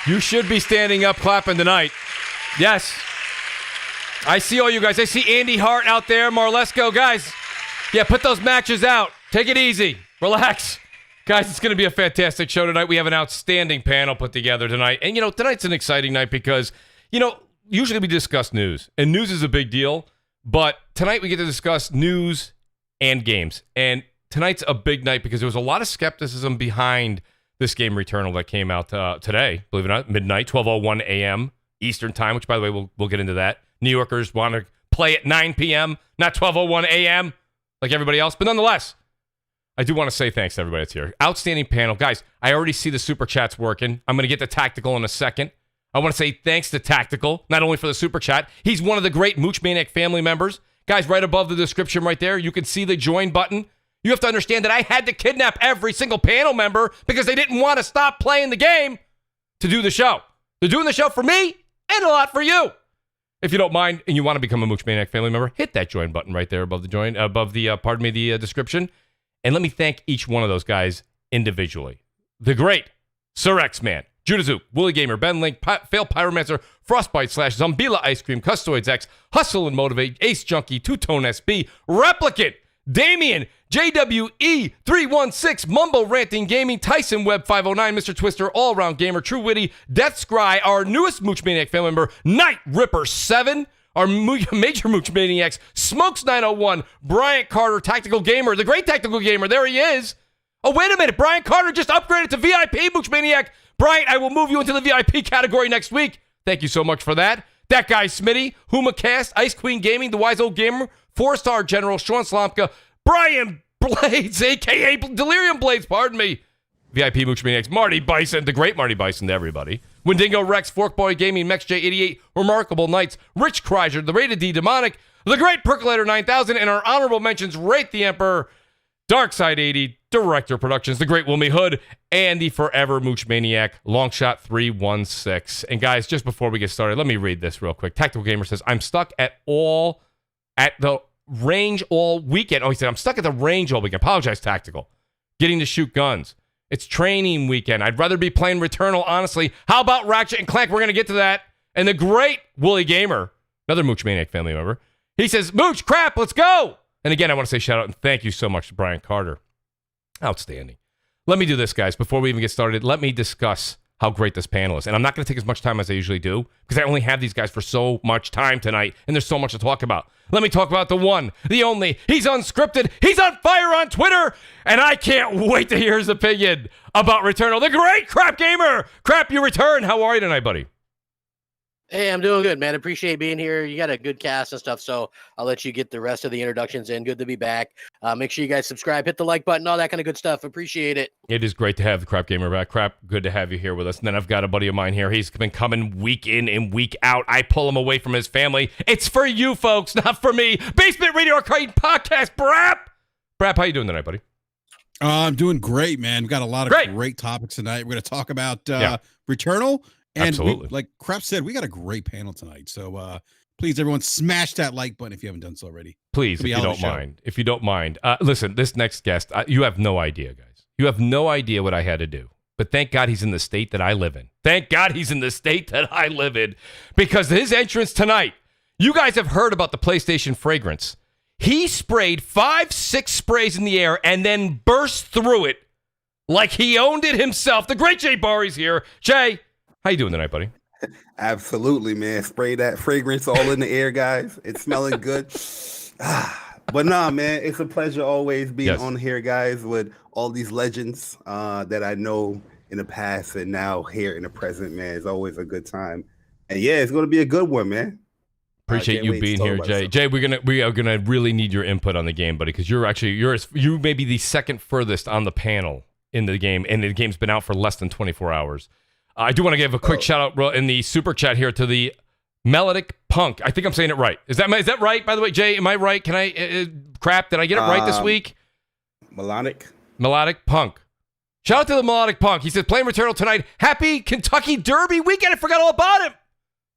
You should be standing up clapping tonight. Yes. I see all you guys. I see Andy Hart out there, Marlesco. Guys, yeah, put those matches out. Take it easy. Relax. Guys, it's going to be a fantastic show tonight. We have an outstanding panel put together tonight. And, tonight's an exciting night because, usually we discuss news. And news is a big deal. But tonight we get to discuss news and games. And tonight's a big night because there was a lot of skepticism behind this game Returnal that came out today, believe it or not, midnight, 12:01 a.m. Eastern time, which, by the way, we'll get into that. New Yorkers want to play at 9 p.m., not 12:01 a.m. like everybody else. But nonetheless, I do want to say thanks to everybody that's here. Outstanding panel. Guys, I already see the super chats working. I'm going to get to Tactical in a second. I want to say thanks to Tactical, not only for the super chat. He's one of the great Mooch Maniac family members. Guys, right above the description right there, you can see the join button. You have to understand that I had to kidnap every single panel member because they didn't want to stop playing the game to do the show. They're doing the show for me and a lot for you. If you don't mind and you want to become a Mooch Maniac family member, hit that join button right there above the description. And let me thank each one of those guys individually. The great Sir X-Man, JudaZuk, WoolleyGamer, Ben Link, Fail Pyromancer, Frostbite Slash, Zombilla Ice Cream, CustodsX, Hustle and Motivate, AceJunky, Two-Tone SB, Replicant, Damion, JWE316, MumbleRanting Gaming, Tyson Web 509, Mr. Twister, All Around Gamer, TrueWiddy, DeathSkry, our newest Mooch Maniac family member, Kn1ght Ripper7, our major Mooch Maniacs, Smokes901, Bryant Carter, Tactical Gamer, the great Tactical Gamer, there he is. Oh, wait a minute, Bryant Carter just upgraded to VIP Mooch Maniac. Bryant, I will move you into the VIP category next week. Thank you so much for that. DatGuySmitty, HumaCast, Ice Queen Gaming, The Wise Old Gamer, 4-Star General, Sean Slomka, Brian Blades, a.k.a. Delirium Blades, pardon me. VIP Mooch Maniacs, Marty Bison, the great Marty Bison to everybody. Windingo Rex, Forkboy Gaming, MexJ88, Remarkable Knights, Rich Kreiser, the Rated D Demonic, the great Percolator 9000, and our honorable mentions, Wraith the Emperor, Darkside80, Director Productions, the great Wilmy Hood, and the forever Mooch Maniac, Longshot 316. And guys, just before we get started, let me read this real quick. Tactical Gamer says, I'm stuck at the range all weekend. Oh, he said, I'm stuck at the range all weekend. Apologize, Tactical. Getting to shoot guns. It's training weekend. I'd rather be playing Returnal, honestly. How about Ratchet and Clank? We're going to get to that. And the great WoolleyGamer, another Mooch Maniac family member, he says, Mooch, crap, let's go. And again, I want to say shout out and thank you so much to Bryant Carter. Outstanding. Let me do this, guys. Before we even get started, let me discuss how great this panel is. And I'm not going to take as much time as I usually do because I only have these guys for so much time tonight, and there's so much to talk about. Let me talk about the one, the only. He's unscripted. He's on fire on Twitter, and I can't wait to hear his opinion about Returnal. The great Crap Gamer. Crap, you return. How are you tonight, buddy? Hey, I'm doing good, man. Appreciate being here. You got a good cast and stuff, so I'll let you get the rest of the introductions in. Good to be back. Make sure you guys subscribe, hit the like button, all that kind of good stuff. Appreciate it. It is great to have the Crap Gamer back. Crap, good to have you here with us. And then I've got a buddy of mine here. He's been coming week in and week out. I pull him away from his family. It's for you folks, not for me. Basement Radio Arcade Podcast, Brap. Brap, how you doing tonight, buddy? I'm doing great, man. We've got a lot of great topics tonight. We're going to talk about Returnal. And absolutely. Like Crap said, we got a great panel tonight. So please, everyone, smash that like button if you haven't done so already. Please, if you don't mind. If you don't mind. Listen, this next guest, you have no idea, guys. You have no idea what I had to do. But thank God he's in the state that I live in. Thank God he's in the state that I live in. Because his entrance tonight, you guys have heard about the PlayStation fragrance. He sprayed 5-6 sprays in the air and then burst through it like he owned it himself. The great Jay Barry's here. Jay, how you doing tonight, buddy? Absolutely, man. Spray that fragrance all in the air, guys. It's smelling good. But nah, man, it's a pleasure always being on here, guys, with all these legends that I know in the past and now here in the present, man. It's always a good time. And yeah, it's going to be a good one, man. Appreciate you being here, Jay. Jay, we are gonna really need your input on the game, buddy, because you may be the second furthest on the panel in the game, and the game's been out for less than 24 hours. I do want to give a quick shout out in the super chat here to the Melodic Punk. I think I'm saying it right. Is that right? By the way, Jay, am I right? Can I crap? Did I get it right this week? Melodic Punk. Shout out to the Melodic Punk. He says playing Returnal tonight. Happy Kentucky Derby weekend. I forgot all about him.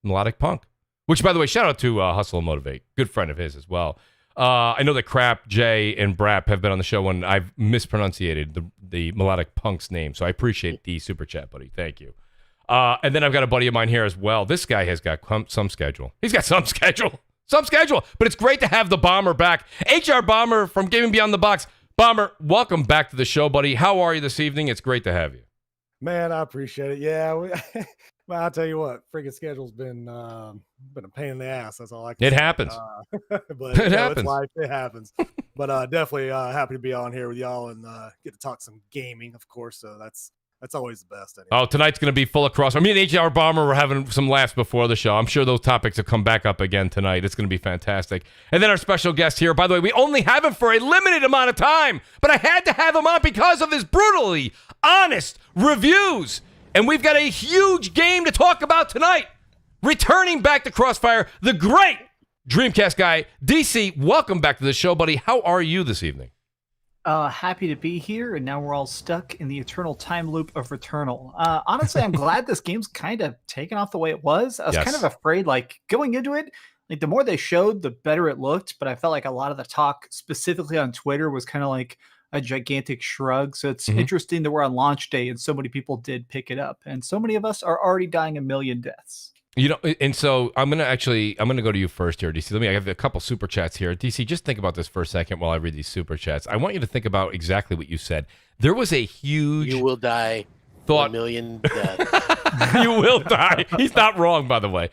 Melodic Punk. Which, by the way, shout out to Hustle and Motivate. Good friend of his as well. I know that Crap, Jay, and Brap have been on the show when I've mispronunciated the Melodic Punk's name, so I appreciate the super chat, buddy. Thank you. And then I've got a buddy of mine here as well. This guy has got some schedule. He's got some schedule. Some schedule. But it's great to have the Bomber back. HR Bomber from Gaming Beyond the Box. Bomber, welcome back to the show, buddy. How are you this evening? It's great to have you. Man, I appreciate it. Yeah, well, I'll tell you what, freaking schedule's been a pain in the ass. That's all I can It say. happens. But it happens. It's life. It happens. But definitely happy to be on here with y'all and get to talk some gaming, of course. So that's always the best. Anyway. Oh, tonight's going to be full of cross. Me and HR Bomber were having some laughs before the show. I'm sure those topics will come back up again tonight. It's going to be fantastic. And then our special guest here, by the way, we only have him for a limited amount of time, but I had to have him on because of his brutally honest reviews. And we've got a huge game to talk about tonight. Returning back to CrossFire, the great Dreamcast guy, DC. Welcome back to the show, buddy. How are you this evening? Happy to be here, and now we're all stuck in the eternal time loop of Returnal. Honestly, I'm glad this game's kind of taken off the way it was. I was kind of afraid, like, going into it, like, the more they showed, the better it looked, but I felt like a lot of the talk, specifically on Twitter, was kind of like a gigantic shrug. So it's interesting that we're on launch day, and so many people did pick it up, and so many of us are already dying a million deaths. You know, and so I'm gonna go to you first here, DC. I have a couple super chats here. DC, just think about this for a second while I read these super chats. I want you to think about exactly what you said. There was a huge You will die a million deaths. You will die. He's not wrong, by the way.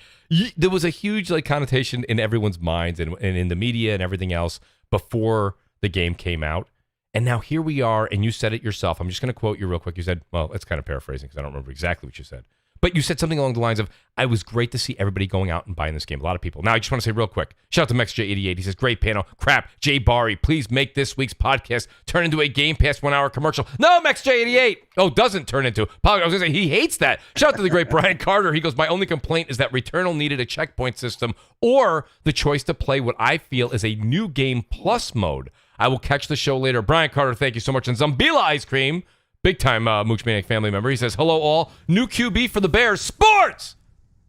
There was a huge connotation in everyone's minds and in the media and everything else before the game came out. And now here we are, and you said it yourself. I'm just going to quote you real quick. You said, well, it's kind of paraphrasing because I don't remember exactly what you said. But you said something along the lines of, I was great to see everybody going out and buying this game. A lot of people. Now, I just want to say real quick, shout out to MexJ88. He says, great panel. Crap. Jay Bari, please make this week's podcast turn into a Game Pass 1 hour commercial. No, MexJ88. Oh, doesn't turn into. I was going to say, he hates that. Shout out to the great Bryant Carter. He goes, my only complaint is that Returnal needed a checkpoint system or the choice to play what I feel is a new game plus mode. I will catch the show later. Bryant Carter, thank you so much. And Zombilla Ice Cream, big time Mooch Maniac family member. He says, hello all. New QB for the Bears. Sports!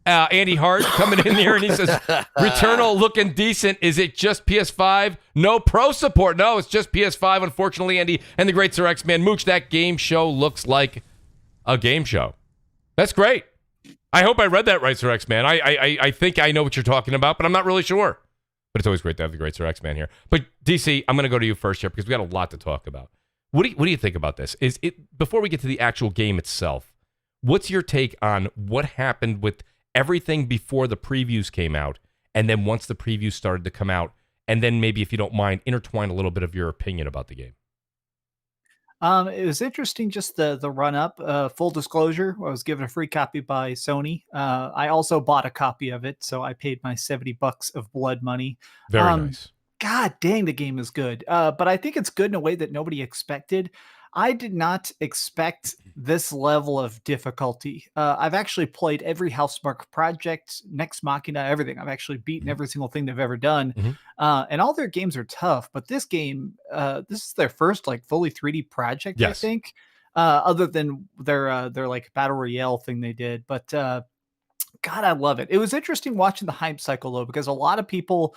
Andy Hart coming in here and he says, Returnal looking decent. Is it just PS5? No pro support. No, it's just PS5, unfortunately, Andy. And the great Sir X-Man. Mooch, that game show looks like a game show. That's great. I hope I read that right, Sir X-Man. I think I know what you're talking about, but I'm not really sure. But it's always great to have the great Sir X-Man here. But DC, I'm going to go to you first here because we got a lot to talk about. What do you think about this? Is it before we get to the actual game itself? What's your take on what happened with everything before the previews came out, and then once the previews started to come out, and then maybe, if you don't mind, intertwine a little bit of your opinion about the game? It was interesting, just the run up. Full disclosure, I was given a free copy by Sony. I also bought a copy of it, so I paid my $70 of blood money. Very nice. God dang, the game is good. But I think it's good in a way that nobody expected. I did not expect this level of difficulty. I've actually played every Housemarque project, Nex Machina, everything. I've actually beaten every single thing they've ever done. And all their games are tough, but this game, this is their first fully 3D project, I think, other than their battle royale thing they did. But God, I love it. It was interesting watching the hype cycle though, because a lot of people,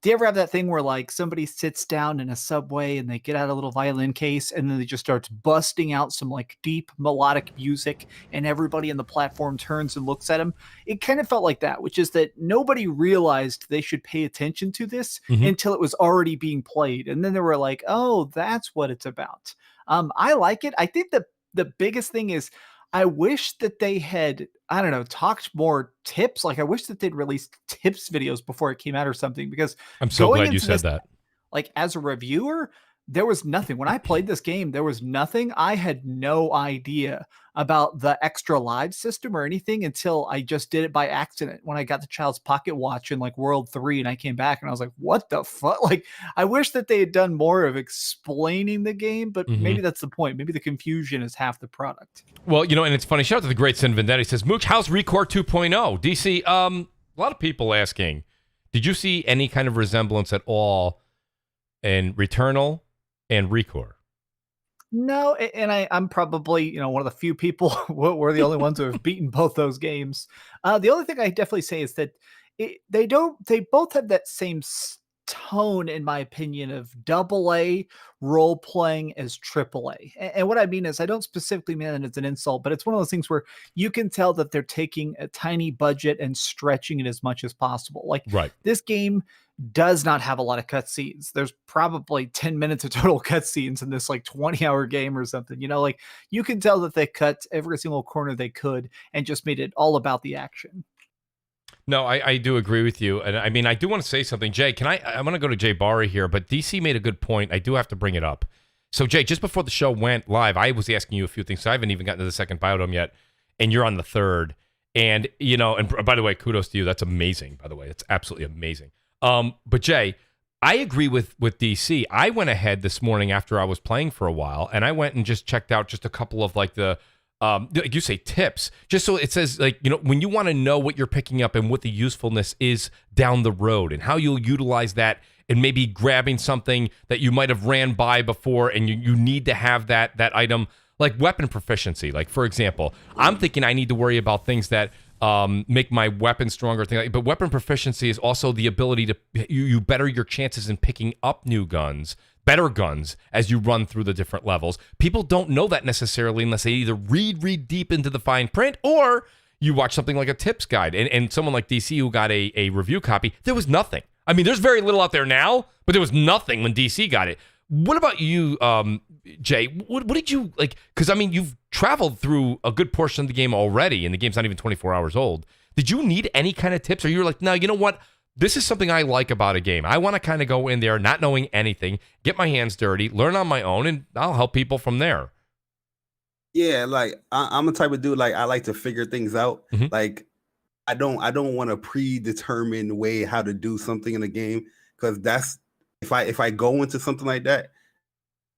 do you ever have that thing where somebody sits down in a subway and they get out a little violin case and then they just starts busting out some deep melodic music and everybody on the platform turns and looks at them? It kind of felt like that, which is that nobody realized they should pay attention to this until it was already being played. And then they were like, oh, that's what it's about. I like it. I think that the biggest thing is I wish that they had, I don't know, talked more tips. I wish that they'd released tips videos before it came out or something, because I'm so glad you said that. As a reviewer, there was nothing. When I played this game, there was nothing. I had no idea about the extra live system or anything until I just did it by accident when I got the Child's Pocket Watch in World 3 and I came back and I was like, what the fuck? I wish that they had done more of explaining the game, but maybe that's the point. Maybe the confusion is half the product. Well, and it's funny. Shout out to the great Sin Vendetti. He says, Mooch, how's Recore 2.0? DC, a lot of people asking, did you see any kind of resemblance at all in Returnal and Recore? No, and I'm probably one of the few people. We're the only ones who have beaten both those games. The only thing I definitely say is that they both have that same tone, in my opinion, of AA role playing as AAA. And what I mean is, I don't specifically mean that as an insult, but it's one of those things where you can tell that they're taking a tiny budget and stretching it as much as possible. Like, this game does not have a lot of cutscenes. There's probably 10 minutes of total cutscenes in this like 20-hour game or something. You know, like, you can tell that they cut every single corner they could and just made it all about the action. No, I do agree with you. And I mean, I do want to say something. Jay, I'm going to go to Jay Barry here, but DC made a good point. I do have to bring it up. So, Jay, just before the show went live, I was asking you a few things. So I haven't even gotten to the second biodome yet, and you're on the third. And, you know, and by the way, kudos to you. That's amazing, by the way. That's absolutely amazing. But, Jay, I agree with DC. I went ahead this morning after I was playing for a while, and I went and just checked out just a couple of, like, like you say, tips, just so it says, like, you know, when you want to know what you're picking up and what the usefulness is down the road and how you'll utilize that, and maybe grabbing something that you might have ran by before and you need to have that item, like weapon proficiency. Like, for example, I'm thinking I need to worry about things that make my weapon stronger, but weapon proficiency is also the ability to you better your chances in picking up new guns, better guns, as you run through the different levels. People don't know that necessarily unless they either read deep into the fine print, or you watch something like a tips guide. And someone like DC who got a review copy, there was nothing. I mean, there's very little out there now, but there was nothing when DC got it. What about you, Jay? What did you, like, because, I mean, you've traveled through a good portion of the game already, and the game's not even 24 hours old. Did you need any kind of tips? Or you were like, no, you know what? This is something I like about a game. I want to kind of go in there not knowing anything, get my hands dirty, learn on my own, and I'll help people from there. Yeah, like I'm the type of dude, like, I like to figure things out. Mm-hmm. Like, I don't want a predetermined way how to do something in a game, because that's if I go into something like that,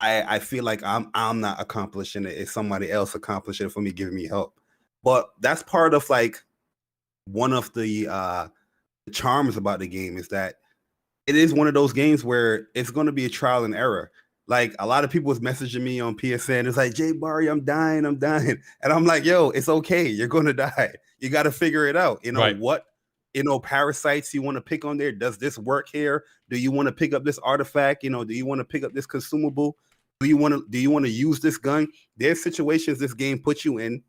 I feel like I'm not accomplishing it. It's somebody else accomplishing it for me, giving me help. But that's part of, like, one of the charms about the game is that it is one of those games where it's going to be a trial and error. Like, a lot of people was messaging me on PSN. It's like, Jay Barry, I'm dying. And I'm like, yo, it's okay. You're going to die. You got to figure it out. You know, what, you know, parasites you want to pick on there. Does this work here? Do you want to pick up this artifact? You know, do you want to pick up this consumable? Do you want to use this gun? There's situations this game puts you in.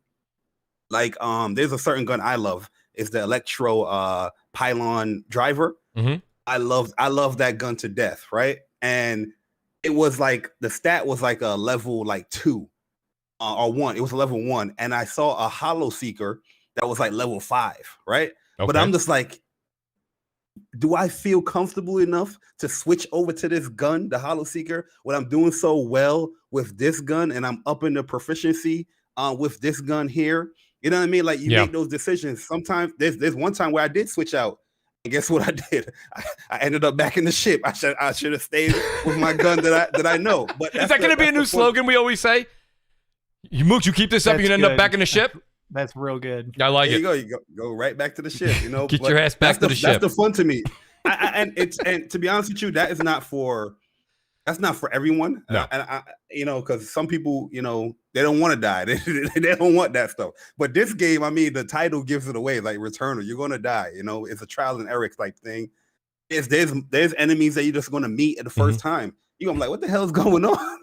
Like, there's a certain gun I love. It's the Electro Pylon Driver. Mm-hmm. I love that gun to death, right? And it was like, the stat was like a level like 2 or 1. It was a level 1, and I saw a Hollow Seeker that was like level 5, right? Okay. But I'm just like, do I feel comfortable enough to switch over to this gun, the Hollow Seeker, when I'm doing so well with this gun and I'm upping the proficiency with this gun here? You know what I mean? Like, you make those decisions. Sometimes there's one time where I did switch out, and guess what I did? I ended up back in the ship. I should have stayed with my gun that I know. But is that going to be a new slogan we always say? Mooch, you keep this up, you're going to end up back in the ship? That's real good. I like it. You go right back to the ship. You know, get your ass back to the ship. That's the fun to me. And to be honest with you, that's not for everyone. No. And you know, because some people, you know, they don't want to die. They don't want that stuff. But this game, I mean, the title gives it away. Like Returnal, you're going to die. You know, it's a trial and error type thing. There's enemies that you're just going to meet at the first time. You're going to be like, what the hell is going on?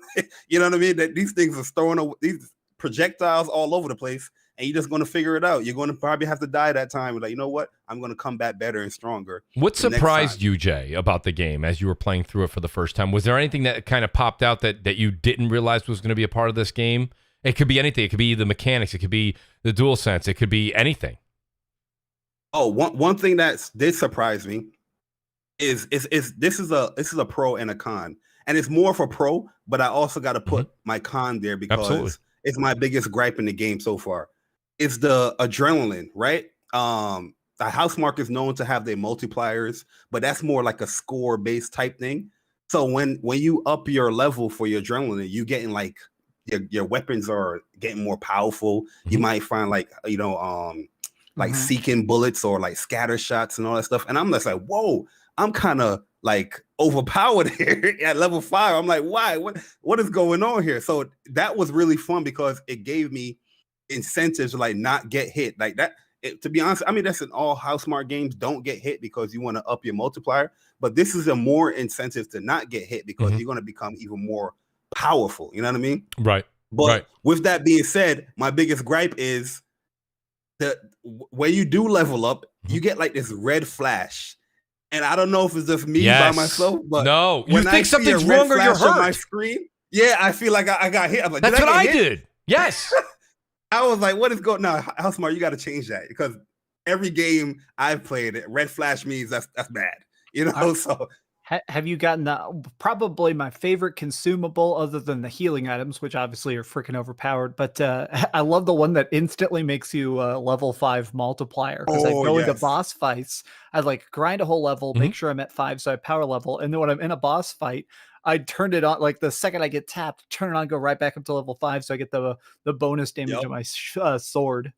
You know what I mean? That these things are throwing these projectiles all over the place, and you're just going to figure it out. You're going to probably have to die that time. You're like, you know what? I'm going to come back better and stronger. What surprised you, Jay, about the game as you were playing through it for the first time? Was there anything that kind of popped out that you didn't realize was going to be a part of this game? It could be anything. It could be the mechanics. It could be the DualSense. It could be anything. Oh, one thing that did surprise me is this is a pro and a con, and it's more for pro, but I also got to put my con there because it's my biggest gripe in the game so far. It's the adrenaline, right? The Housemarque is known to have their multipliers, but that's more like a score-based type thing. So when you up your level for your adrenaline, you getting like your weapons are getting more powerful. You might find like, you know, like seeking bullets or like scatter shots and all that stuff. And I'm just like, whoa, I'm kind of like overpowered here at level 5. I'm like, why? What is going on here? So that was really fun because it gave me incentives to like not get hit like that. to be honest, I mean, that's in all Housemarque games. Don't get hit because you want to up your multiplier. But this is a more incentive to not get hit because you're going to become even more powerful. You know what I mean? Right. But with that being said, my biggest gripe is that when you do level up, you get like this red flash. And I don't know if it's just me by myself, but no, you think something's wrong or you're hurt on my screen. Yeah, I feel like I got hit. I'm like, that's what I did. Yes. I was like, what is going on? Housemarque, you got to change that because every game I've played, red flash means that's bad. You know, so have you gotten probably my favorite consumable other than the healing items, which obviously are freaking overpowered, but I love the one that instantly makes you level 5 multiplier. Because I go into boss fights, I like grind a whole level, make sure I'm at 5, so I sword level, and then when I'm in a boss fight, I turned it on, like the second I get tapped, turn it on, go right back up to level 5, so I get the bonus damage on my sword.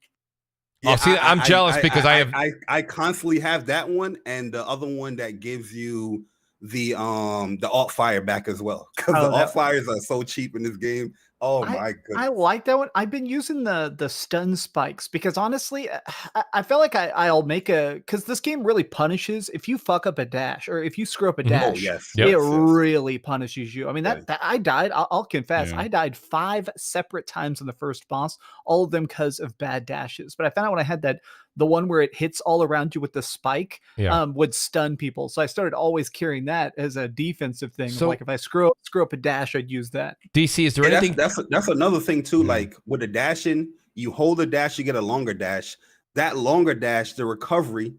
Yeah, see, I'm jealous because I constantly have that one and the other one that gives you the alt fire back as well, because the alt fires are so cheap in this game. Oh my goodness, I like that one. I've been using the stun spikes because honestly, I feel like I'll make because this game really punishes if you fuck up a dash or if you screw up a dash. It really punishes you. I mean that I died. I'll confess, I died 5 separate times in the first boss, all of them because of bad dashes. But I found out when I had the one where it hits all around you with the spike would stun people. So I started always carrying that as a defensive thing. So like if I screw up a dash, I'd use that. DC, is there anything? That's another thing too. Like with the dashing, you hold a dash, you get a longer dash. That longer dash, the recovery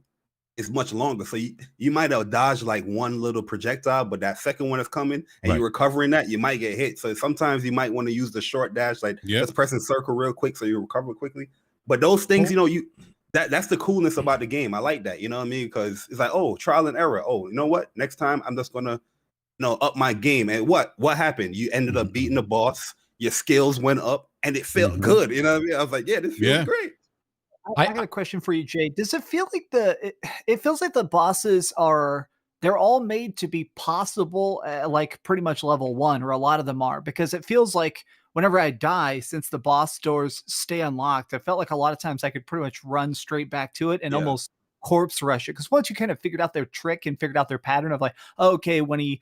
is much longer. So you might have dodged like one little projectile, but that second one is coming and you're recovering that, you might get hit. So sometimes you might want to use the short dash, like just pressing circle real quick so you recover quickly. But those things, that's the coolness about the game. I like that, you know what I mean? Because it's like, oh, trial and error. Oh, you know what? Next time I'm just gonna up my game. And what happened? You ended up beating the boss, your skills went up, and it felt good. You know what I mean? I was like, yeah, this feels great. I got a question for you, Jay. Does it feel like it feels like the bosses they're all made to be possible like pretty much level 1, or a lot of them are, because it feels like whenever I die, since the boss doors stay unlocked, I felt like a lot of times I could pretty much run straight back to it and almost corpse rush it. Because once you kind of figured out their trick and figured out their pattern of like, oh, okay, when he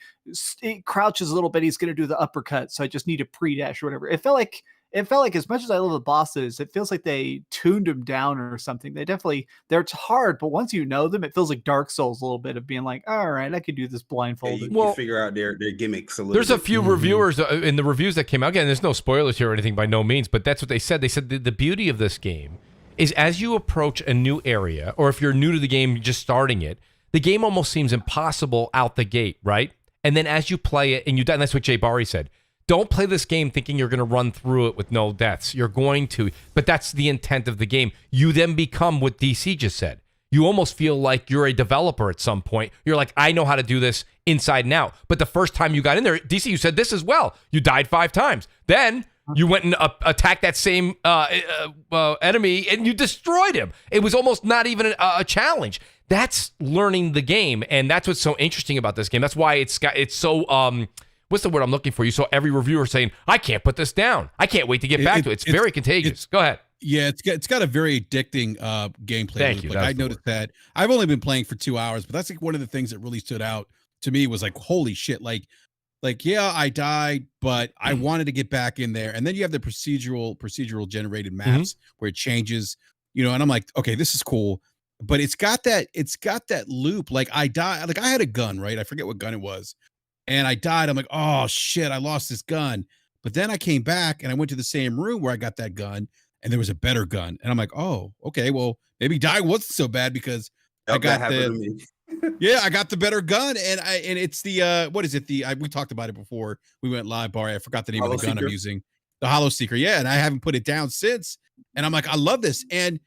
crouches a little bit, he's going to do the uppercut. So I just need a pre-dash or whatever. It felt like as much as I love the bosses, it feels like they tuned them down or something. They're hard, but once you know them, it feels like Dark Souls a little bit of being like, all right, I could do this blindfolded. You figure out their gimmicks a little There's a few reviewers in the reviews that came out. Again, there's no spoilers here or anything by no means, but that's what they said. They said the beauty of this game is as you approach a new area, or if you're new to the game, just starting it, the game almost seems impossible out the gate, right? And then as you play it and you die, and that's what Jay Barry said, don't play this game thinking you're going to run through it with no deaths. You're going to, but that's the intent of the game. You then become what DC just said. You almost feel like you're a developer at some point. You're like, I know how to do this inside and out. But the first time you got in there, DC, you said this as well. You died 5 times. Then you went and attacked that same enemy and you destroyed him. It was almost not even a challenge. That's learning the game, and that's what's so interesting about this game. That's why it's so what's the word I'm looking for? You saw every reviewer saying, I can't put this down. I can't wait to get back to it. It's very contagious. Go ahead. Yeah, it's got a very addicting gameplay. Thank you. Like, I noticed that. I've only been playing for 2 hours, but that's like one of the things that really stood out to me was like, holy shit, like yeah, I died, but I wanted to get back in there. And then you have the procedural generated maps where it changes, and I'm like, okay, this is cool. But it's got that loop. Like I died, like I had a gun, right? I forget what gun it was. And I died. I'm like, oh shit, I lost this gun. But then I came back and I went to the same room where I got that gun and there was a better gun. And I'm like, oh, okay, well, maybe dying wasn't so bad because I got I got the better gun. And it's the what is it? We talked about it before we went live, Barry. I forgot the name of the gun I'm using. The Hollow Seeker. Yeah, and I haven't put it down since. And I'm like, I love this. And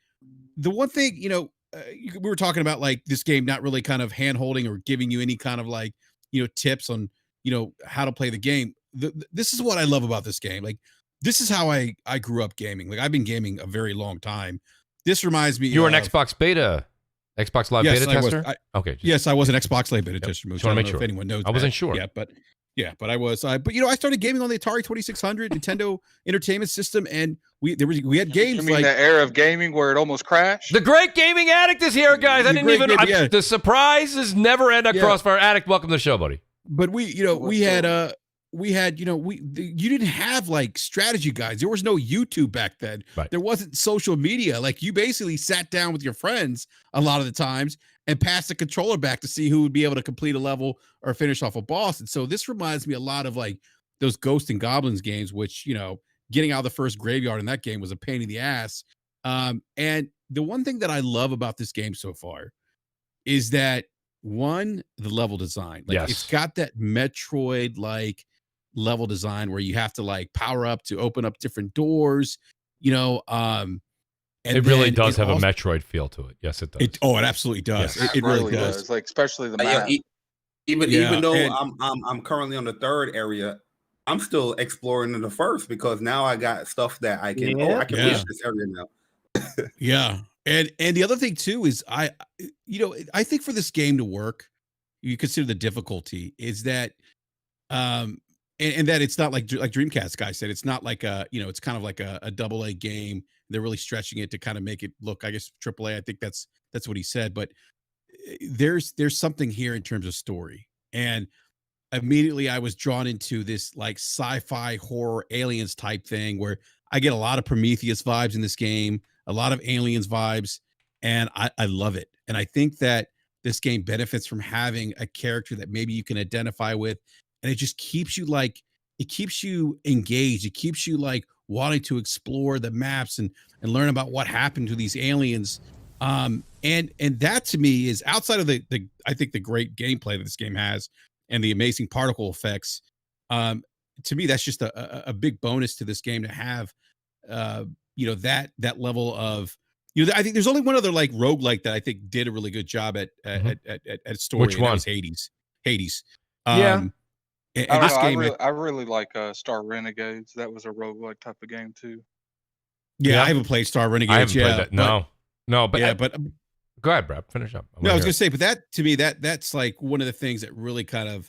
the one thing, we were talking about like this game not really kind of hand holding or giving you any kind of like, tips on, how to play the game. This is what I love about this game. Like, this is how I grew up gaming. Like, I've been gaming a very long time. This reminds me. You were an Xbox Live beta tester? Okay. Yes, I was an Xbox Live beta tester. Just want to make sure. If anyone knows I wasn't sure. Yeah, but Yeah, but I was, but I started gaming on the Atari 2600 Nintendo Entertainment System, and we had games You mean like the era of gaming where it almost crashed? The great gaming addict is here, guys. I The didn't great even. game, yeah. The surprises never end at Yeah. Crossfire. Addict, welcome to the show, buddy. But we had you didn't have like strategy guides. There was no YouTube back then. Right. There wasn't social media. Like you basically sat down with your friends a lot of the times and passed the controller back to see who would be able to complete a level or finish off a boss. And so this reminds me a lot of like those Ghosts and Goblins games, which, getting out of the first graveyard in that game was a pain in the ass. And the one thing that I love about this game so far is that the level design. Like Yes. it's got that Metroid like level design where you have to like power up to open up different doors, and It really does it have also, a Metroid feel to it. Yes, it does. it absolutely does. Yes. It really does. Like especially the Yeah, map. even though and- I'm currently on the third area, I'm still exploring in the first because now I got stuff that I can I can reach this area now. Yeah. And the other thing too is I think for this game to work, you consider the difficulty is that and that it's not like Dreamcast guy said, it's not like it's kind of like a AA game. They're really stretching it to kind of make it look, I guess, AAA. I think that's what he said. But there's something here in terms of story. And immediately I was drawn into this like sci-fi horror aliens type thing where I get a lot of Prometheus vibes in this game, a lot of aliens vibes, and I love it. And I think that this game benefits from having a character that maybe you can identify with, and it just keeps you engaged. It keeps you like wanting to explore the maps and learn about what happened to these aliens. And that to me is outside of the I think the great gameplay that this game has and the amazing particle effects. To me, that's just a big bonus to this game to have, that level of, I think there's only one other like roguelike that I think did a really good job at story. Which and that one? was Hades. Yeah. And this game, I really like Star Renegades. That was a roguelike type of game too. I haven't played Star Renegades. I haven't played that. No, but but go ahead, Brad. Finish up. No, I was gonna say, but that to me, that's like one of the things that really kind of,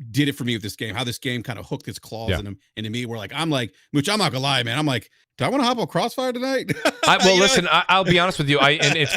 did it for me with this game. How this game kind of hooked its claws into me. Where I'm like, which I'm not gonna lie, man. I'm like, do I want to hop on Crossfire tonight? Listen, I'll be honest with you.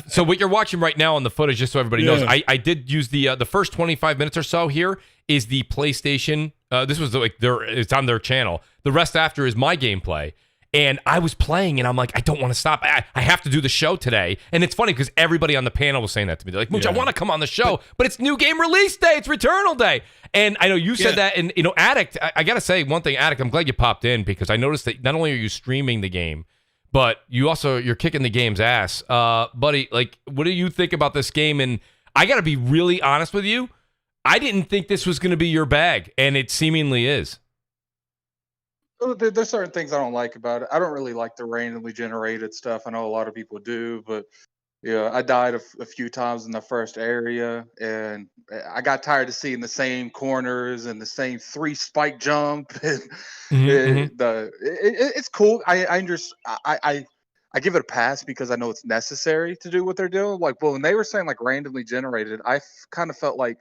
So what you're watching right now on the footage, just so everybody knows, I did use the first 25 minutes or so. Here is the PlayStation. This was it's on their channel. The rest after is my gameplay. And I was playing, and I'm like, I don't want to stop. I have to do the show today. And it's funny because everybody on the panel was saying that to me. They're like, Mooch, I want to come on the show, but it's new game release day. It's Returnal day. And I know you said that. And, Addict, I got to say one thing, Addict, I'm glad you popped in because I noticed that not only are you streaming the game, but you're kicking the game's ass. Buddy, like, what do you think about this game? And I got to be really honest with you. I didn't think this was going to be your bag, and it seemingly is. There's certain things I don't like about it. I don't really like the randomly generated stuff. I know a lot of people do, but I died a few times in the first area, and I got tired of seeing the same corners and the same 3 spike jump. It's cool. I give it a pass because I know it's necessary to do what they're doing. Like, when they were saying like randomly generated, I kind of felt like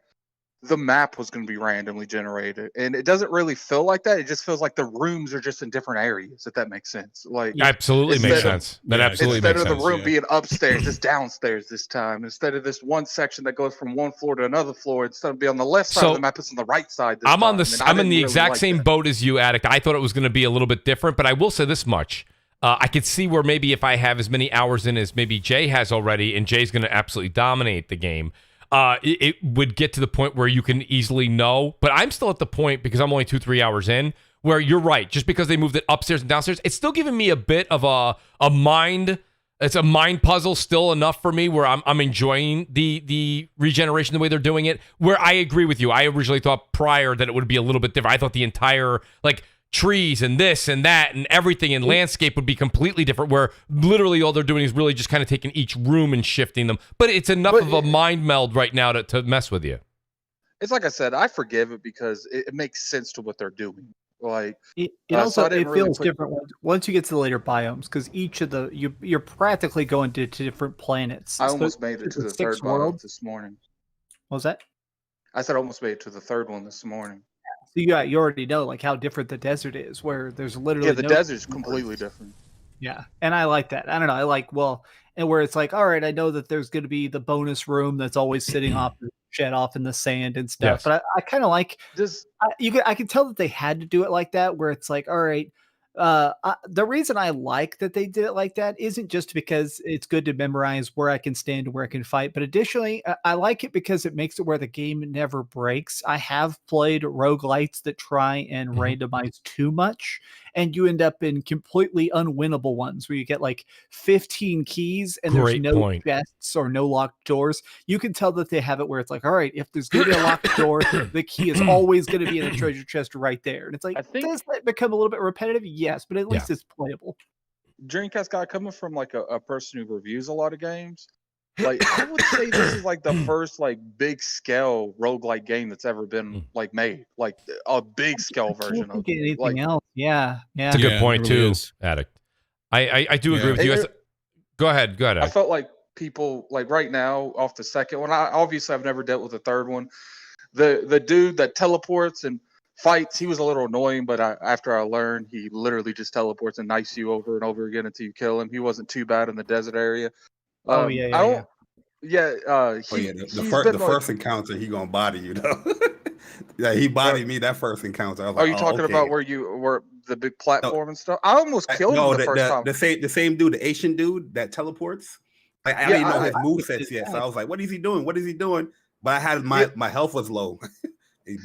the map was going to be randomly generated, and it doesn't really feel like that. It just feels like the rooms are just in different areas, if that makes sense. Like, absolutely makes sense. That absolutely makes sense. Instead of the room being upstairs, it's downstairs this time. Instead of this one section that goes from one floor to another floor, instead of being on the left side of the map, it's on the right side. I'm in the exact same boat as you, Addict. I thought it was going to be a little bit different, but I will say this much. I could see where maybe if I have as many hours in as maybe Jay has already, and Jay's going to absolutely dominate the game, it would get to the point where you can easily know. But I'm still at the point, because I'm only 2-3 hours in, where you're right. Just because they moved it upstairs and downstairs, it's still giving me a bit of a mind. It's a mind puzzle still enough for me where I'm enjoying the regeneration the way they're doing it. Where I agree with you. I originally thought prior that it would be a little bit different. I thought the entire trees and this and that and everything in landscape would be completely different, where literally all they're doing is really just kind of taking each room and shifting them. But it's enough of a mind meld right now to mess with you. It's like I said, I forgive it because it makes sense to what they're doing. Like it feels different once you get to the later biomes, because each of you're practically going to different planets. I almost made it to the third biome this morning. What was that? I said I almost made it to the third one this morning. So you already know like how different the desert is, where there's literally The no desert's completely different. Yeah, and I like that. I don't know. I like and where it's like, all right, I know that there's going to be the bonus room that's always sitting off the shed off in the sand and stuff. Yes. But I kind of like This I can tell that they had to do it like that, where it's like, all right. The reason I like that they did it like that isn't just because it's good to memorize where I can stand and where I can fight, but additionally, I like it because it makes it where the game never breaks. I have played roguelites that try and randomize too much, and you end up in completely unwinnable ones where you get like 15 keys and Great there's no point. chests or no locked doors. You can tell that they have it where it's like, all right, if there's going to be a locked door, the key is always going to be in the treasure chest right there. And it's like, I think- does that become a little bit repetitive? Yes, but at least it's playable. Dreamcast guy coming from like a person who reviews a lot of games. Like I would say this is like the first like big scale roguelike game that's ever been like made. Like a big scale version of anything like, else. Yeah. It's a good point it really too, is. Addict. I do agree with you. It- Go ahead. I Addict. felt like people like right now off the second one. Obviously I've never dealt with the third one. The dude that teleports and fights, he was a little annoying, but after I learned, he literally just teleports and knifes you over and over again until you kill him. He wasn't too bad in the desert area. Oh, He's the been, first encounter he gonna body you though. Yeah, he bodied me that first encounter. I was Are like, you oh, talking okay. about where you were the big platform and stuff? I almost killed him the first time. The same dude, the Asian dude that teleports. Like I didn't know his movesets yet, so I was like, "What is he doing? What is he doing?" But I had my health was low. He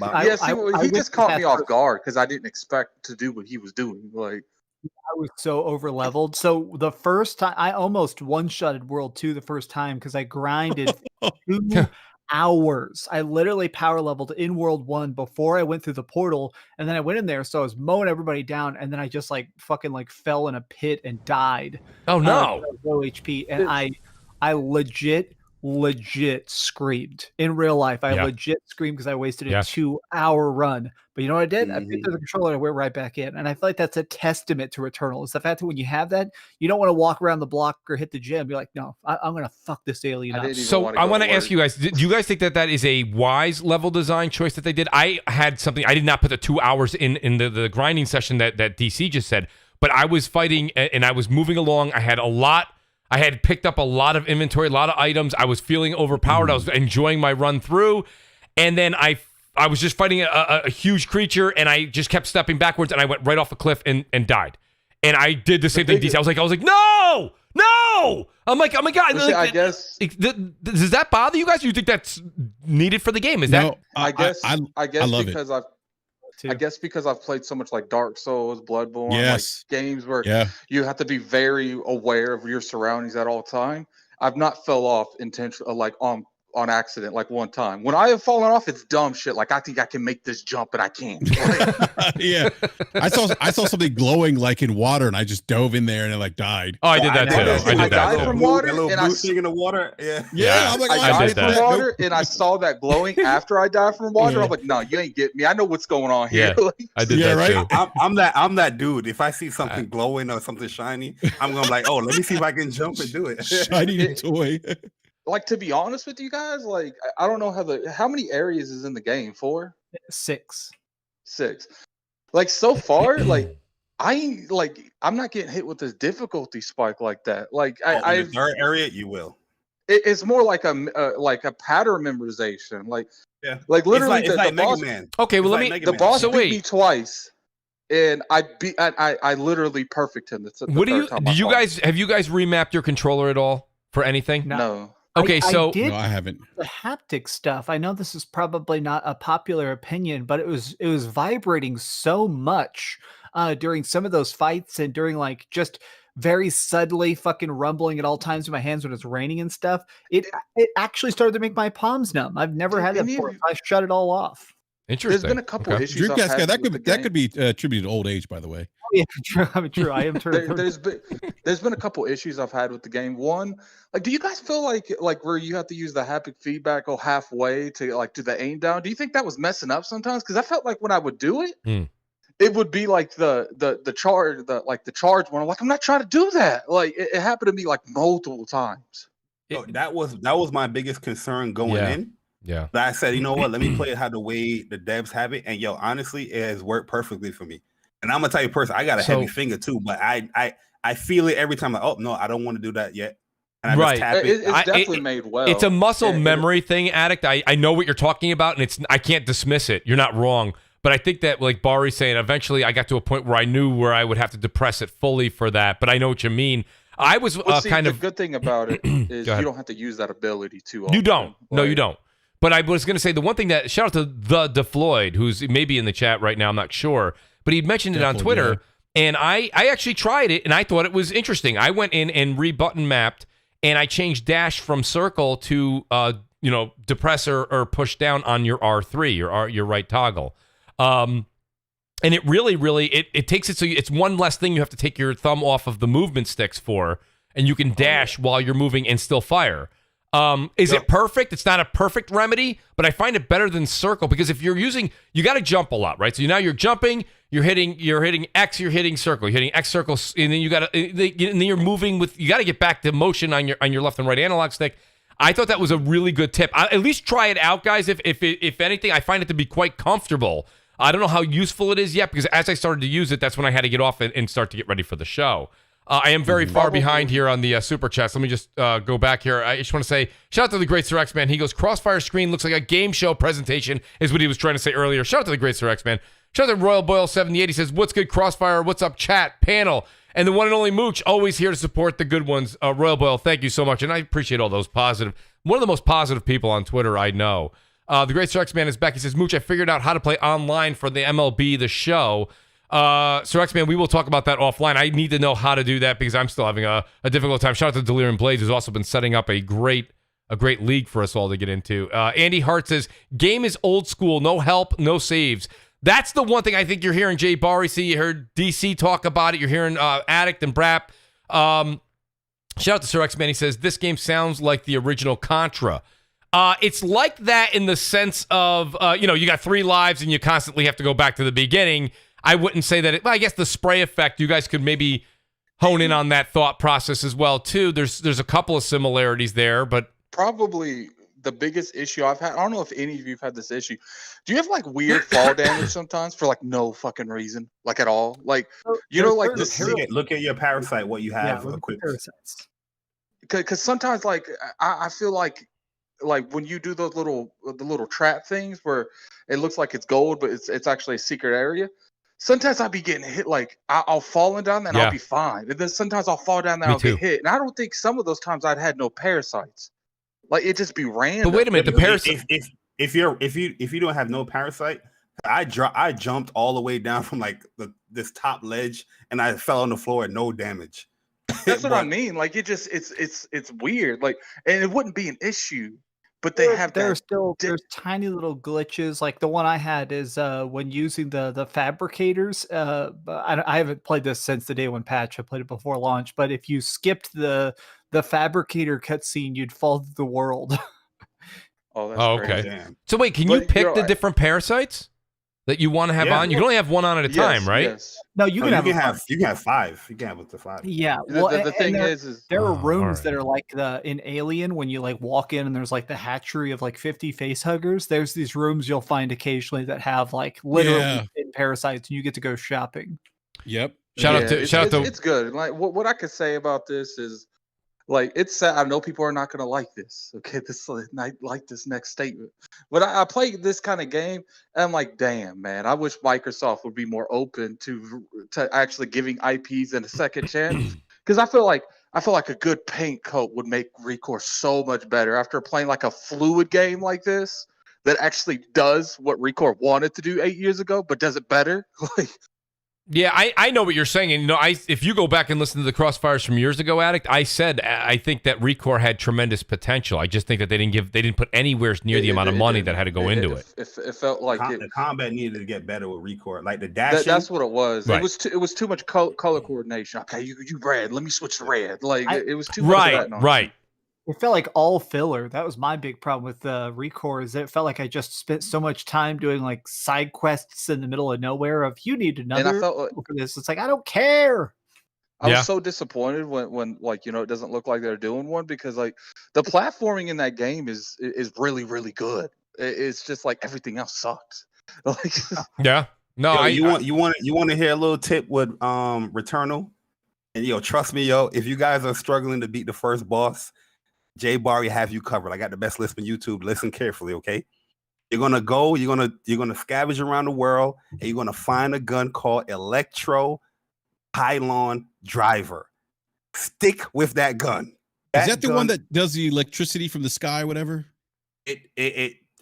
just caught me off guard because I didn't expect to do what he was doing. Like I was so over leveled. So the first time I almost one-shotted World 2 the first time because I grinded 2 hours. I literally power leveled in World 1 before I went through the portal, and then I went in there, so I was mowing everybody down, and then I just like fucking like fell in a pit and died. Oh no. Low HP, and I legit screamed in real life. I legit screamed because I wasted a 2-hour run. But you know what I did? I picked up the controller and I went right back in. And I feel like that's a testament to Returnal. It's the fact that when you have that, you don't want to walk around the block or hit the gym. You're like, no, I'm going to fuck this alien up. So I want to ask you guys, do you guys think that is a wise level design choice that they did? I had something, I did not put the 2 hours in the grinding session that DC just said, but I was fighting and I was moving along. I had picked up a lot of inventory, a lot of items. I was feeling overpowered. I was enjoying my run through. And then I was just fighting a huge creature, and I just kept stepping backwards, and I went right off a cliff and died. And I did the same thing. I was like, no! I'm like, oh my God. See, I guess. Does that bother you guys? Do you think that's needed for the game? Is that? I guess love because it. I guess because I've played so much like Dark Souls, Bloodborne, like games where you have to be very aware of your surroundings at all time. I've not fell off intentionally, like on accident, like one time. When I have fallen off, it's dumb shit. Like I think I can make this jump, and I can't. Yeah, I saw something glowing like in water, and I just dove in there and it like died. Oh, I did that too. I died from water, and I in the water. Yeah. I'm like, I died from water, and I saw that glowing after I died from water. I'm like, no, you ain't getting me. I know what's going on here. Yeah, I did that too. I'm that dude. If I see something glowing or something shiny, I'm gonna be like, oh, let me see if I can jump and do it. Shiny toy. Like, to be honest with you guys, like I don't know how many areas is in the game? 4? 6. Like so far, like I'm not getting hit with this difficulty spike like that. Like in the third area, you will. It's more like a pattern memorization. Like literally it's like the boss. Mega Man. Okay, well The boss beat me twice, and I literally perfected him. Have you guys remapped your controller at all for anything? No. Okay, so no, I haven't. The haptic stuff. I know this is probably not a popular opinion, but it was vibrating so much during some of those fights and during like just very suddenly fucking rumbling at all times in my hands when it's raining and stuff. It actually started to make my palms numb. I've never had that before. I shut it all off. Interesting. There's been a couple issues. Dreamcast guy, that could be attributed to old age, by the way. Yeah, true. I am true. There's been a couple issues I've had with the game. One, like, do you guys feel like where you have to use the haptic feedback halfway to like do the aim down? Do you think that was messing up sometimes? Because I felt like when I would do it, it would be like the charge one. I'm like, I'm not trying to do that. Like it happened to me like multiple times. That was my biggest concern going in. Yeah. But I said, you know what? Let me play it how the way the devs have it. And yo, honestly, it has worked perfectly for me. And I'm gonna tell you person, I got a heavy finger too, but I feel it every time. Like, oh no, I don't want to do that yet. And I just tap it. It's definitely made well. It's a muscle memory thing, Addict. I know what you're talking about, and I can't dismiss it. You're not wrong. But I think that, like Bari's saying, eventually I got to a point where I knew where I would have to depress it fully for that. But I know what you mean. I was the good thing about it is you don't have to use that ability too often. You don't. No, you don't. But I was going to say the one thing that, shout out to the DeFloyd, who's maybe in the chat right now, I'm not sure. But he mentioned it on Twitter, and I actually tried it, and I thought it was interesting. I went in and re-button mapped, and I changed dash from circle to depress or push down on your R3, your right toggle. And it really it takes it so it's one less thing you have to take your thumb off of the movement sticks for, and you can dash while you're moving and still fire. Is it perfect? It's not a perfect remedy, but I find it better than circle because if you're using, you got to jump a lot, right? So now you're jumping, you're hitting X, you're hitting circle, you're hitting X circle, and then and then you're moving with. You got to get back to motion on your left and right analog stick. I thought that was a really good tip. At least try it out, guys. If anything, I find it to be quite comfortable. I don't know how useful it is yet because as I started to use it, that's when I had to get off and start to get ready for the show. I am very far behind here on the super chats. Let me just go back here. I just want to say, shout out to the great Sir X-Man. He goes, Crossfire screen looks like a game show presentation is what he was trying to say earlier. Shout out to the great Sir X-Man. Shout out to Royal Boyle 78. He says, what's good, Crossfire? What's up, chat, panel? And the one and only Mooch, always here to support the good ones. Royal Boyle, thank you so much. And I appreciate all those positive. One of the most positive people on Twitter I know. The great Sir X-Man is back. He says, Mooch, I figured out how to play online for the MLB, the show. Sir X-Man, we will talk about that offline. I need to know how to do that because I'm still having a difficult time. Shout out to Delirium Blades, who's also been setting up a great league for us all to get into. Andy Hart says, game is old school, no help, no saves. That's the one thing I think you're hearing Jay Bari see. You heard DC talk about it. You're hearing Addict and Brap. Shout out to Sir X-Man. He says, this game sounds like the original Contra. It's like that in the sense of, you got 3 lives and you constantly have to go back to the beginning. I wouldn't say that. I guess the spray effect, you guys could maybe hone in on that thought process as well, too. There's a couple of similarities there, but probably the biggest issue I've had, I don't know if any of you have had this issue. Do you have like weird fall damage sometimes for like no fucking reason, like at all? Like, like this. Look at your parasite, what you have for the quick parasites. Because sometimes, like, I feel like when you do those the little trap things where it looks like it's gold, but it's actually a secret area. Sometimes I'll be getting hit, like I'll fall down and I'll be fine. And then sometimes I'll fall down and I'll get hit. And I don't think some of those times I'd had no parasites. Like it just be random. But wait a minute, the parasite. If you don't have no parasite, I jumped all the way down from like this top ledge and I fell on the floor and no damage. That's what I mean. Like it's weird. Like, and it wouldn't be an issue. But there's tiny little glitches. Like the one I had is when using the fabricators. But I haven't played this since the day one patch. I played it before launch. But if you skipped the fabricator cutscene, you'd fall through the world. That's okay. Damn. So wait, can you pick the different parasites that you want to have on? You can only have one on at a time, right? Yes. No, you can have 5. You can have up to 5. Yeah. Well, the thing is there are rooms that are like in Alien when you like walk in and there's like the hatchery of like 50 face huggers. There's these rooms you'll find occasionally that have like literally parasites, and you get to go shopping. Yep. Shout out to it's good. Like what I could say about this is, like, it's sad. I know people are not going to like this. Okay, like this next statement. But I play this kind of game, and I'm like, damn, man. I wish Microsoft would be more open to actually giving IPs a second chance. Because I feel like a good paint coat would make ReCore so much better after playing like a fluid game like this that actually does what ReCore wanted to do 8 years ago, but does it better. Yeah, I know what you're saying, and if you go back and listen to the Crossfires from years ago, Addict, I said I think that ReCore had tremendous potential. I just think that they didn't put anywhere near the amount of money that had to go into it. It felt like the combat needed to get better with ReCore, like the dashing. That's what it was. Right. It was too much color coordination. Okay, you red. Let me switch to red. Like it was too much of that. Right. It felt like all filler. That was my big problem with ReCore, is that it felt like I just spent so much time doing like side quests in the middle of nowhere. Of you need another for this. It's like I don't care. I was so disappointed when like, you know, it doesn't look like they're doing one, because like the platforming in that game is really, really good. It's just like everything else sucks. Like, yeah. No, yo, you want to hear a little tip with Returnal? And yo, trust me, yo, if you guys are struggling to beat the first boss, Jay Barry have you covered. I got the best list on YouTube. Listen carefully, okay? You're gonna scavenge around the world, and you're gonna find a gun called Electro Pylon Driver. Stick with that gun. Is that the one that does the electricity from the sky, whatever?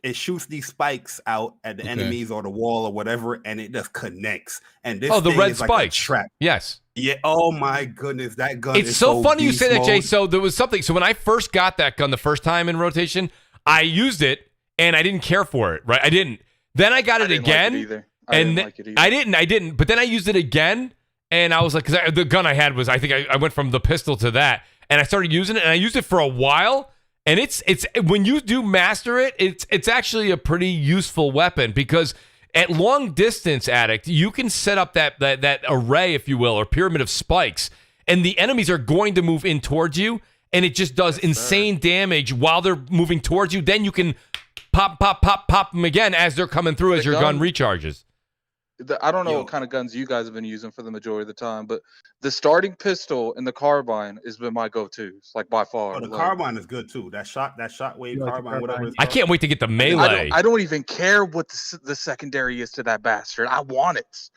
It shoots these spikes out at the enemies or the wall or whatever, and it just connects. And this the red is spikes. like a trap. Yes. Yeah. Oh my goodness, that gun. It's is so funny you beast say that, Jay. mode. So there was something. So when I first got that gun the first time in rotation, I used it and I didn't care for it. Right? I didn't. Then I got it again. I didn't. But then I used it again, and I was like, because the gun I had was, I think I went from the pistol to that, and I started using it, and I used it for a while. And it's when you do master it, it's actually a pretty useful weapon, because at long distance, Addict, you can set up that array, if you will, or pyramid of spikes, and the enemies are going to move in towards you, and it just does insane damage while they're moving towards you. Then you can pop them again as they're coming through, as your gun recharges. I don't know what kind of guns you guys have been using for the majority of the time, but the starting pistol and the carbine has been my go-tos, like by far. Oh, the carbine is good too. That shockwave carbine, whatever. It's I can't wait to get the melee. I don't even care what the secondary is to that bastard. I want it.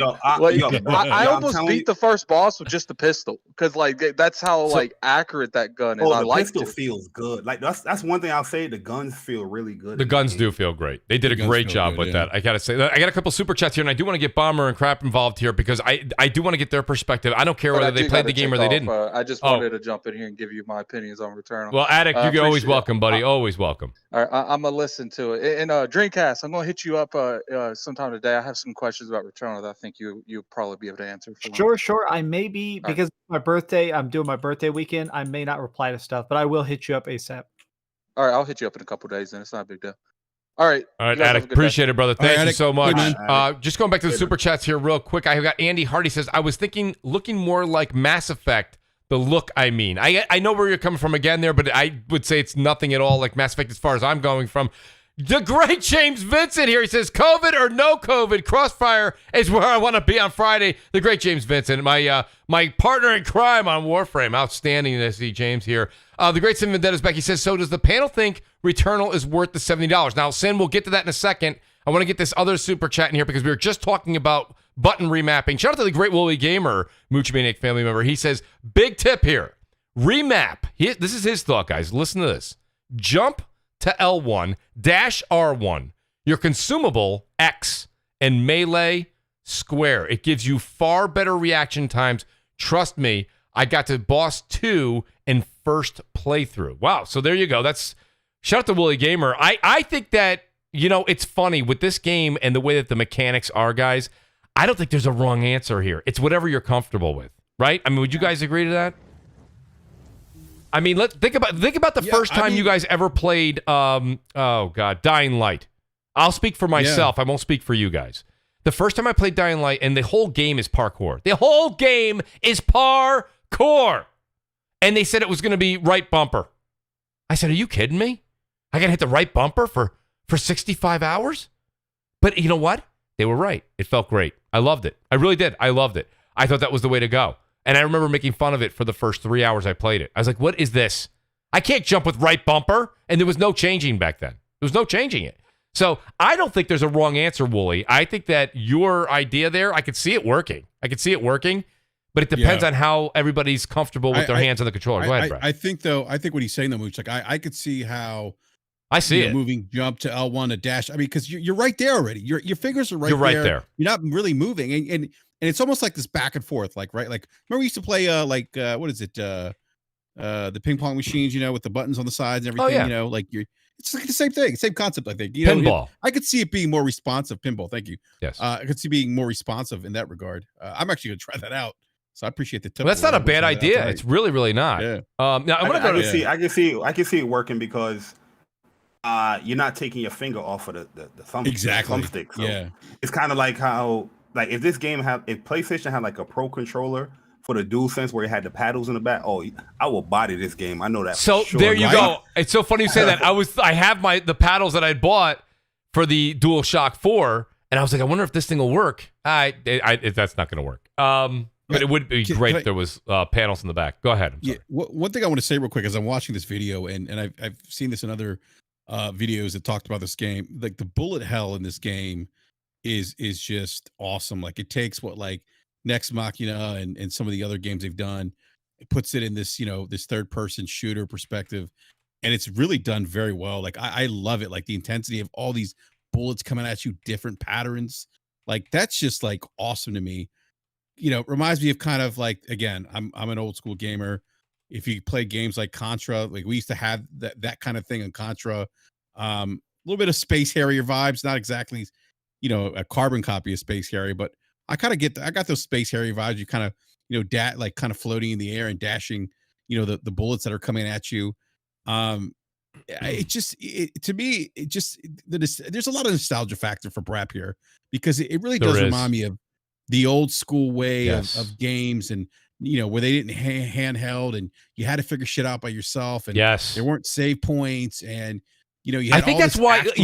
I almost beat the first boss with just the pistol, because like that's how accurate that gun is. The pistol feels good. Like that's one thing I'll say. The guns feel really good. The guns do feel great. They did a great job with that. I gotta say. I got a couple super chats here, and I do want to get Bomber and Crap involved here, because I do want to get their perspective. I don't care whether they played the game or they didn't. I just wanted to jump in here and give you my opinions on Returnal. Well, Addict, you're always welcome, buddy. Always welcome. All right, I'm gonna listen to it. And Dreamcast, I'm gonna hit you up sometime today. I have some questions about Returnal that I think you'll probably be able to answer for me. Sure. I may be, because my birthday, I'm doing my birthday weekend. I may not reply to stuff, but I will hit you up ASAP. All right, I'll hit you up in a couple days, then. It's not a big deal. All right, Addict, appreciate it, brother. Thank you so much. Good, just going back to the super chats here real quick. I got Andy Hardy says, I was looking more like Mass Effect. The look, I mean. I know where you're coming from again there, but I would say it's nothing at all like Mass Effect as far as I'm going from. The great James Vincent here. He says, COVID or no COVID, CrossFire is where I want to be on Friday. The great James Vincent, my partner in crime on Warframe. Outstanding to see James here. The great Sin Vendetta's back. He says, so does the panel think Returnal is worth the $70? Now, Sin, we'll get to that in a second. I want to get this other super chat in here, because we were just talking about button remapping. Shout out to the great WoolleyGamer, Mooch Maniac family member. He says, big tip here. Remap. This is his thought, guys. Listen to this. Jump to L1, dash R1, your consumable X, and melee square. It gives you far better reaction times. Trust me, I got to boss 2 in first playthrough. Wow, so there you go. That's shout out to WoolleyGamer. I think that, you know, it's funny with this game and the way that the mechanics are, guys. I don't think there's a wrong answer here. It's whatever you're comfortable with, right? I mean, would you guys agree to that? I mean, think about the first time you guys ever played Dying Light. I'll speak for myself. I won't speak for you guys. The first time I played Dying Light, and the whole game is parkour. The whole game is parkour. And they said it was going to be right bumper. I said, are you kidding me? I got to hit the right bumper for 65 hours? But you know what? They were right. It felt great. I loved it. I really did. I loved it. I thought that was the way to go. And I remember making fun of it for the first 3 hours I played it. I was like, what is this? I can't jump with right bumper. And there was no changing back then. There was no changing it. So I don't think there's a wrong answer, Wooly. I think that your idea there, I could see it working. But it depends on how everybody's comfortable with their hands on the controller. Go ahead, Brad. I think what he's saying, though, Mooch, like I could see how I see it. Moving jump to L1 to dash. I mean, because you're right there already. Your fingers are right there. You're right there. You're not really moving. And it's almost like this back and forth, like, right? Like, remember we used to play what is it? The ping pong machines, with the buttons on the sides and everything, like it's like the same thing, same concept, I think. Pinball. I could see it being more responsive. Pinball, thank you. Yes. I could see being more responsive in that regard. I'm actually gonna try that out. So I appreciate the tip. Well, that's not a bad idea. Right. It's really, really not. Yeah. Now I'm gonna I can see it working because you're not taking your finger off of the thumb. Exactly. Thumbstick. So yeah. It's kind of like how like if this game if PlayStation had like a pro controller for the DualSense where it had the paddles in the back, I will body this game. I know that. So for sure. there you go. It's so funny you say that. I have the paddles that I bought for the DualShock 4, and I was like, I wonder if this thing will work. That's not going to work. But it would be great if there was panels in the back. Go ahead. Yeah. One thing I want to say real quick is I'm watching this video, and I've seen this in other videos that talked about this game. Like the bullet hell in this game is just awesome. Like it takes what like Nex Machina and some of the other games they've done, it puts it in this, this third person shooter perspective, and it's really done very well. Like I love it. Like the intensity of all these bullets coming at you, different patterns. Like that's just like awesome to me. Reminds me of kind of like, again, I'm an old school gamer. If you play games like Contra, like we used to have that kind of thing in Contra. A little bit of Space Harrier vibes, not exactly, a carbon copy of Space Harrier, but I kind of I got those Space Harrier vibes. You kind of, like kind of floating in the air and dashing, the bullets that are coming at you. To me, there's a lot of nostalgia factor for Brap here because it really does remind me of the old school way of games, and where they didn't handheld and you had to figure shit out by yourself, and there weren't save points, and you had I think that's why what,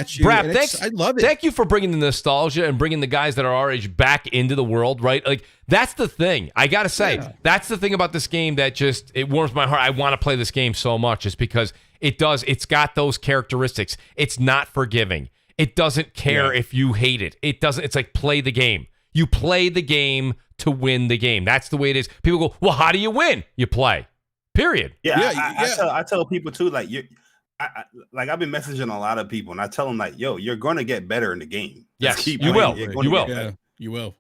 Brap, I love it. Thank you for bringing the nostalgia and bringing the guys that are our age back into the world, right? Like that's the thing. I gotta say, that's the thing about this game that it warms my heart. I want to play this game so much, just because it's got those characteristics. It's not forgiving. It doesn't care if you hate it. It's like play the game. You play the game to win the game. That's the way it is. People go, well, how do you win? You play. Period. I tell people too, like I've been messaging a lot of people, and I tell them like, yo, you're going to get better in the game. Yes, you will. You will. Yeah, you will.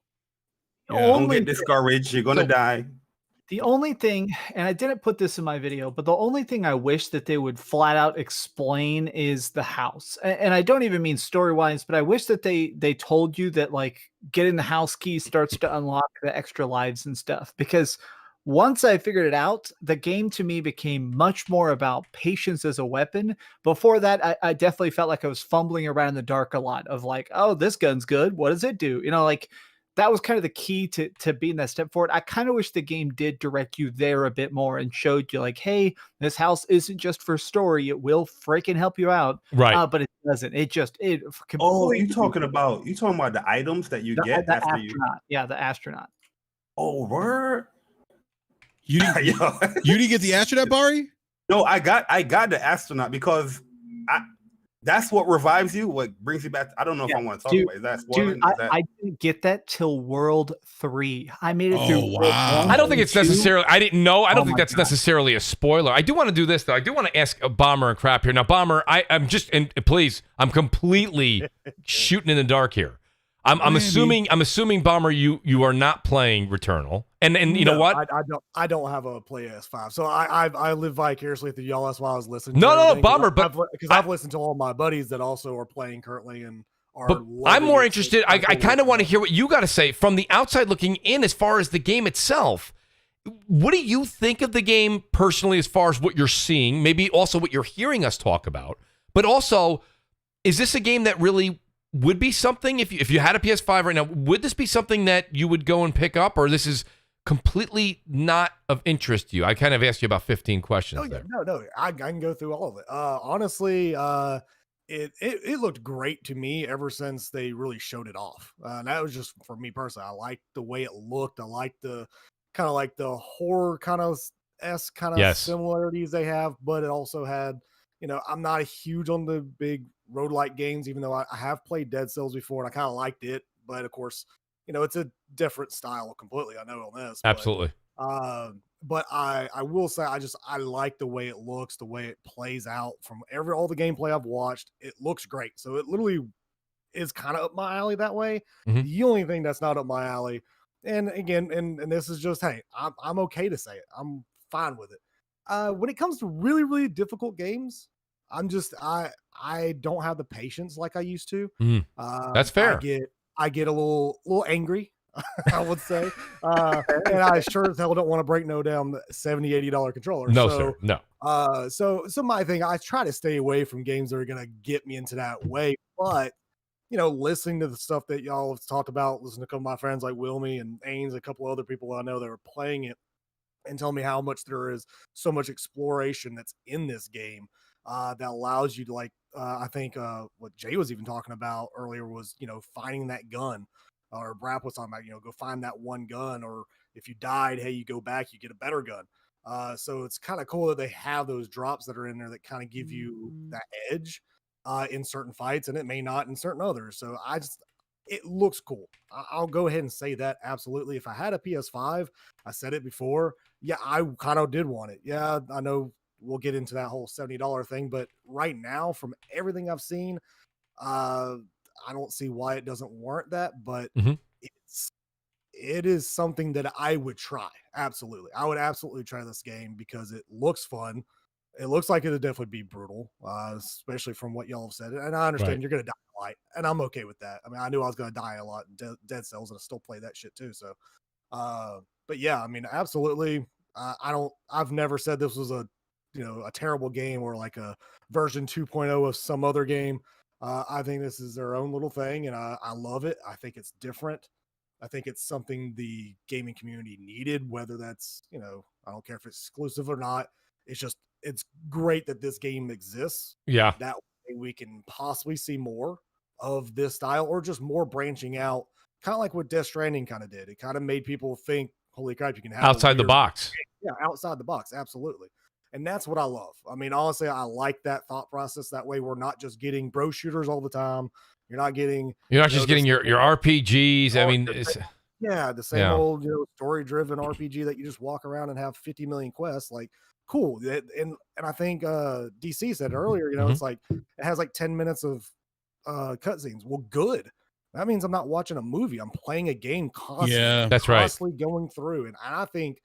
Don't get discouraged. You're going to die. The only thing, and I didn't put this in my video, but the only thing I wish that they would flat out explain is the house. And I don't even mean story-wise, but I wish that they told you that like getting the house key starts to unlock the extra lives and stuff. Because once I figured it out, the game to me became much more about patience as a weapon. Before that, I definitely felt like I was fumbling around in the dark a lot of like, oh, this gun's good. What does it do? Like that was kind of the key to being that step forward. I kind of wish the game did direct you there a bit more and showed you like, hey, this house isn't just for story. It will freaking help you out. Right. But it doesn't. It you talking about the items that you get the after astronaut. Yeah, the astronaut. Oh, word. You didn't get the astronaut, Bari? No, I got the astronaut because that's what revives you. What brings you back? I don't know if I want to talk about it. Is that spoiling? I didn't get that till World 3. I made it through. Wow. I don't think it's necessarily. I didn't know. I don't think that's necessarily a spoiler. I do want to do this though. I do want to ask Bomber and Crap here. Now, Bomber, I'm just and please, I'm completely shooting in the dark here. I'm assuming Bomber, you are not playing Returnal, and you know what? I don't have a play S5, so I live vicariously through y'all. That's why I was listening. No, Bomber, because I've listened to all my buddies that also are playing currently and are. But I'm more interested. I kind of want to hear what you got to say from the outside looking in, as far as the game itself. What do you think of the game personally, as far as what you're seeing? Maybe also what you're hearing us talk about, but also, is this a game that really would be something if you had a PS5 right now? Would this be something that you would go and pick up, or this is completely not of interest to you? I kind of asked you about 15 questions there. No, I can go through all of it. Honestly, it looked great to me ever since they really showed it off. And that was just for me personally. I liked the way it looked. I liked the kind of like the horror kind of similarities they have, but it also had, I'm not huge on the big roguelike games, even though I have played Dead Cells before and I kind of liked it, but of course, it's a different style completely. I know on this. Absolutely. But I will say I like the way it looks, the way it plays out from all the gameplay I've watched. It looks great. So it literally is kind of up my alley that way. Mm-hmm. The only thing that's not up my alley, and again, and this is just, hey, I'm okay to say it. I'm fine with it. When it comes to really, really difficult games, I don't have the patience like I used to. That's fair. I get a little angry, I would say. And I sure as hell don't want to break no damn $70, $80 controller. No, sir. No. So my thing, I try to stay away from games that are gonna get me into that way. But listening to the stuff that y'all have talked about, listening to a couple of my friends like Wilmy and Ains, a couple other people I know that are playing it, and tell me how much there is so much exploration that's in this game that allows you to I think what Jay was even talking about earlier was, finding that gun, or Brap was talking about, go find that one gun, or if you died, hey, you go back, you get a better gun. So it's kind of cool that they have those drops that are in there that kind of give you that edge in certain fights, and it may not in certain others. So it looks cool. I'll go ahead and say that absolutely. If I had a PS5, I said it before, yeah, I kind of did want it. Yeah, I know we'll get into that whole $70 thing, but right now, from everything I've seen, I don't see why it doesn't warrant that. But it is something that I would try. Absolutely, I would absolutely try this game because it looks fun. It looks like it'll definitely be brutal, especially from what y'all have said. And I understand you're going to die a lot, and I'm okay with that. I mean, I knew I was going to die a lot in Dead Cells, and I still play that shit too. So, but yeah, I mean, absolutely. I've never said this was a terrible game or like a version 2.0 of some other game. I think this is their own little thing, and I love it. I think it's different. I think it's something the gaming community needed, whether that's, I don't care if it's exclusive or not. It's great that this game exists. Yeah. That way we can possibly see more of this style, or just more branching out, kind of like what Death Stranding kind of did. It kind of made people think, holy crap, you can have outside the box. Yeah, outside the box. Absolutely. And that's what I love. I mean, honestly, I like that thought process. That way we're not just getting bro shooters all the time. You're not just getting your RPGs. I mean, the same old, story driven RPG that you just walk around and have 50 million quests. Like, cool. And I think DC said earlier, it's like it has like 10 minutes of cutscenes. Well, good. That means I'm not watching a movie. I'm playing a game constantly. Yeah, that's right. Constantly going through, and I think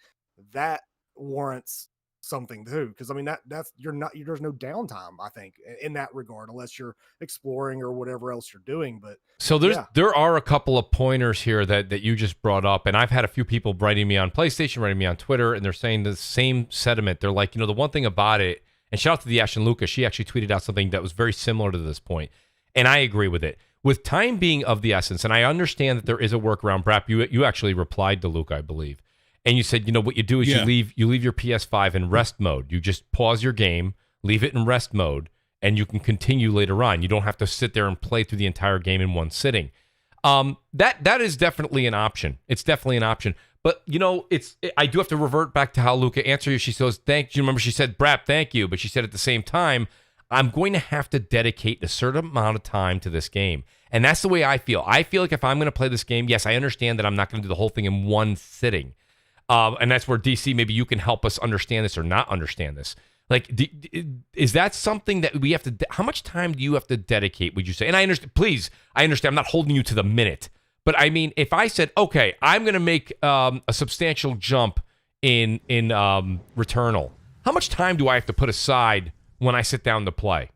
that warrants something too, because I mean that's there's no downtime, I think, in that regard, unless you're exploring or whatever else you're doing. But so there are a couple of pointers here that you just brought up, and I've had a few people writing me on PlayStation, writing me on Twitter, and they're saying the same sentiment. They're like, the one thing about it, and shout out to the Ashen Lucas, she actually tweeted out something that was very similar to this point, and I agree with it. With time being of the essence, and I understand that there is a workaround. Brap, you actually replied to Luke, I believe. And you said, what you do is you leave your PS5 in rest mode. You just pause your game, leave it in rest mode, and you can continue later on. You don't have to sit there and play through the entire game in one sitting. That is definitely an option. It's definitely an option. But I do have to revert back to how Luca answered you. She says, "Thank you." Remember, she said, "Brap, thank you," but she said at the same time, I'm going to have to dedicate a certain amount of time to this game. And that's the way I feel. I feel like if I'm going to play this game, yes, I understand that I'm not going to do the whole thing in one sitting. And that's where DC, maybe you can help us understand this or not understand this. Like, is that something that we have to, how much time do you have to dedicate, would you say? And I understand, please, I understand, I'm not holding you to the minute. But I mean, if I said, okay, I'm going to make a substantial jump in Returnal, how much time do I have to put aside when I sit down to play?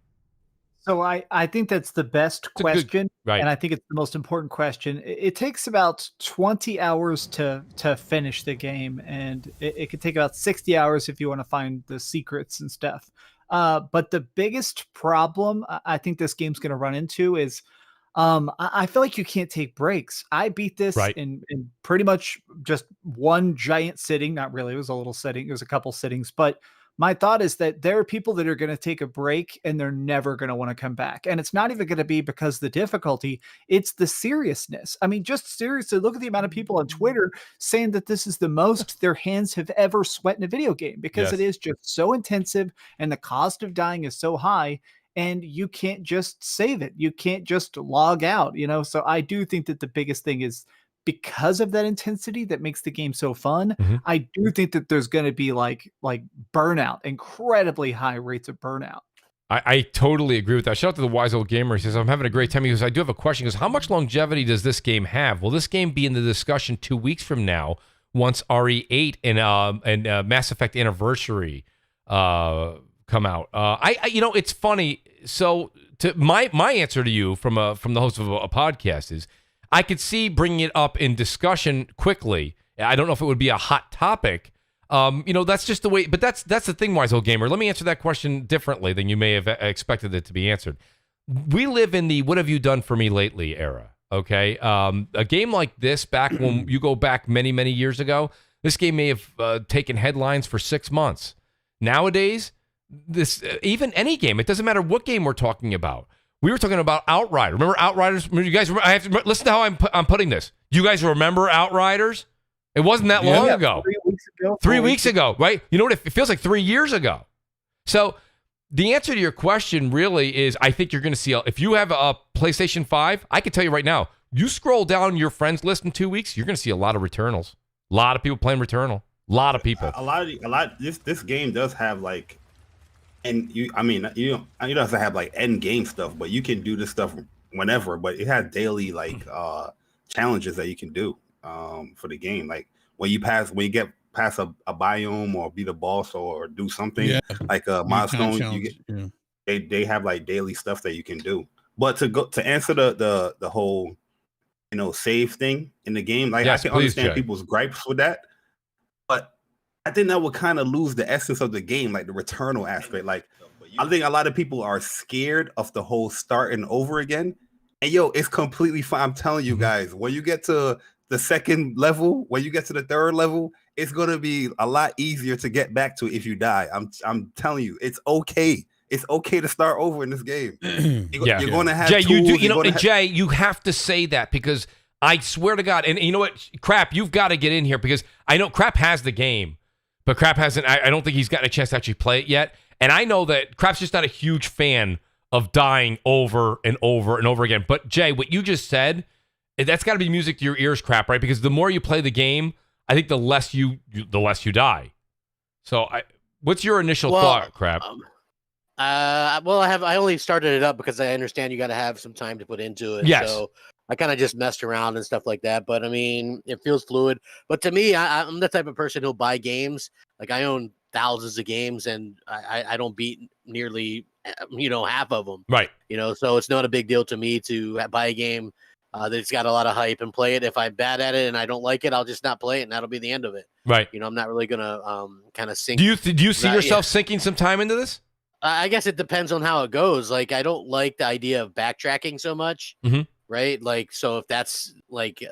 So I think that's the best question, right. And I think it's the most important question. It takes about 20 hours to finish the game, and it could take about 60 hours if you want to find the secrets and stuff. But the biggest problem I think this game's going to run into is I feel like you can't take breaks. I beat this in pretty much just one giant sitting. Not really. It was a little sitting. It was a couple sittings, but my thought is that there are people that are going to take a break and they're never going to want to come back. And it's not even going to be because of the difficulty. It's the seriousness. I mean, just seriously, look at the amount of people on Twitter saying that this is the most their hands have ever sweat in a video game, because it is just so intensive and the cost of dying is so high, and you can't just save it. You can't just log out, So I do think that the biggest thing is, because of that intensity that makes the game so fun, I do think that there's going to be like burnout, incredibly high rates of burnout. I totally agree with that. Shout out to the wise old gamer. He says, I'm having a great time. He goes, I do have a question. He goes, how much longevity does this game have? Will this game be in the discussion 2 weeks from now once RE8 and Mass Effect Anniversary come out? It's funny. So to my answer to you from the host of a podcast is, I could see bringing it up in discussion quickly. I don't know if it would be a hot topic. That's just the way. But that's the thing, wise old gamer. Let me answer that question differently than you may have expected it to be answered. we live in the "what have you done for me lately" era. Okay, a game like this, back when you go back many, many years ago, this game may have taken headlines for 6 months. Nowadays, this even any game, it doesn't matter what game we're talking about. We were talking about Outriders. Remember Outriders? You guys, I have to listen to how I'm putting this. Do you guys remember Outriders? It wasn't that long ago. 3 weeks ago. 3 weeks ago, right? You know what? It feels like 3 years ago. So the answer to your question really is, I think you're going to see, if you have a PlayStation 5, I can tell you right now, you scroll down your friends list in 2 weeks, you're going to see a lot of Returnals. A lot of people playing Returnal. A lot of people. This game does have like, and you don't have to have like end game stuff, but you can do this stuff whenever. But it has daily like challenges that you can do for the game. Like when you get past a biome or beat a boss or do something like a milestone, you get they have like daily stuff that you can do. But to answer the whole save thing in the game, like I can understand people's gripes with that, but I think that would kind of lose the essence of the game, like the Returnal aspect. Like I think a lot of people are scared of the whole starting over again. And it's completely fine. I'm telling you guys, when you get to the second level, when you get to the third level, it's gonna be a lot easier to get back to if you die. I'm telling you, it's okay. It's okay to start over in this game. You're gonna have Jay. Tools, Jay, you have to say that, because I swear to God, and you know what, Crap, you've got to get in here, because I know Crap has the game, but Crap hasn't. I don't think he's gotten a chance to actually play it yet. And I know that Crap's just not a huge fan of dying over and over and over again. But Jay, what you just said, that's got to be music to your ears, Crap, right? Because the more you play the game, I think the less you die. So, what's your initial thought, Crap? I only started it up because I understand you got to have some time to put into it. Yes. So I kind of just messed around and stuff like that. But I mean, it feels fluid. But to me, I'm the type of person who'll buy games. Like I own thousands of games, and I don't beat nearly half of them. Right. So it's not a big deal to me to buy a game that's got a lot of hype and play it. If I'm bad at it and I don't like it, I'll just not play it, and that'll be the end of it. Right. I'm not really gonna kind of sink. Do you see yourself sinking some time into this? I guess it depends on how it goes. Like, I don't like the idea of backtracking so much, right? Like, so if that's like,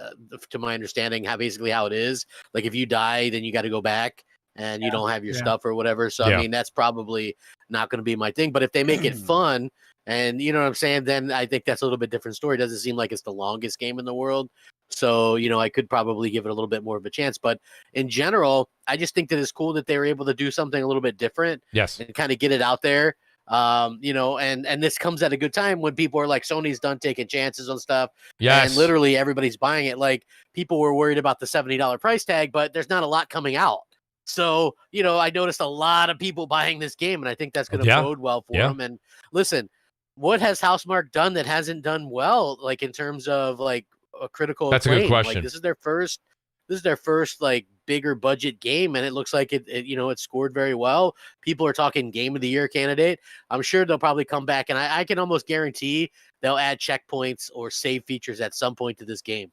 to my understanding, basically how it is. Like, if you die, then you got to go back, and you don't have your stuff or whatever. So I mean, that's probably not going to be my thing. But if they make it fun, and you know what I'm saying, then I think that's a little bit different story. It doesn't seem like it's the longest game in the world. So, I could probably give it a little bit more of a chance. But in general, I just think that it's cool that they were able to do something a little bit different. Yes. And kind of get it out there. And this comes at a good time when people are like, Sony's done taking chances on stuff. Yes. And literally everybody's buying it. Like, people were worried about the $70 price tag, but there's not a lot coming out. So, I noticed a lot of people buying this game, and I think that's going to bode well for them. And listen, what has Housemarque done that hasn't done well, like in terms of like a critical That's acclaim? a good question. Like, this is their first like bigger budget game, and it looks like it scored very well. People are talking game of the year candidate. I'm sure they'll probably come back, and I can almost guarantee they'll add checkpoints or save features at some point to this game.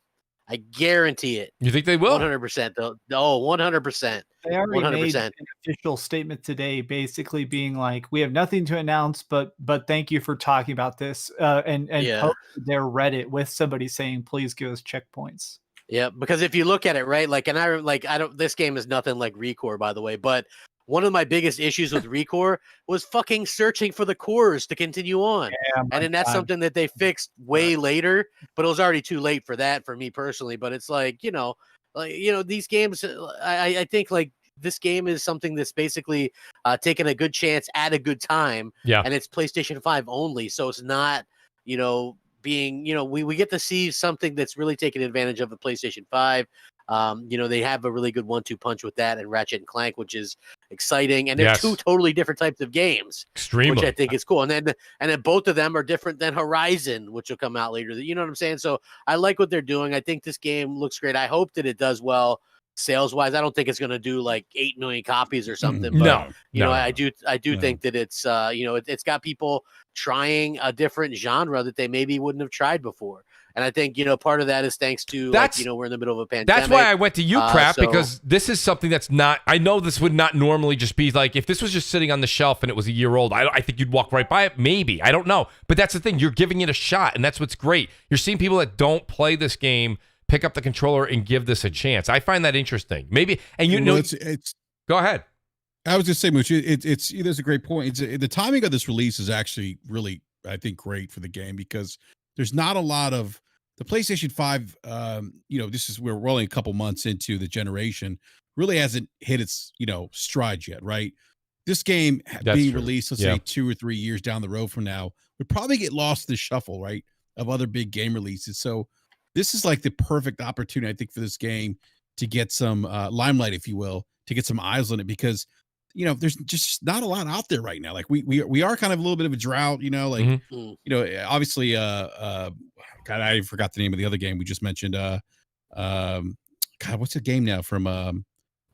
I guarantee it. You think they will? 100%. No, 100%. They already 100%. made an official statement today, basically being like, "We have nothing to announce, but thank you for talking about this." And posted their Reddit with somebody saying, "Please give us checkpoints." Yeah, because if you look at it, right, like, and I don't. This game is nothing like Recore, by the way, but one of my biggest issues with Recore was fucking searching for the cores to continue on. Yeah, and then that's something that they fixed way later, but it was already too late for that for me personally. But it's like, these games, I think like this game is something that's basically taking a good chance at a good time. Yeah. And it's PlayStation 5 only. So it's not, being, we get to see something that's really taking advantage of the PlayStation 5. They have a really good 1-2 punch with that and Ratchet and Clank, which is exciting. And they're two totally different types of games, extremely, which I think is cool. And then both of them are different than Horizon, which will come out later. You know what I'm saying? So I like what they're doing. I think this game looks great. I hope that it does well sales wise. I don't think it's going to do like 8 million copies or something. But, I do think that it's, it's got people trying a different genre that they maybe wouldn't have tried before. And I think, part of that is thanks to, we're in the middle of a pandemic. That's why I went to you, Crap, so- because this is something that's not, I know this would not normally just be like, if this was just sitting on the shelf and it was a year old, I think you'd walk right by it. Maybe. I don't know. But that's the thing. You're giving it a shot, and that's what's great. You're seeing people that don't play this game pick up the controller and give this a chance. I find that interesting. Maybe, and it's go ahead. I was just saying, Mooch, it's there's a great point. The timing of this release is actually really, I think, great for the game because there's not a lot of the PlayStation 5. We're only a couple months into the generation, really hasn't hit its stride yet, right? This game being released, let's say 2 or 3 years down the road from now, would probably get lost in the shuffle, right, of other big game releases. So this is like the perfect opportunity, I think, for this game to get some limelight, if you will, to get some eyes on it because. There's just not a lot out there right now. Like we are kind of a little bit of a drought, obviously, God, I forgot the name of the other game we just mentioned. God, what's the game now from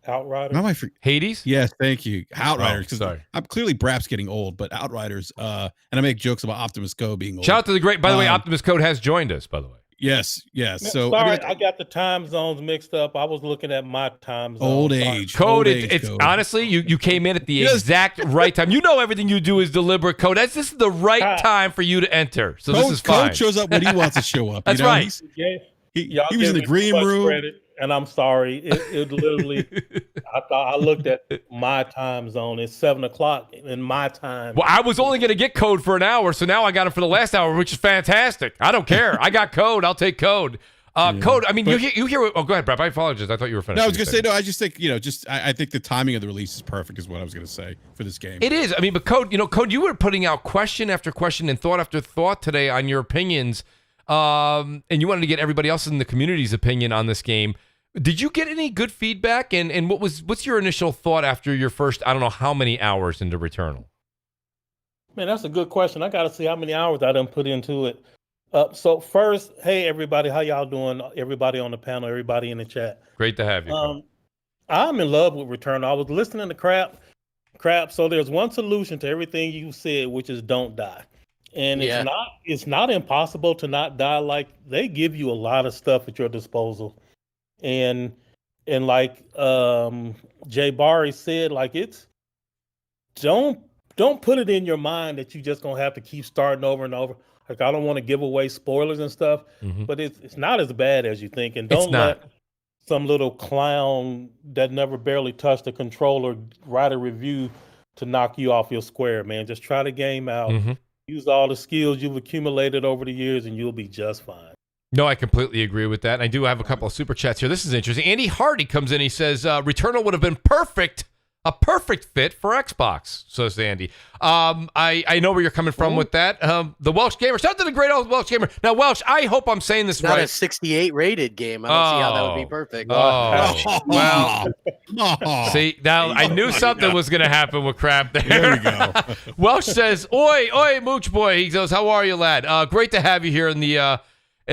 Outriders? Hades? Yes, thank you. Outriders. Oh, sorry. I'm clearly Brap's getting old, but Outriders, and I make jokes about Optimus Code being old. Shout out to the great, by the way, Optimus Code has joined us, by the way. Yes. So sorry, I got the time zones mixed up. I was looking at my time zone. Old age. Code, it's Code. Honestly, you came in at the exact right time. You know everything you do is deliberate, Code. This is the right time for you to enter. So this is fine. Code shows up when he wants to show up. That's right. He was in the green room. Credit, and I'm sorry. It literally, I looked at my time zone. It's 7:00 in my time. Well, I was only going to get Code for an hour, so now I got him for the last hour, which is fantastic. I don't care. I got Code. I'll take Code. Code, I mean, you hear. Oh, go ahead, Brad. I apologize. I thought you were finished. No, I was going to say, I just think, I think the timing of the release is perfect is what I was going to say for this game. It is. I mean, but Code, Code, you were putting out question after question and thought after thought today on your opinions, and you wanted to get everybody else in the community's opinion on this game. Did you get any good feedback? And what's your initial thought after your first, I don't know how many hours into Returnal? Man, that's a good question. I got to see how many hours I done put into it. So first, hey, everybody, how y'all doing? Everybody on the panel, everybody in the chat. Great to have you. I'm in love with Returnal. I was listening to Crap. So there's one solution to everything you said, which is don't die. And it's not impossible to not die. Like they give you a lot of stuff at your disposal. And like Jay Barry said, like it's don't put it in your mind that you just gonna have to keep starting over and over. Like I don't want to give away spoilers and stuff, but it's not as bad as you think. And don't let some little clown that never barely touched a controller write a review to knock you off your square, man. Just try the game out. Use all the skills you've accumulated over the years, and you'll be just fine. No, I completely agree with that. And I do have a couple of super chats here. This is interesting. Andy Hardy comes in. He says, Returnal would have been a perfect fit for Xbox, says Andy. I know where you're coming from with that. The Welsh Gamer. Shout out to the great old Welsh Gamer. Now, Welsh, I hope I'm saying this right. Not a 68 rated game. I don't see how that would be perfect. Well, see, now I knew something was going to happen with Crap there. There we go. Welsh says, oi, Mooch boy. He goes, how are you, lad? Great to have you here in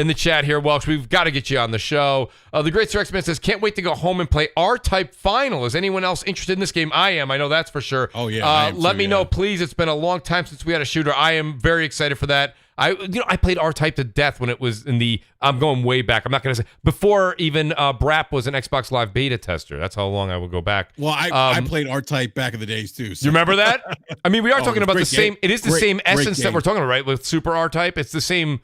the chat here, Welsh. We've got to get you on the show. The Great Sir X-Man says, can't wait to go home and play R-Type Final. Is anyone else interested in this game? I am. I know that's for sure. Oh, yeah. Let me know, please. It's been a long time since we had a shooter. I am very excited for that. I played R-Type to death when it was I'm going way back. I'm not going to say, before even Brap was an Xbox Live beta tester. That's how long I would go back. Well, I played R-Type back in the days, too. So. You remember that? I mean, we are talking about the same. It is the same essence that game. we're talking about, right? With Super R-Type. It's the same.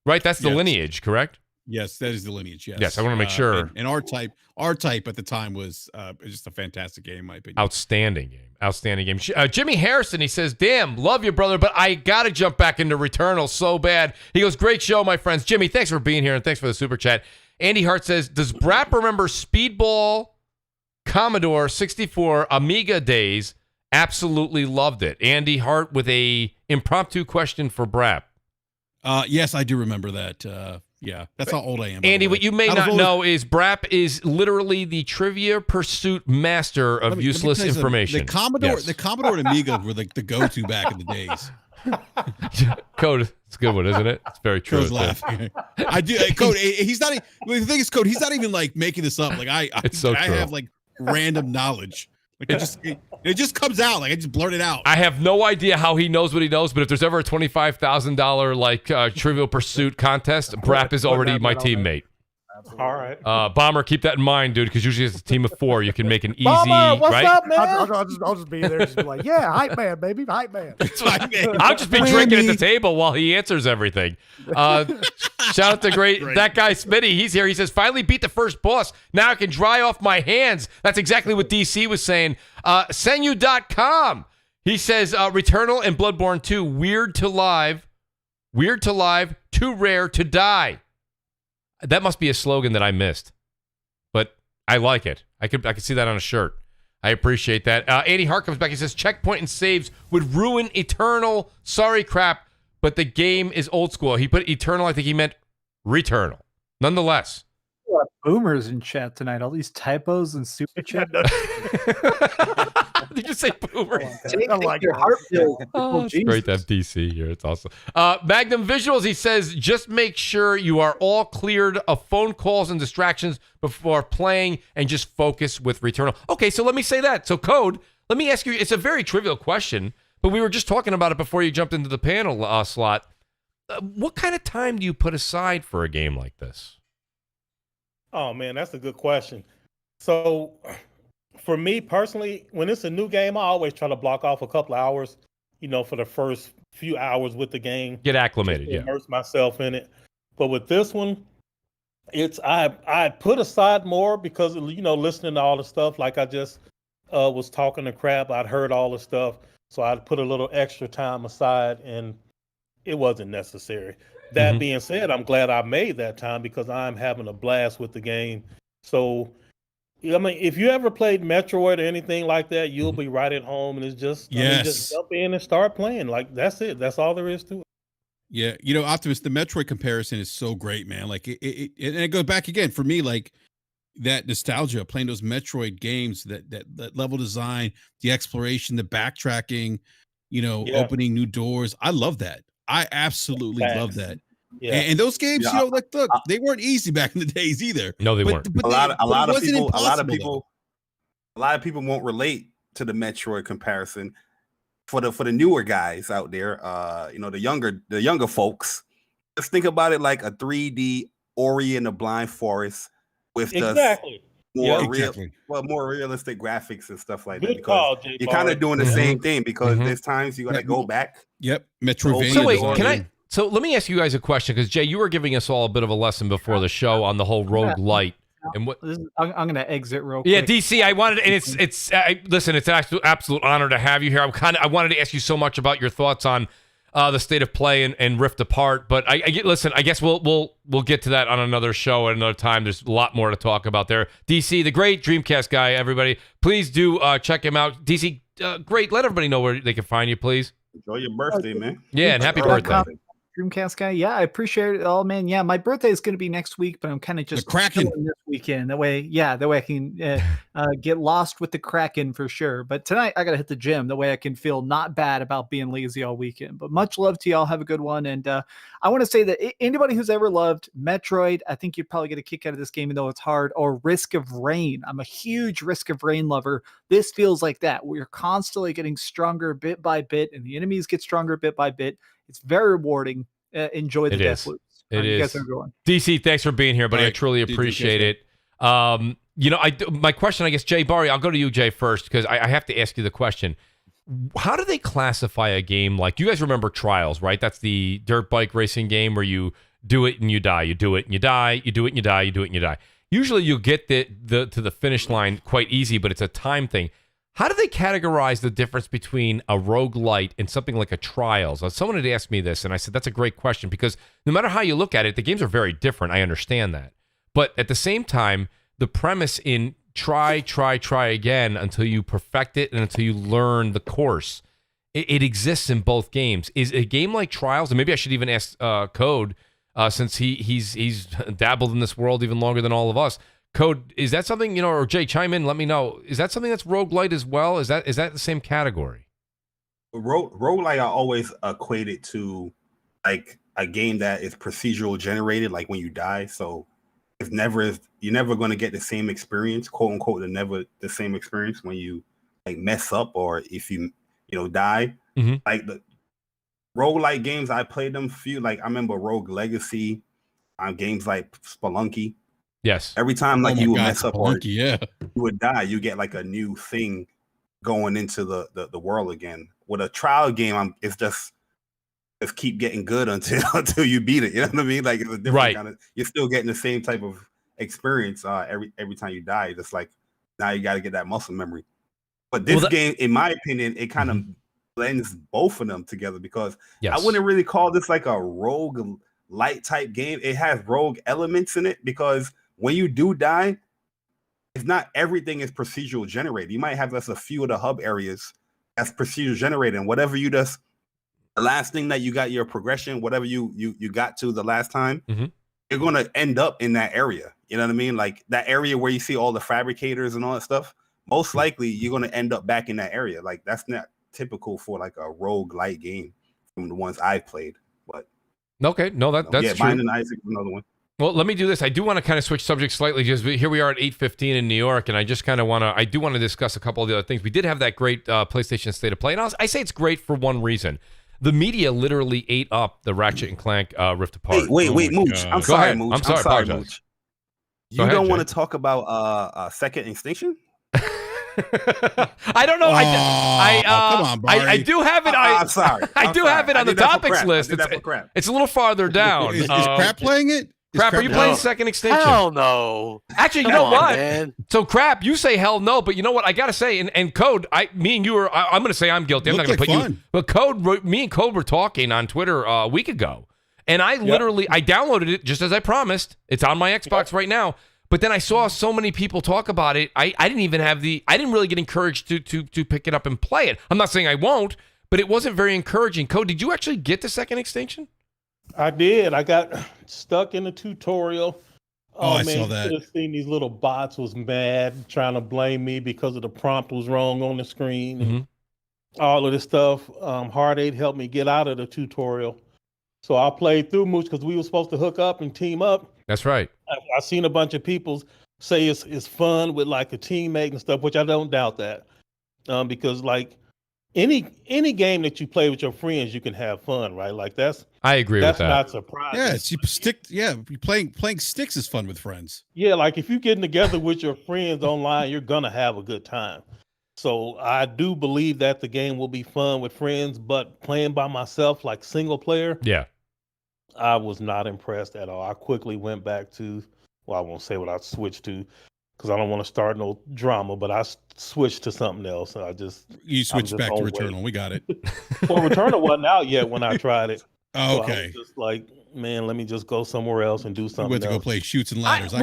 Right, that's the lineage, correct? Yes, that is the lineage. Yes. Yes, I want to make sure. And R-Type at the time was just a fantastic game, in my opinion. Outstanding game. Jimmy Harrison, he says, "Damn, love you, brother, but I gotta jump back into Returnal so bad." He goes, "Great show, my friends." Jimmy, thanks for being here and thanks for the super chat. Andy Hart says, "Does Brap remember Speedball, Commodore 64, Amiga days? Absolutely loved it." Andy Hart with a impromptu question for Brap. Yes, I do remember that. Yeah, that's how old I am. Andy, what you may not know is Brap is literally the Trivia Pursuit master of useless information. The Commodore and Amiga were the go-to back in the days. Code, it's a good one, isn't it? It's very true. Code's laughing. I do. Code. He's not. The thing is, Code. He's not even like making this up. Like it's so true. have like random knowledge. It just comes out. Like I just blurt it out. I have no idea how he knows what he knows, but if there's ever a $25,000 like Trivial Pursuit contest, Brap is already my teammate. All right. Bomber, keep that in mind, dude, because usually it's a team of 4. You can make an easy, Bomber, what's right? up, man? I'll just be there, just be like, yeah, hype man, baby, hype man. I'll just be drinking at the table while he answers everything. Shout out to DatGuySmitty. He's here. He says, finally beat the first boss. Now I can dry off my hands. That's exactly what DC was saying. Senyu.com. He says, Returnal and Bloodborne 2, weird to live, too rare to die. That must be a slogan that I missed, but I like it. I could see that on a shirt. I appreciate that. Andy Hart comes back. He says, checkpoint and saves would ruin Eternal. Sorry, crap, but the game is old school. He put Eternal. I think he meant Returnal. Nonetheless. Boomers in chat tonight. All these typos and super chat. Did you say boomer? Like your heart bill. It's great to have DC here. It's awesome. Magnum Visuals, he says, just make sure you are all cleared of phone calls and distractions before playing and just focus with Returnal. Okay, so let me say that. So, Code, let me ask you, it's a very trivial question, but we were just talking about it before you jumped into the panel slot. What kind of time do you put aside for a game like this? Oh, man, that's a good question. So, for me personally, when it's a new game, I always try to block off a couple of hours, for the first few hours with the game. Get acclimated, yeah. Immerse myself in it. But with this one, I put aside more because, listening to all the stuff, like I just was talking to Crab, I'd heard all the stuff. So I'd put a little extra time aside, and it wasn't necessary. That being said, I'm glad I made that time because I'm having a blast with the game. So, I mean, if you ever played Metroid or anything like that, you'll be right at home, and it's just, just jump in and start playing. Like, that's it. That's all there is to it. Yeah, Optimus, the Metroid comparison is so great, man. Like, and it goes back again for me, like that nostalgia of playing those Metroid games, that level design, the exploration, the backtracking, opening new doors. I love that. I absolutely love that. Yeah. And those games, look, they weren't easy back in the days either. No, they weren't. But a lot of people won't relate to the Metroid comparison. For the newer guys out there, the younger folks, just think about it like a 3D Ori and the Blind Forest with more realistic graphics and stuff like that. Because you're kind of doing the same thing because there's times you got to go back. Yep, Metroidvania. So wait, So let me ask you guys a question, because Jay, you were giving us all a bit of a lesson before the show on the whole roguelite. And what I'm going to exit real quick. Yeah, DC, I wanted, and listen, it's an absolute honor to have you here. I wanted to ask you so much about your thoughts on the state of play and Rift Apart, but I guess we'll get to that on another show at another time. There's a lot more to talk about there. DC, the great Dreamcast guy, everybody, please do check him out. DC, great. Let everybody know where they can find you, please. Enjoy your birthday, man. Yeah, and happy birthday. Dreamcast guy. Yeah, I appreciate it all, man. Yeah, my birthday is going to be next week, but I'm kind of just Kraken this weekend. That way I can get lost with the Kraken for sure. But tonight I got to hit the gym. That way I can feel not bad about being lazy all weekend. But much love to y'all. Have a good one. And I want to say that anybody who's ever loved Metroid, I think you'd probably get a kick out of this game, even though it's hard, or Risk of Rain. I'm a huge Risk of Rain lover. This feels like that. We're constantly getting stronger bit by bit, and the enemies get stronger bit by bit. It's very rewarding. Enjoy the death loops. You guys are going. DC, thanks for being here, buddy. Right. I truly appreciate it. My question, I guess, Jay Barry, I'll go to you, Jay, first, because I have to ask you the question. How do they classify a game like, you guys remember Trials, right? That's the dirt bike racing game where you do it and you die. You do it and you die. You do it and you die. You do it and you die. Usually you get to the finish line quite easy, but it's a time thing. How do they categorize the difference between a roguelite and something like a Trials? Someone had asked me this, and I said, that's a great question, because no matter how you look at it, the games are very different. I understand that. But at the same time, the premise in try again until you perfect it and until you learn the course, it exists in both games. Is a game like Trials, and maybe I should even ask Code, since he's dabbled in this world even longer than all of us, Code, is that something, or Jay, chime in, let me know. Is that something that's roguelite as well? Is that the same category? Roguelite I always equated to like a game that is procedural generated, like when you die. So you're never going to get the same experience, quote unquote, the same experience when you like mess up or if you die. Mhm. Like the roguelike games, I played them few. Like I remember Rogue Legacy, games like Spelunky. Yes. Every time like you would mess up or yeah, you would die, you get like a new thing going into the world again. With a trial game, it's just keep getting good until you beat it. You know what I mean? Like it's a different kind of. You're still getting the same type of experience every time you die. Just like now you got to get that muscle memory. But this game, in my opinion, it kind of blends both of them together because I wouldn't really call this like a rogue light type game. It has rogue elements in it because when you do die, it's not everything is procedural generated. You might have just a few of the hub areas that's procedural generated, and whatever you just the last thing that you got your progression, whatever you got to the last time, you're gonna end up in that area. You know what I mean? Like that area where you see all the fabricators and all that stuff. Most likely, you're gonna end up back in that area. Like that's not typical for like a rogue light game from the ones I've played. But okay, no, that's true. Mine and Isaac, another one. Well, let me do this. I do want to kind of switch subjects slightly because here we are at 8:15 in New York, and I just kind of want to discuss a couple of the other things. We did have that great PlayStation State of Play, and I say it's great for one reason. The media literally ate up the Ratchet and Clank Rift Apart. Wait, Mooch. I'm sorry, Mooch. I'm sorry, Mooch. You don't want to talk about second Extinction? I don't know. Come on, Barry. I do have it. I'm sorry. I do have it on the topics list. It's a little farther down. Is Crap playing it? Crap, are you playing Second Extinction? Hell no. Actually, you know what? Man. So Crap, you say hell no, but you know what? I gotta say, and Code, me and you were. I'm gonna say I'm guilty. I'm not gonna put you. But Code, me and Code were talking on Twitter a week ago, and I literally I downloaded it just as I promised. It's on my Xbox right now. But then I saw so many people talk about it. I didn't even have I didn't really get encouraged to pick it up and play it. I'm not saying I won't, but it wasn't very encouraging. Code, did you actually get the Second Extinction? I did. I got stuck in the tutorial. I saw that. You could have seen these little bots was mad, trying to blame me because of the prompt was wrong on the screen. And all of this stuff. Hard 8 helped me get out of the tutorial. So I played through Mooch because we were supposed to hook up and team up. That's right. I seen a bunch of people say it's fun with like a teammate and stuff, which I don't doubt that. Because like any game that you play with your friends, you can have fun, right? Like I agree with that. That's not surprising. Playing sticks is fun with friends. Yeah, like if you're getting together with your friends online, you're gonna have a good time. So I do believe that the game will be fun with friends, but playing by myself, like single player, I was not impressed at all. I quickly went back to, well, I won't say what I switched to because I don't want to start no drama, but I switched to something else. You switched back to Returnal. We got it. Well, Returnal wasn't out yet when I tried it. Oh, okay. So I was just like, man, let me just go somewhere else and do something else. You went to go play Shoots and Ladders.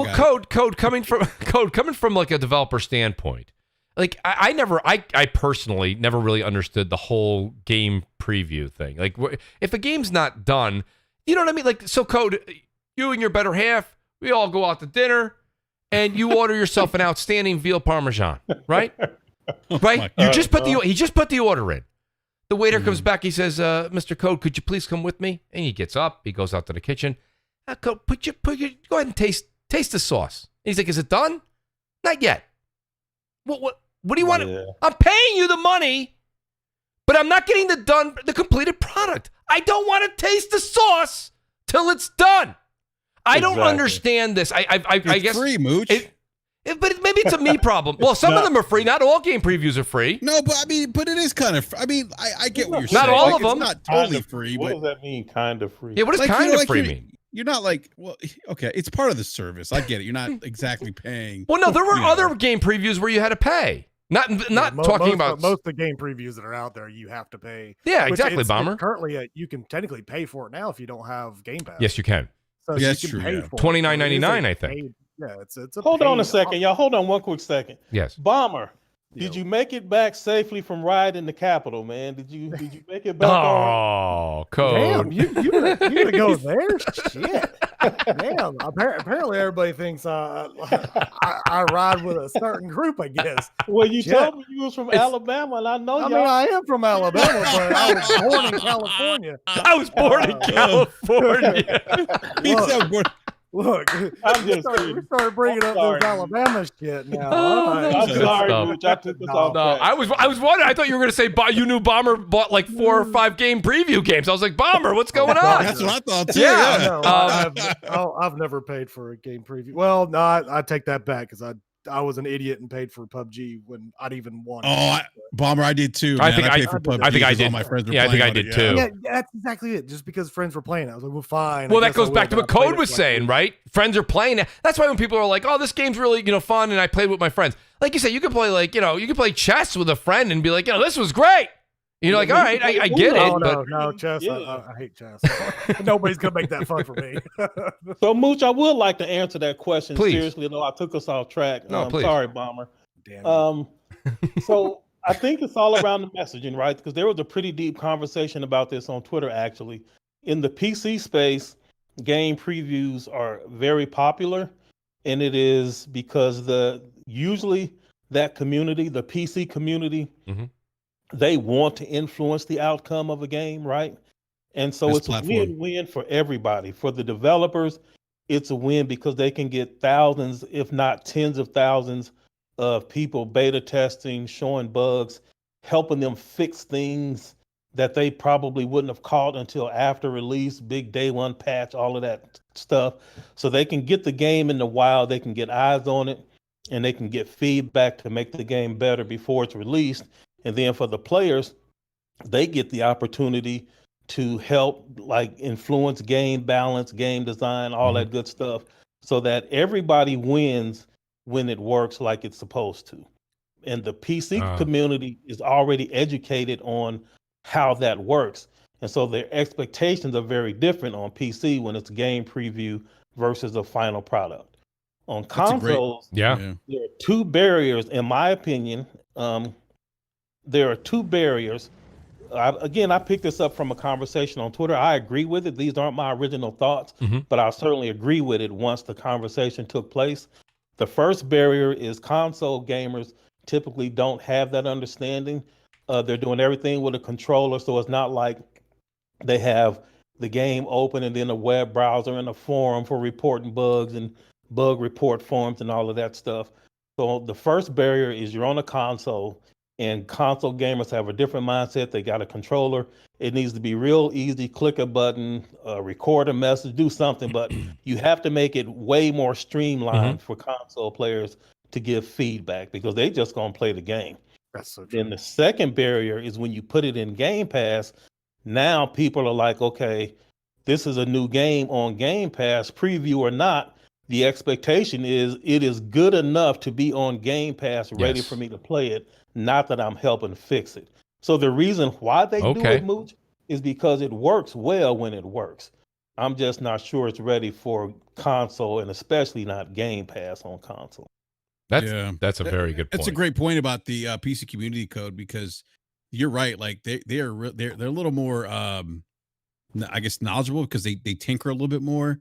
Code coming from like a developer standpoint. Like I personally never really understood the whole game preview thing. Like if a game's not done, you know what I mean? Like, so Code, you and your better half, we all go out to dinner and you order yourself an outstanding veal parmesan, right? Right? He just put the order in. The waiter comes back, he says, Mr. Code, could you please come with me? And he gets up, he goes out to the kitchen. Code, go ahead and taste the sauce. And he's like, is it done? Not yet. What do you want? Yeah. I'm paying you the money, but I'm not getting the completed product. I don't want to taste the sauce till it's done. I don't understand this. I guess free, Mooch. But maybe it's a me problem. Well, some of them are free. Not all game previews are free. No, but it is kind of. I get what you're saying. Not all of them. It's not totally free. What does that mean? Kind of free. Yeah, what does kind of free mean? You're not like, well, okay, it's part of the service. I get it. You're not exactly paying. Well, no, there were other game previews where you had to pay. Not talking about most of the game previews that are out there, you have to pay. Yeah, exactly, Bomber. Currently, you can technically pay for it now if you don't have Game Pass. Yes, you can. So yes, you can true. pay Yeah. for $29.99, I think. Yeah, it's a. Hold on a second, y'all. Hold on one quick second. Yes, Bomber. Did you make it back safely from riding the Capitol, man? Did you make it back? Oh, Code. Damn, you gonna go there? Shit. Damn. Apparently, everybody thinks I ride with a certain group. I guess. Well, you told me you was from Alabama, and I know y'all. I mean, I am from Alabama, but I was born in California. I was born in California. He's so born. Look, I'm we just started kidding. bringing up Sorry. this Alabama shit now. Oh, All right. I'm Good sorry, stuff. Mooch. I took us off No, track. I was wondering. I thought you were going to say you knew Bomber bought like 4 or 5 game preview games. I was like, Bomber, what's going on? That's what I thought too. Yeah. No, I've never paid for a game preview. Well, no, I take that back because I was an idiot and paid for PUBG when I'd even won. Bomber, I did too. I Man. think I- paid for PUBG I think I 'cause did. All my friends were Yeah, I think playing I on did it, too. Yeah, that's exactly it. Just because friends were playing it, I was like, well, fine. Well, I that guess I goes back to will, what but I played Code it was for like saying, right? Friends are playing it. That's why when people are like, "Oh, this game's really fun," and I played with my friends. Like you said, you could play you could play chess with a friend and be like, "This was great." You're like, "All right, I get it." No, But no, chess. Yeah. I hate chess. Nobody's gonna make that fun for me. So, Mooch, I would like to answer that question Please. seriously, though I took us off track. No, please. Sorry, Bomber. Damn. So I think it's all around the messaging, right? Because there was a pretty deep conversation about this on Twitter, actually. In the PC space, game previews are very popular, and it is because usually that community, the PC community, Mhm. they want to influence the outcome of a game, right? And so Best it's platform. a win-win for everybody. For the developers, it's a win because they can get thousands, if not tens of thousands, of people beta testing, showing bugs, helping them fix things that they probably wouldn't have caught until after release, big day one patch, all of that stuff. So they can get the game in the wild, they can get eyes on it, and they can get feedback to make the game better before it's released. And then for the players, they get the opportunity to help influence game balance, game design, all that good stuff, so that everybody wins when it works like it's supposed to. And the PC community is already educated on how that works. And so their expectations are very different on PC when it's game preview versus a final product. On consoles, Yeah. there are 2 barriers, in my opinion. There are 2 barriers. I picked this up from a conversation on Twitter. I agree with it. These aren't my original thoughts, but I certainly agree with it once the conversation took place. The first barrier is console gamers typically don't have that understanding. They're doing everything with a controller, so it's not like they have the game open and then a web browser and a forum for reporting bugs and bug report forums and all of that stuff. So the first barrier is you're on a console, and console gamers have a different mindset. They got a controller. It needs to be real easy. Click a button, record a message, do something, but you have to make it way more streamlined for console players to give feedback because they just gonna play the game. That's so true. Then the second barrier is when you put it in Game Pass. Now people are like, okay, this is a new game on Game Pass, preview or not. The expectation is it is good enough to be on Game Pass, ready for me to play it, not that I'm helping fix it. So the reason why they do it, Mooch, is because it works well when it works. I'm just not sure it's ready for console, and especially not Game Pass on console. That's a very good point. That's a great point about the PC community code, because you're right. Like they're a little more, I guess, knowledgeable because they tinker a little bit more.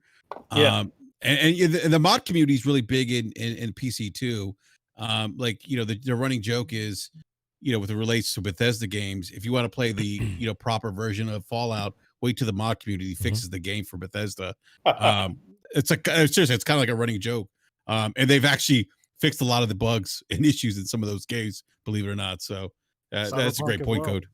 Yeah. And the mod community is really big in PC too. The running joke is, with it relates to Bethesda games, if you want to play the proper version of Fallout, wait till the mod community fixes the game for Bethesda. It's seriously, it's kind of like a running joke. And they've actually fixed a lot of the bugs and issues in some of those games, believe it or not. So that's a great point, Code.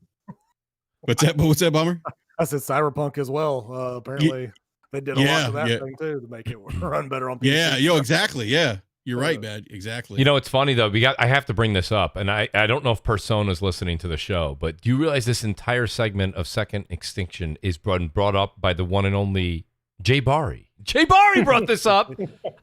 What's that, Bummer? I said Cyberpunk as well. Apparently, they did a lot to that thing too to make it run better on PC. Yeah, exactly. Yeah, you're right, man. Exactly. It's funny though. I have to bring this up, and I don't know if Persona's listening to the show, but do you realize this entire segment of Second Extinction is brought up by the one and only Jay Bari? Jay Bari brought this up.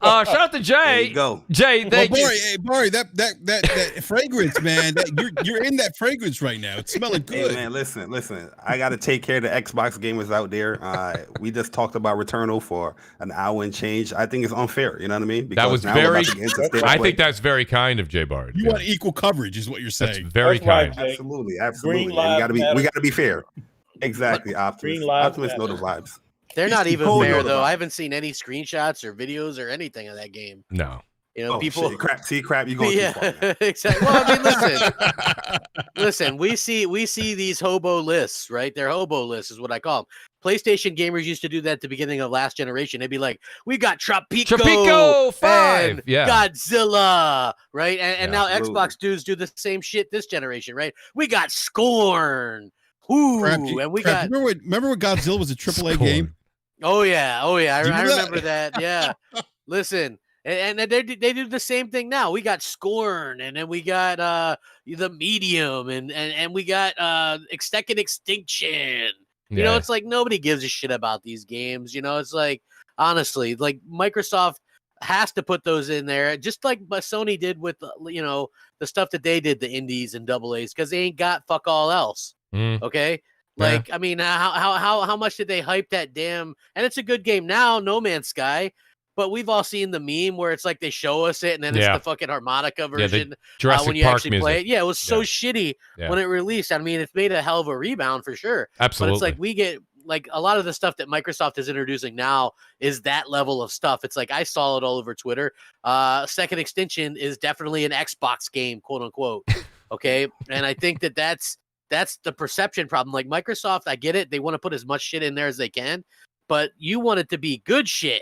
Shout out to Jay. There you go. Jay, thank you. Hey, Bari, that fragrance, man. You're in that fragrance right now. It's smelling good. Hey, man, listen. I got to take care of the Xbox gamers out there. We just talked about Returnal for an hour and change. I think it's unfair. You know what I mean? That was very. I think that's very kind of Jay Bari. You want equal coverage, is what you're saying. That's very kind. Right, Absolutely. Green We got lives to be fair. Exactly, Optimus. Optimus know the vibes. They're not even Cold fair though. though. I haven't seen any screenshots or videos or anything of that game. No. People. Shit, crap. You going too far. Yeah, exactly. Well, I mean, listen. We see these hobo lists, right? They're hobo lists, is what I call them. PlayStation gamers used to do that at the beginning of last generation. They'd be like, we got Tropico 5, and Godzilla, right? And now Xbox dudes do the same shit this generation, right? We got Scorn. Ooh, and we got... Remember when Godzilla was a AAA game? Oh, yeah. I remember that. Yeah. Listen... And they do the same thing now. We got Scorn, and then we got the Medium, and we got Extinction. You know, it's like nobody gives a shit about these games. You know, it's like, honestly, like Microsoft has to put those in there, just like Sony did with, you know, the stuff that they did, the indies and AA, because they ain't got fuck all else. Okay. Like, I mean, how much did they hype that damn? And it's a good game now, No Man's Sky. But we've all seen the meme where it's like they show us it and then it's the fucking harmonica version when you Park actually music. play it. Yeah, it was so shitty when it released. I mean, it's made a hell of a rebound for sure. Absolutely. But it's like we get like a lot of the stuff that Microsoft is introducing now is that level of stuff. It's like I saw it all over Twitter. Second Extinction is definitely an Xbox game, quote unquote. Okay, and I think that's the perception problem. Like Microsoft, I get it; they want to put as much shit in there as they can, but you want it to be good shit.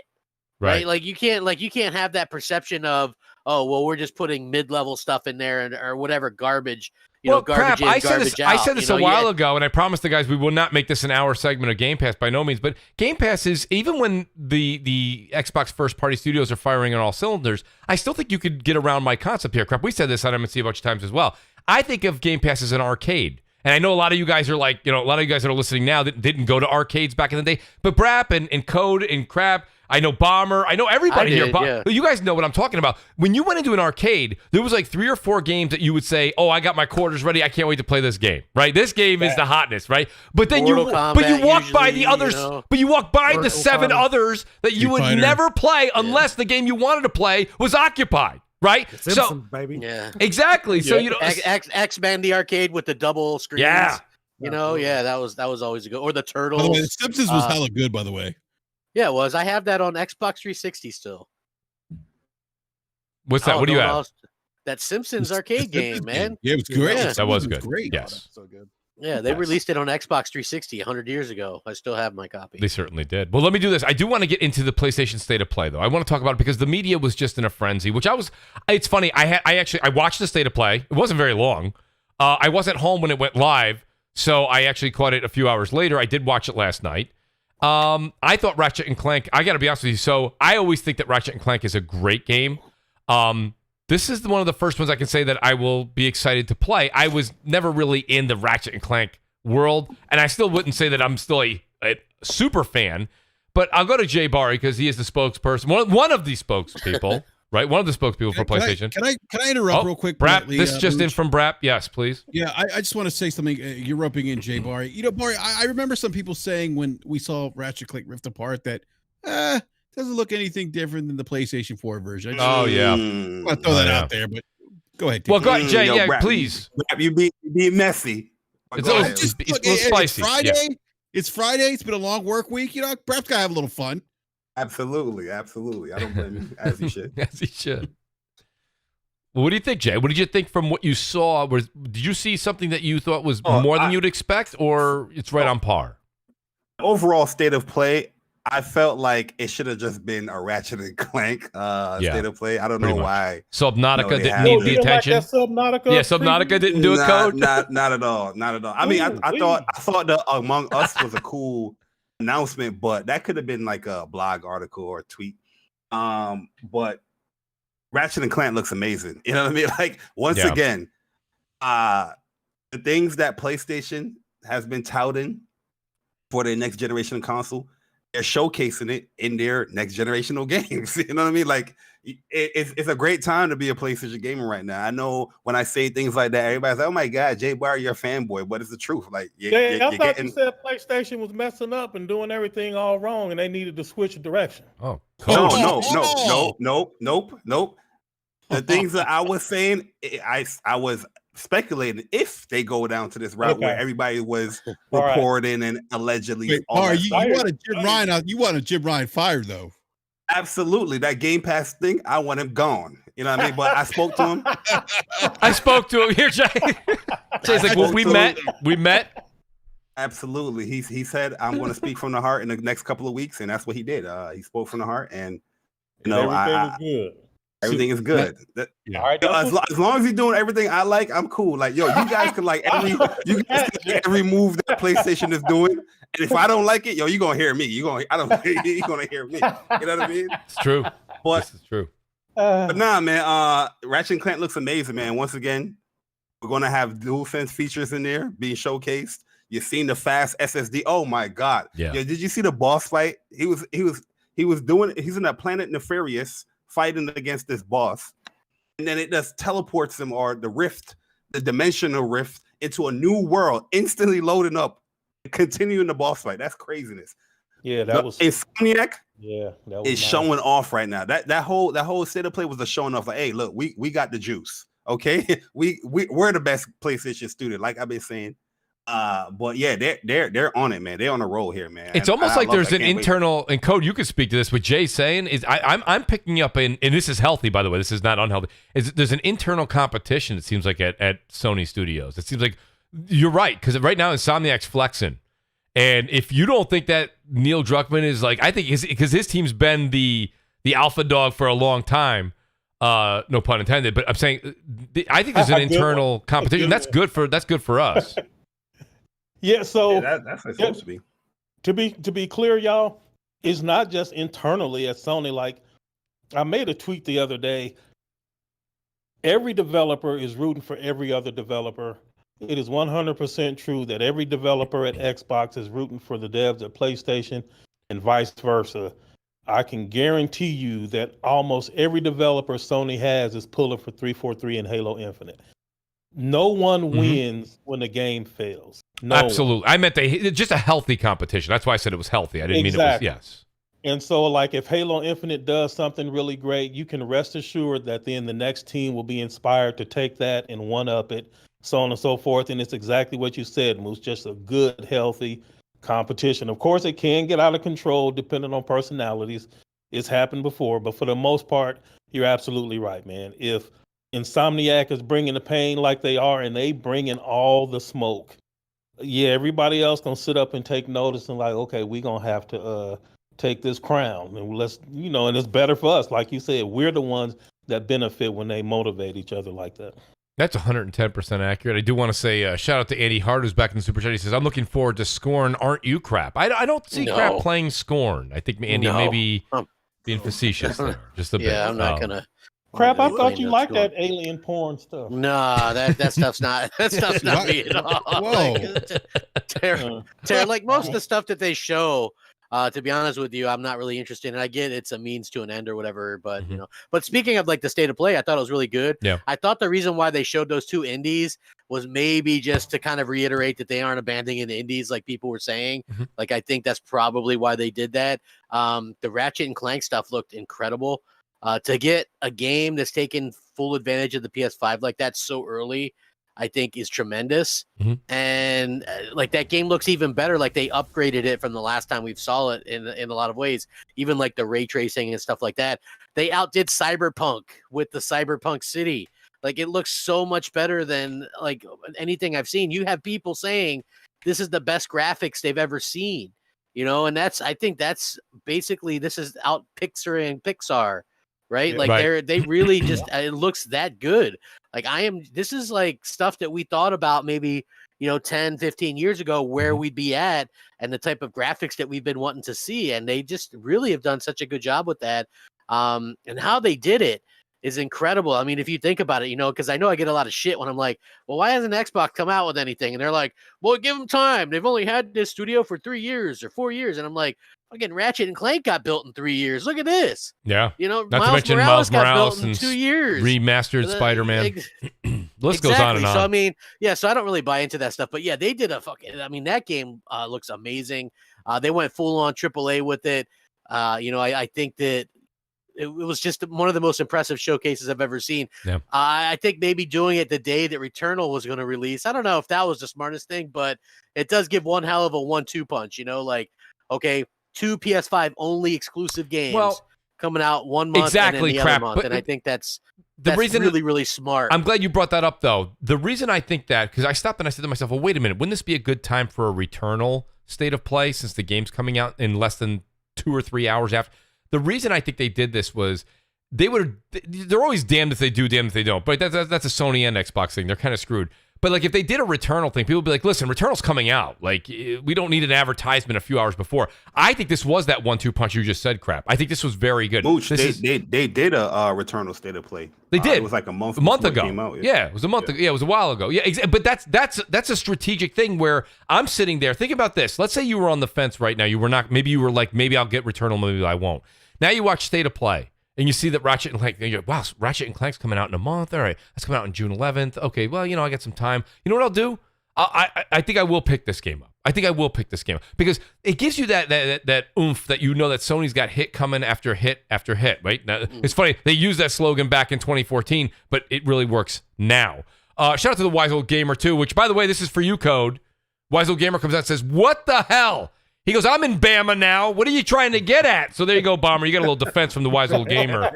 Right. Like you can't have that perception of, oh, well, we're just putting mid-level stuff in there or whatever garbage, garbage in, garbage out. I said this a while ago, and I promised the guys we will not make this an hour segment of Game Pass by no means, but Game Pass is, even when the Xbox first-party studios are firing on all cylinders, I still think you could get around my concept here. Crap, we said this on MNC a bunch of times as well. I think of Game Pass as an arcade. And I know a lot of you guys are like, a lot of you guys that are listening now that didn't go to arcades back in the day, but Brap and Code and Crap, I know Bomber. I know everybody here. You guys know what I'm talking about. When you went into an arcade, there was like 3 or 4 games that you would say, "Oh, I got my quarters ready. I can't wait to play this game." Right? This game is the hotness, right? But then you walk by the others. But you walk by the 7 others that you would never play unless the game you wanted to play was occupied. Right? Simpsons, baby. Yeah. Exactly. So X-Men the arcade with the double screens. Yeah. That was always a good. Or the Turtles. By the way, the Simpsons was hella good, by the way. Yeah, it was. I have that on Xbox 360 still. What's that? What do you have? That Simpsons arcade game, man. Yeah, it was great. Yeah. That was good. Great. Yes. So good. Yeah, they released it on Xbox 360 100 years ago. I still have my copy. They certainly did. Well, let me do this. I do want to get into the PlayStation State of Play, though. I want to talk about it because the media was just in a frenzy, it's funny. I watched the State of Play. It wasn't very long. I wasn't home when it went live, so I actually caught it a few hours later. I did watch it last night. I thought Ratchet and Clank, I got to be honest with you. So I always think that Ratchet and Clank is a great game. This is one of the first ones I can say that I will be excited to play. I was never really in the Ratchet and Clank world, and I still wouldn't say that I'm still a super fan, but I'll go to Jay Barry because he is the spokesperson, one of the spokespeople, right? One of the spokespeople for PlayStation. Can I interrupt real quick? Brap, this just in from Brap. Yes, please. Yeah, I just want to say something. You're roping in Jay Barry. Barry, I remember some people saying when we saw Ratchet Clank Rift Apart that doesn't look anything different than the PlayStation 4 version. Oh, yeah. I want to throw that out there, but go ahead. Well, go ahead, Jay. Brap, please. Brap, you be messy. It's a little spicy. It's Friday. Yeah. It's Friday. It's been a long work week. Brap's got to have a little fun. Absolutely. I don't blame you, as you should. As he should. Well, what do you think, Jay? What did you think from what you saw? Did you see something that you thought was more than you'd expect, or it's right on par? Overall State of Play, I felt like it should have just been a Ratchet and Clank State of Play. I don't know why. Subnautica didn't need the attention. Like Subnautica? Yeah, Subnautica didn't do a code. Not at all. Not at all. I mean, I thought the Among Us was a cool announcement, but that could have been like a blog article or a tweet. But Ratchet and Clank looks amazing. You know what I mean? Like once again, the things that PlayStation has been touting for their next generation console, they're showcasing it in their next generational games. You know what I mean? Like it's a great time to be a PlayStation gamer right now. I know when I say things like that, everybody's like, "Oh my God, Jay Barry, you're a fanboy," but it's the truth. Like, I thought you said PlayStation was messing up and doing everything all wrong, and they needed to switch direction. Oh, nope. The things that I was saying, I was speculating if they go down to this route where everybody was reporting and allegedly. Wait, you want a Jim Ryan out? You want a Jim Ryan fired though? Absolutely, that Game Pass thing, I want him gone. You know what I mean? But I spoke to him. I spoke to him here, Jay. Jay's like, well, we met. Absolutely. He said, I'm going to speak from the heart in the next couple of weeks, and that's what he did. He spoke from the heart, and you know, everything is good. Everything is good. All right, as long as he's doing everything I like, I'm cool. Like, yo, you guys can like every move that PlayStation is doing, and if I don't like it, yo, you gonna hear me. You gonna hear me. You know what I mean? It's true. But this is true. But nah, man. Ratchet Clank looks amazing, man. Once again, we're gonna have DualSense features in there being showcased. You've seen the fast SSD. Oh my god. Yeah. Yo, did you see the boss fight? He's in that planet Nefarious fighting against this boss, and then it just teleports him, or the dimensional rift, into a new world, instantly loading up, continuing the boss fight. That's craziness. Yeah, that was Insomniac. Yeah, that was is showing off right now. That whole state of play was the showing off. Like, hey, look, we got the juice. Okay, we're the best PlayStation studio, like I've been saying. But yeah, they're on it, man. They're on a roll here, man. It's almost like there's an internal, and Code, you could speak to this. What Jay's saying is, I'm picking up and this is healthy, by the way. This is not unhealthy. There's an internal competition. It seems like at Sony Studios. It seems like you're right, because right now Insomniac's flexing, and if you don't think that Neil Druckmann is like, I think because his team's been the alpha dog for a long time. No pun intended, but I'm saying I think there's an internal competition. That's good for us. Yeah, so that's supposed to be. To be clear, y'all, it's not just internally at Sony. Like, I made a tweet the other day. Every developer is rooting for every other developer. It is 100% true that every developer at Xbox is rooting for the devs at PlayStation, and vice versa. I can guarantee you that almost every developer Sony has is pulling for 343 and Halo Infinite. No one wins when the game fails. Absolutely. I meant just a healthy competition. That's why I said it was healthy. I didn't mean it was, yes. And so, like, if Halo Infinite does something really great, you can rest assured that then the next team will be inspired to take that and one-up it, so on and so forth. And it's exactly what you said, Moose, just a good, healthy competition. Of course, it can get out of control depending on personalities. It's happened before, but for the most part, you're absolutely right, man. If Insomniac is bringing the pain like they are, and they bring in all the smoke, yeah, everybody else gonna sit up and take notice and like, okay, we gonna have to take this crown, and let's, and it's better for us. Like you said, we're the ones that benefit when they motivate each other like that. That's 110% accurate. I do want to say shout out to Andy Hart, who's back in the Super Chat. He says, I'm looking forward to Scorn, aren't you, Crap? I don't see Crap playing Scorn. I think Andy may be being facetious there, just a bit. Yeah, I'm not gonna. Crap, I thought you liked that alien porn stuff. Nah, that stuff's not me at all. Whoa. Like most of the stuff that they show, to be honest with you, I'm not really interested. And I get it's a means to an end or whatever, but But speaking of like the state of play, I thought it was really good. Yeah. I thought the reason why they showed those two indies was maybe just to kind of reiterate that they aren't abandoning the indies like people were saying. Like, I think that's probably why they did that. The Ratchet and Clank stuff looked incredible. To get a game that's taken full advantage of the PS5 like that so early, I think is tremendous. And like that game looks even better. Like they upgraded it from the last time we saw it in a lot of ways. Even like the ray tracing and stuff like that. They outdid Cyberpunk with the Cyberpunk City. Like it looks so much better than like anything I've seen. You have people saying this is the best graphics they've ever seen. And I think that's basically, this is out Pixar. Right? Like they really just, it looks that good. Like this is like stuff that we thought about maybe, 10, 15 years ago, where we'd be at and the type of graphics that we've been wanting to see. And they just really have done such a good job with that. And how they did it is incredible. I mean, if you think about it, because I know I get a lot of shit when I'm like, well, why hasn't Xbox come out with anything? And they're like, well, give them time. They've only had this studio for 3 years or 4 years. And I'm like, fucking Ratchet and Clank got built in 3 years. Look at this. Yeah. Not to mention Miles Morales in 2 years. Remastered Spider-Man. List goes on and on. So I mean, so I don't really buy into that stuff. But yeah, they did that game looks amazing. They went full on AAA with it. I think that it was just one of the most impressive showcases I've ever seen. Yeah. I think maybe doing it the day that Returnal was going to release. I don't know if that was the smartest thing, but it does give one hell of a 1-2 punch. Like, okay, 2 PS5 only exclusive games coming out 1 month and then the other month. And I think that's That's reason really, really smart. I'm glad you brought that up, though. The reason I think that, because I stopped and I said to myself, well, wait a minute, wouldn't this be a good time for a Returnal state of play since the game's coming out in less than 2 or 3 hours after? The reason I think they did this was they're always damned if they do, damned if they don't. But that's a Sony and Xbox thing. They're kind of screwed. But like if they did a Returnal thing, people would be like, listen, Returnal's coming out. Like we don't need an advertisement a few hours before. I think this was that 1-2 punch you just said, crap. I think this was very good. Mooch, they did a Returnal state of play. They did. It was like a month ago. It came out. Yeah, it was a month ago. Yeah, it was a while ago. Yeah, but that's a strategic thing where I'm sitting there. Think about this. Let's say you were on the fence right now. You were not. Maybe you were like, maybe I'll get Returnal, maybe I won't. Now you watch State of Play. And you see that Ratchet and Clank, you're like, wow, Ratchet and Clank's coming out in a month. All right, that's coming out on June 11th. Okay, well, I got some time. You know what I'll do? I think I will pick this game up. I think I will pick this game up because it gives you that oomph that that Sony's got hit coming after hit after hit, right? Now, it's funny, they used that slogan back in 2014, but it really works now. Shout out to the Wise Old Gamer, too, which, by the way, this is for you, Code. Wise Old Gamer comes out and says, what the hell? He goes, I'm in Bama now. What are you trying to get at? So there you go, Bomber. You got a little defense from the Wise Old Gamer.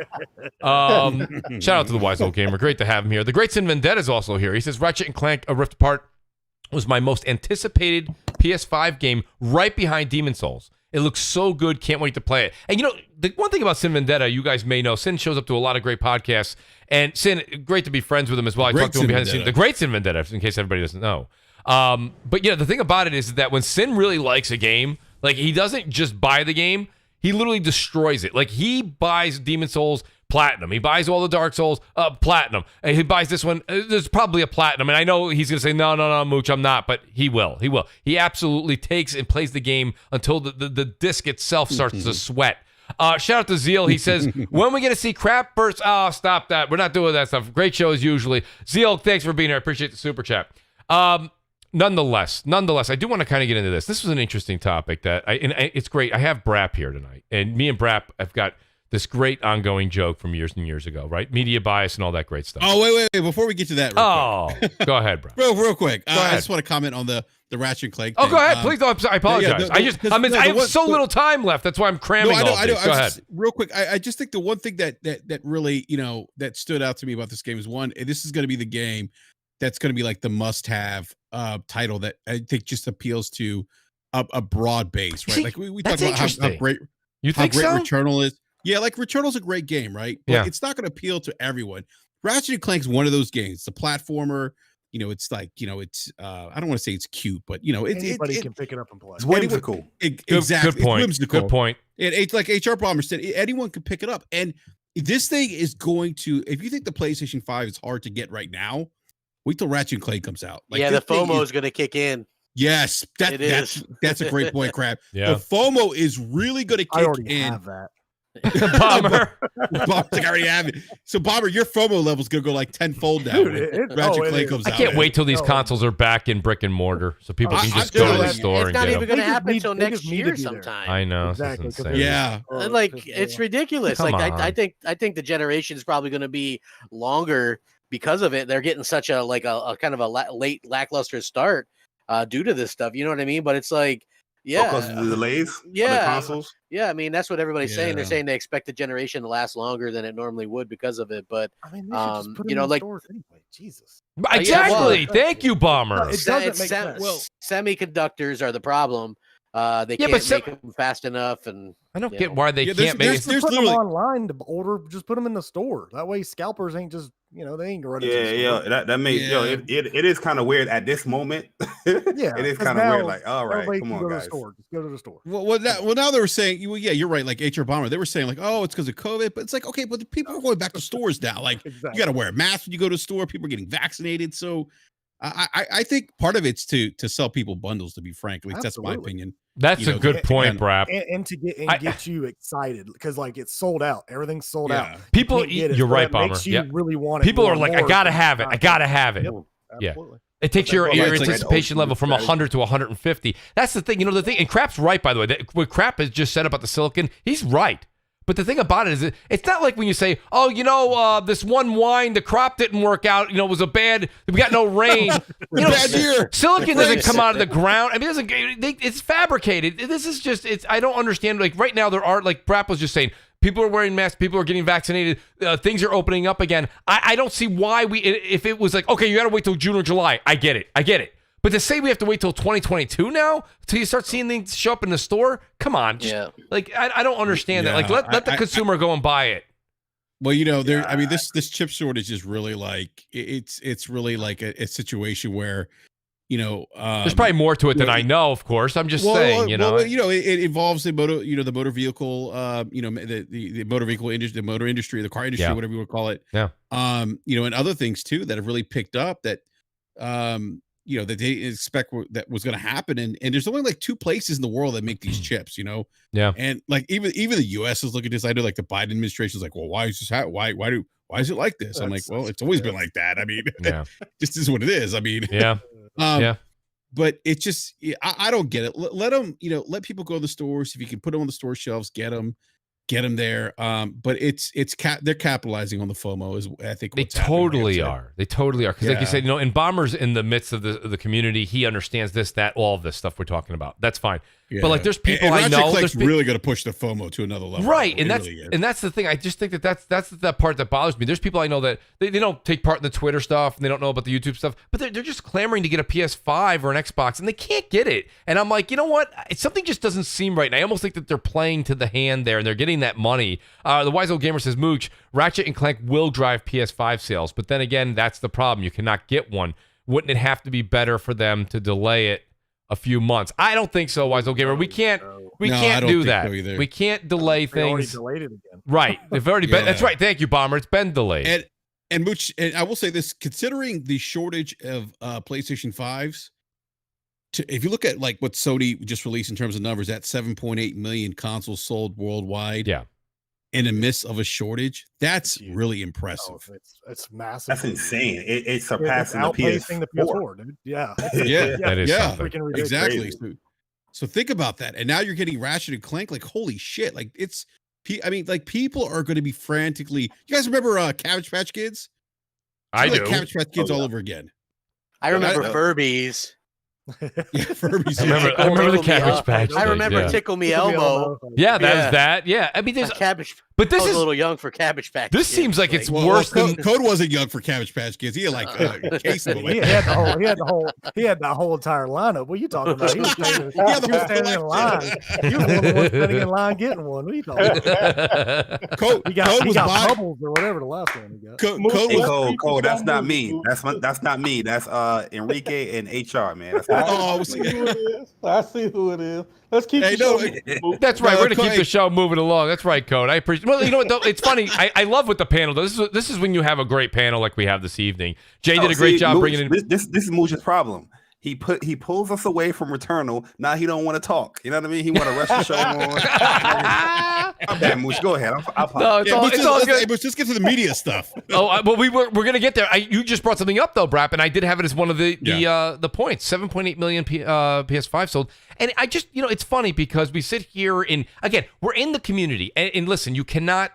Shout out to the Wise Old Gamer. Great to have him here. The Great Sin Vendetta is also here. He says, Ratchet and Clank Rift Apart was my most anticipated PS5 game right behind Demon Souls. It looks so good. Can't wait to play it. And the one thing about Sin Vendetta, you guys may know, Sin shows up to a lot of great podcasts. And Sin, great to be friends with him as well. I talked to him behind the scenes. The Great Sin Vendetta, in case everybody doesn't know. But the thing about it is that when Sin really likes a game, like he doesn't just buy the game, he literally destroys it. Like he buys Demon Souls platinum, he buys all the Dark Souls platinum, and he buys this one. There's probably a platinum, and I know he's gonna say no, Mooch, I'm not, but he will. He absolutely takes and plays the game until the disc itself starts to sweat. Shout out to Zeal. He says, when are we going to see crap bursts? Oh, stop that. We're not doing that stuff. Great show as usually. Zeal, thanks for being here. I appreciate the super chat. Nonetheless, I do want to kind of get into this. This was an interesting topic it's great. I have Brap here tonight, and me and Brap have got this great ongoing joke from years and years ago, right? Media bias and all that great stuff. Oh, wait. Before we get to that, quick. Go ahead, Brap. real quick. I just want to comment on the Ratchet and Clank thing. Oh, go ahead. Please don't. I apologize. I have so little time left. That's why I'm cramming all this. Go ahead. Real quick, I just think the one thing that really, that stood out to me about this game is this is going to be the game that's going to be like the must-have title that I think just appeals to a broad base, right? Like we talk about how great Returnal is. Yeah, like Returnal's a great game, right? But it's not going to appeal to everyone. Ratchet and Clank's one of those games. It's a platformer. It's like, it's I don't want to say it's cute, but anybody can pick it up and play. It's whimsical. Exactly. Good point. Whimsical. Good point. It's like HR Bomber said, anyone can pick it up. And this thing is going to, if you think the PlayStation 5 is hard to get right now, wait till Ratchet and Clank comes out. Like, the FOMO is going to kick in. Yes, that's a great point, Crab. Yeah. The FOMO is really going to kick in. I already have that. Bomber. Bomber's like, I already have it. So, Bomber, your FOMO level's going to go like tenfold now. Dude, Ratchet Clank comes out. I can't wait till these consoles are back in brick and mortar so people can just go to the store and get them. It's not even going to happen until next year sometime. I know. Exactly. This is insane. Yeah. Like, it's ridiculous. Come like, on. I think the generation is probably going to be longer because of it. They're getting such a kind of a late lackluster start due to this stuff. You know what I mean? But it's like, because of the delays on the consoles. Yeah, I mean, that's what everybody's saying. They're saying they expect the generation to last longer than it normally would because of it. But I mean, they should just put them in stores anyway. Jesus. Exactly. Thank you, Bomber. It doesn't make sense. Well, semiconductors are the problem. They can't make them fast enough, and I don't get why they can't make. There's put them online to order. Just put them in the store. That way, scalpers ain't just they ain't running. That makes it is kind of weird at this moment. It is kind of weird. Like, all right, come on, guys. Just go to the store. Well, now they were saying, you're right. Like HR Bomber, they were saying like, oh, it's because of COVID, but it's like, okay, but the people are going back to stores now. Like, you got to wear a mask when you go to the store. People are getting vaccinated, so. I think part of it's to sell people bundles. To be frank, at least that's my opinion. That's a good point, Brap. And to get you excited because like it's sold out. Everything's sold out. People, you're right, Bomber. You really want it. People are like, I gotta have it. I gotta have it. Yep, it takes your anticipation level from 100 to 150. That's the thing. The thing, and Crap's right, by the way. What Crap has just said about the silicon, he's right. But the thing about it is, it's not like when you say, oh, this one wine, the crop didn't work out, it was we got no rain. Bad year. Silicon doesn't come out of the ground. I mean, it's fabricated. This is just, I don't understand. Like right now, there are, like Brap was just saying, People are wearing masks. People are getting vaccinated. Things are opening up again. I don't see why if it was like, okay, you got to wait till June or July. I get it. But to say we have to wait till 2022 now till you start seeing things show up in the store, come on. Like, I don't understand that. Like, let the consumer go and buy it. Well, I mean, this chip shortage is really like it's really like a situation where, there's probably more to it than I know. Of course, I'm just saying. It involves the motor vehicle, the motor vehicle industry, the motor industry, the car industry, whatever you want to call it. Yeah. And other things too that have really picked up that, that they expect that was going to happen. And there's only like 2 places in the world that make these chips, Yeah. And like even the US is looking at this. I know like the Biden administration is like, well, why is this why is it like this? I'm like, well, it's always been like that. I mean, this is what it is. I mean, but it just, I don't get it. Let them, let people go to the stores. If you can put them on the store shelves, get them there. But they're capitalizing on the FOMO is I think they totally are. They totally are. Because like you said, and Bomber's in the midst of the community. He understands this, that, all of this stuff we're talking about. That's fine. Yeah. But like, there's people and I know. Ratchet Clank's really going to push the FOMO to another level, right? And that's the thing. I just think that's that part that bothers me. There's people I know that they don't take part in the Twitter stuff and they don't know about the YouTube stuff, but they're just clamoring to get a PS5 or an Xbox and they can't get it. And I'm like, you know what? Something just doesn't seem right. And I almost think that they're playing to the hand there and they're getting that money. The Wise Old Gamer says, Mooch, Ratchet and Clank will drive PS5 sales, but then again, that's the problem. You cannot get one. Wouldn't it have to be better for them to delay it a few months? I don't think so, Wise Old Gamer. We can't do that. So we can't delay things. Already delayed it again. Right. They've already been. That's right. Thank you, Bomber. It's been delayed. And Mooch, and I will say this, considering the shortage of PlayStation 5s, if you look at like what Sony just released in terms of numbers, that 7.8 million consoles sold worldwide. Yeah. In the midst of a shortage, that's really impressive. Oh, it's massive. That's insane. It's surpassing the PS4. Dude. Yeah. That is something. Freaking Exactly. So think about that. And now you're getting Ratchet and Clank. Like, holy shit. Like, like people are going to be frantically. You guys remember Cabbage Patch Kids? I do. Cabbage Patch Kids all over again. I remember Furbies. Yeah, Furbies. I remember the Cabbage Patch. I remember Tickle Me Elmo. Yeah, that's that. Yeah, I mean, there's Cabbage. But this is a little young for Cabbage Patch. This seems like it's worse than Code wasn't young for Cabbage Patch Kids. He had like a case of them. He had the whole entire lineup. What are you talking about? He was standing in line. He was the one standing in line getting one. What are you talking about? Code he got bubbles or whatever the last one he got. Code. That's not me. That's not me. That's Enrique and HR, man. That's not I see who it is. Let's keep That's right. We're going to keep the show moving along. That's right, Code. I appreciate. Well, you know what? Though, it's funny. I love what the panel does. This is when you have a great panel like we have this evening. Jay did a great job Mooch, bringing in. This is Mooch's problem. He pulls us away from Returnal. Now he don't want to talk. You know what I mean? He want to rush the show on. Okay, Mooch, go ahead. It's all good. Let's just get to the media stuff. Well, we're gonna get there. You just brought something up though, Brap, and I did have it as one of the points. 7.8 million PS5 sold, and I just it's funny because we sit here again we're in the community, and listen, you cannot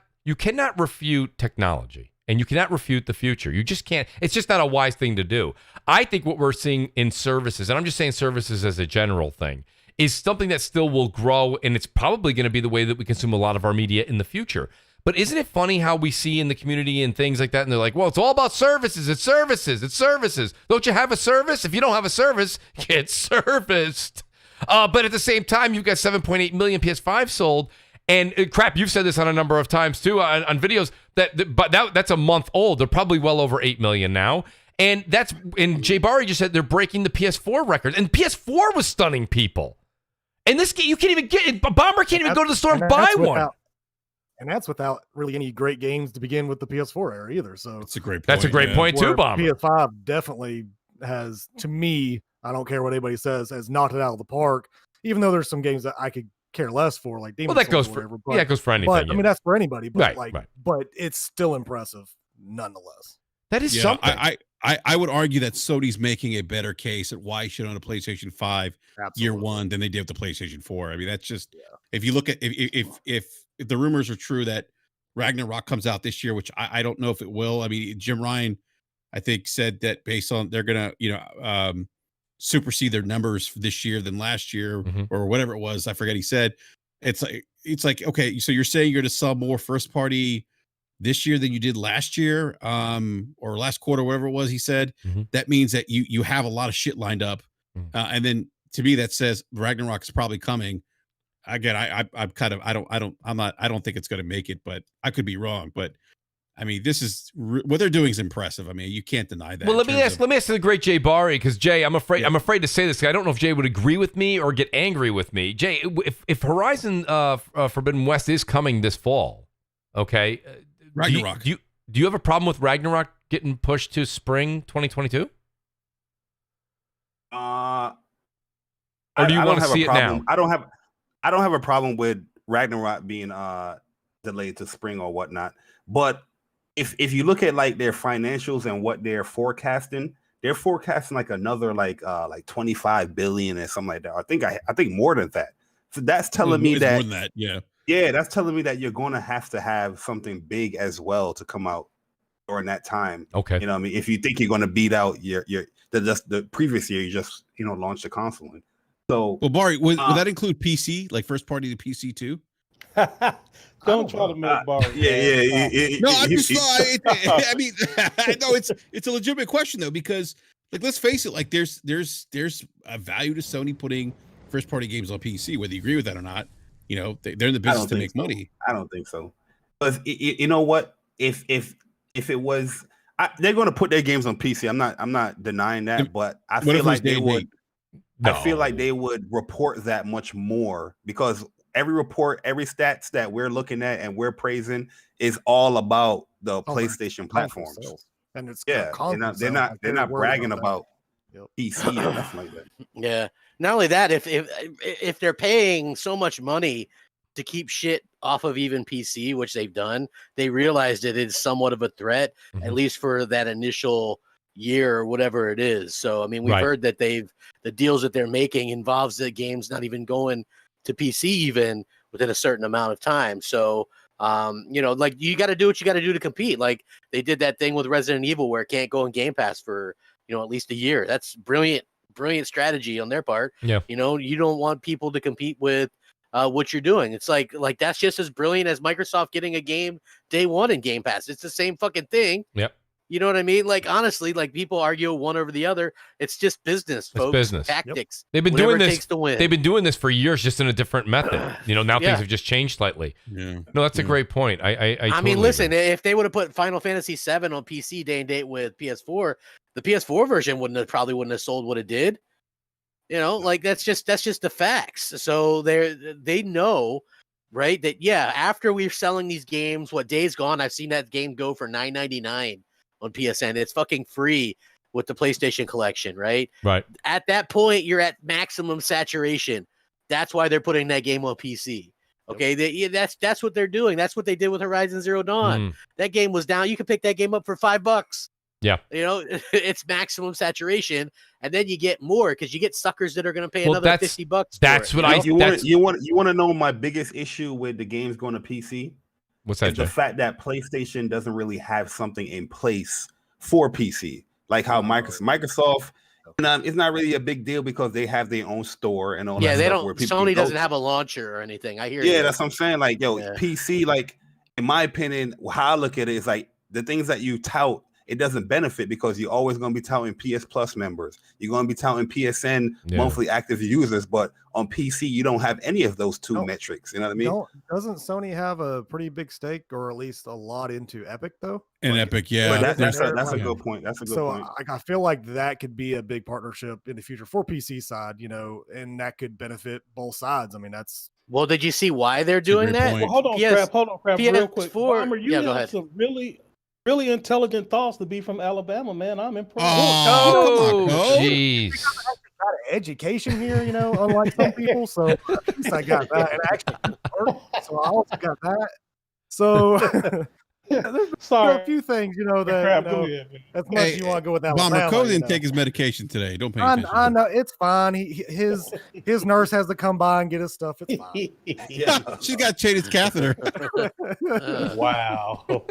refute technology. And you cannot refute the future. You just can't. It's just not a wise thing to do. I think what we're seeing in services, and I'm just saying services as a general thing, is something that still will grow, and it's probably going to be the way that we consume a lot of our media in the future. But isn't it funny how we see in the community and things like that, and they're like, well, it's all about services. It's services. It's services. Don't you have a service? If you don't have a service, get serviced. But at the same time, you've got 7.8 million PS5 sold. And crap, you've said this on a number of times too on videos that's a month old. They're probably well over 8 million now. And Jay Barry just said they're breaking the PS4 record. And PS4 was stunning people. And this game, you can't even get it. Bomber can't even go to the store and buy one. And that's without really any great games to begin with the PS4 era either. So that's a great point. That's a great point too, Bomber. PS5 definitely has, to me, I don't care what anybody says, has knocked it out of the park. Even though there's some games that I could care less for, like Demon that goes or for whatever, it goes for anything. But I mean, that's for anybody. But right. But it's still impressive nonetheless. That is something. I would argue that Sony's making a better case at why you should own a PlayStation 5 year one than they did with the PlayStation 4. I mean, that's just if you look at if the rumors are true that Ragnarok comes out this year, which I don't know if it will. I mean, Jim Ryan, I think, said that based on they're gonna supersede their numbers for this year than last year or whatever it was. I forget he said. it's like okay, so you're saying you're going to sell more first party this year than you did last year, or last quarter, whatever it was. He said that means that you have a lot of shit lined up, and then to me that says Ragnarok is probably coming. Again, I'm kind of I don't think it's going to make it, but I could be wrong. But I mean, this is what they're doing is impressive. I mean, you can't deny that. Well, let me ask the great Jay Bari, because Jay, I'm afraid to say this. I don't know if Jay would agree with me or get angry with me. Jay, if Horizon Forbidden West is coming this fall, okay, Ragnarok, do you have a problem with Ragnarok getting pushed to spring 2022? Or do you want to see it now? I don't have a problem with Ragnarok being delayed to spring or whatnot, but if you look at like their financials and what they're forecasting like another like 25 billion or something like that. I think more than that. So that's telling me that, more than that, yeah, that's telling me that you're going to have something big as well to come out during that time. Okay, you know what I mean? If you think you're going to beat out the previous year, you just launched the console in. So, well, Bari, would that include PC, like first party to PC too? Don't try to make Bari. No, I'm just I mean, no, it's a legitimate question though, because like let's face it, like there's a value to Sony putting first party games on PC, whether you agree with that or not. They're in the business to make money. I don't think so. But you know what? If it was, they're going to put their games on PC. I'm not denying that, but I feel like they would. No. I feel like they would report that much more, because every report, every stats that we're looking at and we're praising is all about the PlayStation platforms. And it's they're not bragging about PC or nothing like that. Yeah. Not only that, if they're paying so much money to keep shit off of even PC, which they've done, they realized it is somewhat of a threat, at least for that initial year or whatever it is. So I mean, we've heard that the deals that they're making involves the games not even going to PC even within a certain amount of time. So like you got to do what you got to do to compete. Like they did that thing with Resident Evil where it can't go in Game Pass for at least a year. That's brilliant strategy on their part. Yeah. You don't want people to compete with what you're doing. It's like that's just as brilliant as Microsoft getting a game day one in Game Pass. It's the same fucking thing. Yep. You know what I mean? Like, honestly, like people argue one over the other. It's just business, folks. It's business. Tactics. They've been doing this. To win. They've been doing this for years, just in a different method. Now things have just changed slightly. Yeah. No, that's a great point. I mean, totally listen, agree. if they would have put Final Fantasy VII on PC day and date with PS4, the PS4 version probably wouldn't have sold what it did. Like that's just the facts. So they know, right? That after we're selling these games, what Days Gone, I've seen that game go for $9.99 on PSN. It's fucking free with the PlayStation Collection, right? Right. At that point, you're at maximum saturation. That's why they're putting that game on PC. Okay, that's what they're doing. That's what they did with Horizon Zero Dawn. That game was down. You could pick that game up for $5. Yeah. It's maximum saturation, and then you get more because you get suckers that are going to pay another $50. That's for it, what you want to know my biggest issue with the games going to PC? What's that? The fact that PlayStation doesn't really have something in place for PC, like how Microsoft. It's not really a big deal because they have their own store and all that. Yeah, they stuff don't. Sony doesn't have a launcher or anything. I hear. Yeah, that's what I'm saying. Like, PC. Like, in my opinion, how I look at it is like the things that you tout. It doesn't benefit because you're always going to be touting PS Plus members. You're going to be touting PSN monthly active users, but on PC you don't have any of those two metrics. You know what I mean? Doesn't Sony have a pretty big stake, or at least a lot into Epic though? And Epic, yeah, that's a good point. That's a good point. I feel like that could be a big partnership in the future for PC side, and that could benefit both sides. I mean, that's. Well, did you see why they're doing that? Well, hold on, Crap, real quick. Bomber, you go have ahead. some really intelligent thoughts to be from Alabama, man. I'm impressed. Oh, jeez. Got an education here, unlike some people. So at least I got that, and actually, so I also got that. So there's a few things, that as much as you want to go with that. Bomber Code didn't take his medication today. Don't pay attention. I know it's fine. His nurse has to come by and get his stuff. It's fine. She's got Chayden's catheter. Wow.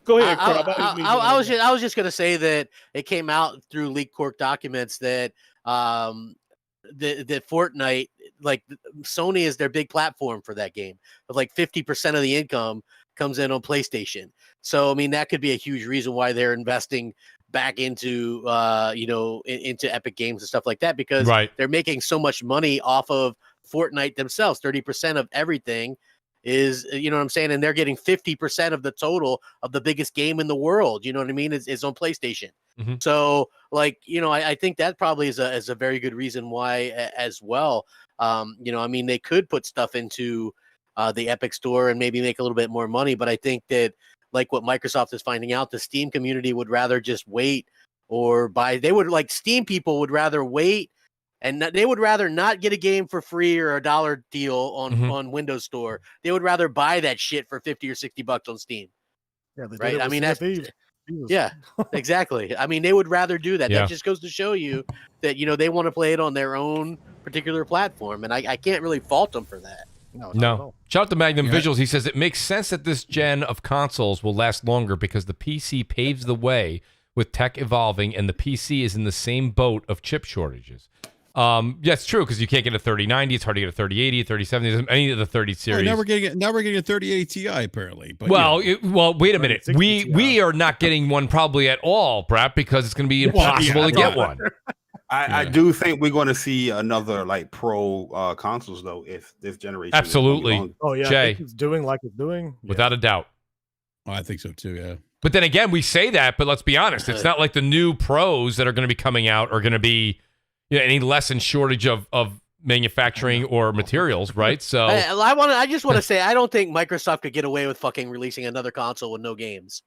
Go ahead, Crab. I was just gonna say that it came out through leaked court documents that that Fortnite like Sony is their big platform for that game. But like 50% of the income comes in on PlayStation. So I mean, that could be a huge reason why they're investing back into into Epic Games and stuff like that, because they're making so much money off of Fortnite themselves. 30% of everything is, you know what I'm saying, and they're getting 50% of the total of the biggest game in the world. You know what I mean? Is on PlayStation. So, like, I think that probably is a very good reason why as well. I mean, they could put stuff into the Epic Store and maybe make a little bit more money, but I think that, like what Microsoft is finding out, the Steam community would rather just wait or buy. They would, like, Steam people would rather wait, and they would rather not get a game for free or a $1 deal on Windows Store. They would rather buy that shit for $50 or $60 on Steam. Yeah, right. I mean, that's yeah, exactly. I mean, they would rather do that. Yeah. That just goes to show you that they want to play it on their own particular platform, and I can't really fault them for that. No. Shout out to Magnum Visuals. He says it makes sense that this gen of consoles will last longer because the PC paves the way with tech evolving, and the PC is in the same boat of chip shortages. Yeah, it's true, because you can't get a 3090. It's hard to get a 3080, 3070, any of the 30 series. Now we're getting a 3080 Ti apparently. But wait a minute. We are not getting one probably at all, Brad, because it's going to be impossible to get one. I do think we're going to see another like pro consoles though, if this generation. Absolutely. Oh yeah, Jay, I think it's doing like it's doing. Without a doubt. Oh, I think so too. Yeah. But then again, we say that, but let's be honest. It's not like the new pros that are going to be coming out are going to be any less in shortage of manufacturing or materials, right? So I just want to say, I don't think Microsoft could get away with fucking releasing another console with no games,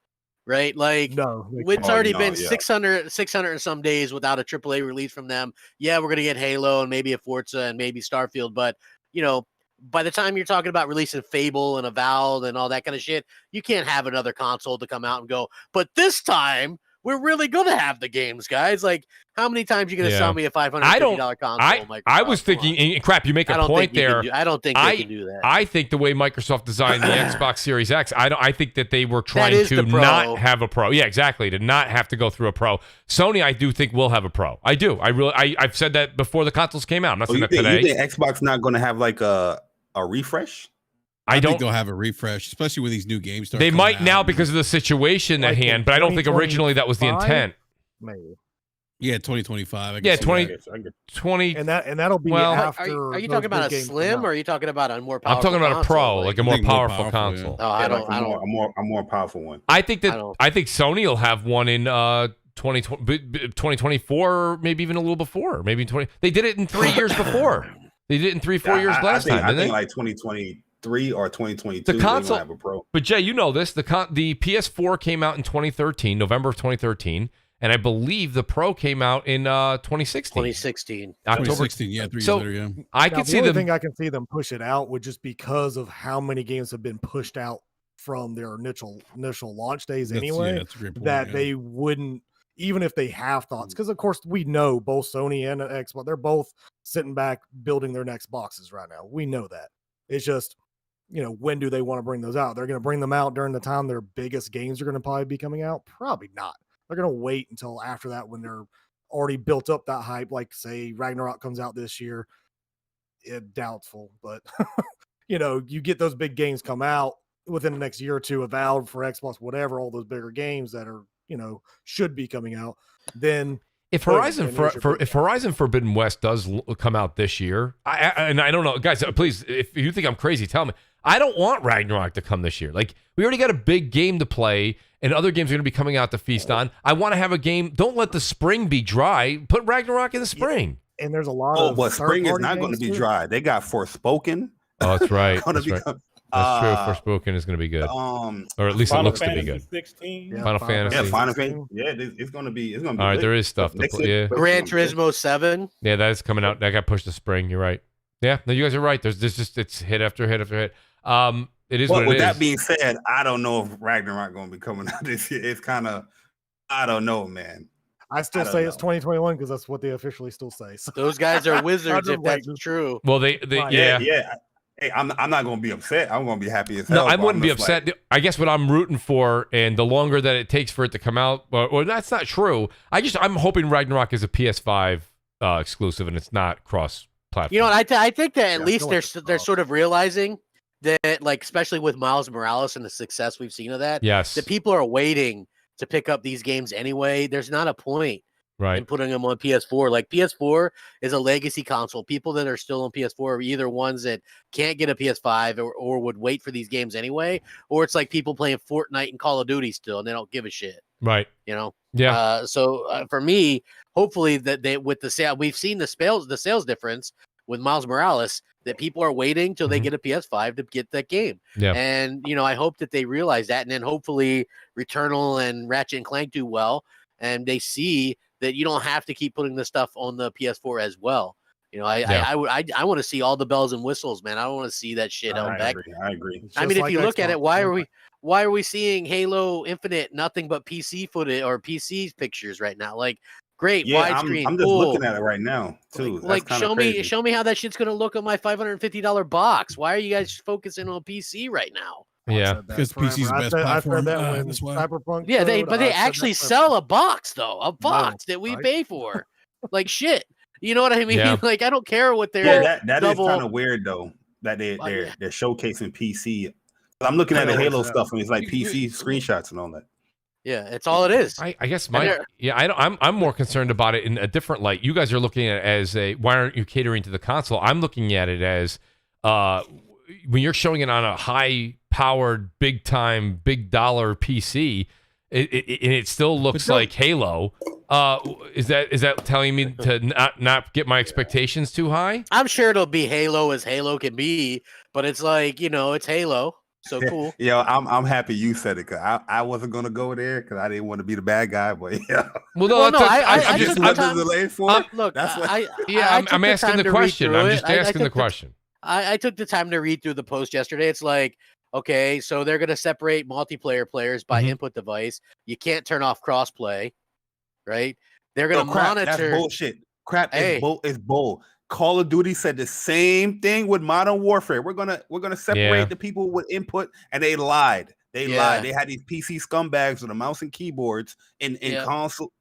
right? Like, no, it's already been 600 and some days without a AAA release from them. Yeah, we're gonna get Halo and maybe a Forza and maybe Starfield, but by the time you're talking about releasing Fable and Avowed and all that kind of shit, you can't have another console to come out and go, but this time we're really going to have the games, guys. Like, how many times are you going to sell me a $550 console? I was thinking, crap, you make a point there. I don't think they can do that. I think the way Microsoft designed the Xbox Series X, I think that they were trying to not have a pro. Yeah, exactly. To not have to go through a pro. Sony, I do think will have a pro. I do. I've said that before the consoles came out. I'm not saying that today. You think Xbox not going to have like a refresh? I think they'll have a refresh, especially with these new games. They might now because of the situation at hand, but I don't think originally that was the intent. Maybe. Yeah, 2025. Yeah, 2020. And that'll be after. Are you talking about a Slim, or are you talking about a more powerful I'm talking about console? a Pro, like a more powerful console. Oh, I don't. A more powerful one. I think Sony will have one in 2024, maybe even a little before. Maybe 20. They did it in 3 years before. They did it in 3-4 years last time. I think like 2023 or 2022. The console, have a Pro. But Jay, you know this. The PS4 came out in 2013, November of 2013. And I believe the Pro came out in 2016. 2016. October. 2016, yeah, 3 years later, yeah. I could see them. The thing I can see them push it out would just because of how many games have been pushed out from their initial launch days anyway. That's a great point, that they wouldn't, even if they have thoughts, because of course we know both Sony and Xbox, they're both sitting back building their next boxes right now. We know that. It's just, when do they want to bring those out? They're going to bring them out during the time their biggest games are going to probably be coming out? Probably not. They're going to wait until after that when they're already built up that hype. Like, say, Ragnarok comes out this year. Doubtful, but, you get those big games come out within the next year or two, Avowed for Xbox, whatever, all those bigger games that are, should be coming out. Then if Horizon Forbidden West does come out this year, and I don't know, guys, please, if you think I'm crazy, tell me. I don't want Ragnarok to come this year. Like, we already got a big game to play, and other games are going to be coming out to feast on. I want to have a game. Don't let the spring be dry. Put Ragnarok in the spring. Yeah. And there's a lot of. But spring is not going to be dry. They got Forspoken. Oh, that's right. That's true. Forspoken is going to be good. Or at least it looks to be good. 16. Final Fantasy. Yeah, Final Fantasy. Yeah, it's going to be. All right, there is stuff to play. Yeah. Gran Turismo 7. Yeah, that is coming out. That got pushed to spring. You're right. Yeah, no, you guys are right. There's just it's hit after hit after hit. It is what it is. With that being said, I don't know if Ragnarok going to be coming out this year. It's kind of, I don't know, man. I still say it's 2021 because that's what they officially still say. So. Those guys are wizards if that's true. Well, they yeah. Hey, I'm not going to be upset. I'm going to be happy as hell. No, I wouldn't be upset. I guess what I'm rooting for, and the longer that it takes for it to come out, or that's not true. I'm hoping Ragnarok is a PS5 exclusive, and it's not cross platform. You know what? I think that at Yeah, I least feel like they're sort of realizing that, like, especially with Miles Morales and the success we've seen of that, Yes. that people are waiting to pick up these games anyway. There's not a point Right. in putting them on PS4. Like, PS4 is a legacy console. People that are still on PS4 are either ones that can't get a PS5 or would wait for these games anyway, or it's like people playing Fortnite and Call of Duty still, and they don't give a shit. Right. You know? Yeah. So for me, hopefully that they with the sale, we've seen the sales difference with Miles Morales, that people are waiting till they get a PS5 to get that game. Yeah. And you know, I hope that they realize that, and then hopefully Returnal and Ratchet and Clank do well, and they see that you don't have to keep putting this stuff on the PS4 as well. You know, I want to see all the bells and whistles, man. I don't want to see that shit held back. I agree. I mean, if you look at it, why are we seeing Halo Infinite nothing but PC footage or PC pictures right now? Like, great widescreen. I'm just looking at it right now too. Like show me how that shit's gonna look on my $550 box. Why are you guys focusing on PC right now? Yeah, because PC is the best platform. That's why. Cyberpunk. Yeah, they code, actually sell a box though, that we pay for. Like shit. You know what I mean? Yeah. Like, I don't care what they're that is kind of weird though, that they're showcasing PC. I'm looking at the Halo stuff and it's like PC screenshots and all that. Yeah, it's all it is. I guess I'm more concerned about it in a different light. You guys are looking at it as why aren't you catering to the console? I'm looking at it as when you're showing it on a high powered, big time, big dollar PC, it still looks like Halo. Is that telling me to not get my expectations too high? I'm sure it'll be Halo as Halo can be, but it's like, you know, it's Halo. So cool. Yeah, I'm happy you said it, because I wasn't gonna go there because I didn't want to be the bad guy. But yeah, I'm just what the delay for. Look, that's what. I'm asking the question. I'm just asking the question. I took the time to read through the post yesterday. It's like, okay, so they're gonna separate multiplayer players by input device. You can't turn off crossplay, right? They're gonna monitor. That's bullshit. Crap is bull. Call of Duty said the same thing with Modern Warfare. We're gonna separate the people with input, and they lied. They lied. They had these PC scumbags with a mouse and keyboards in console.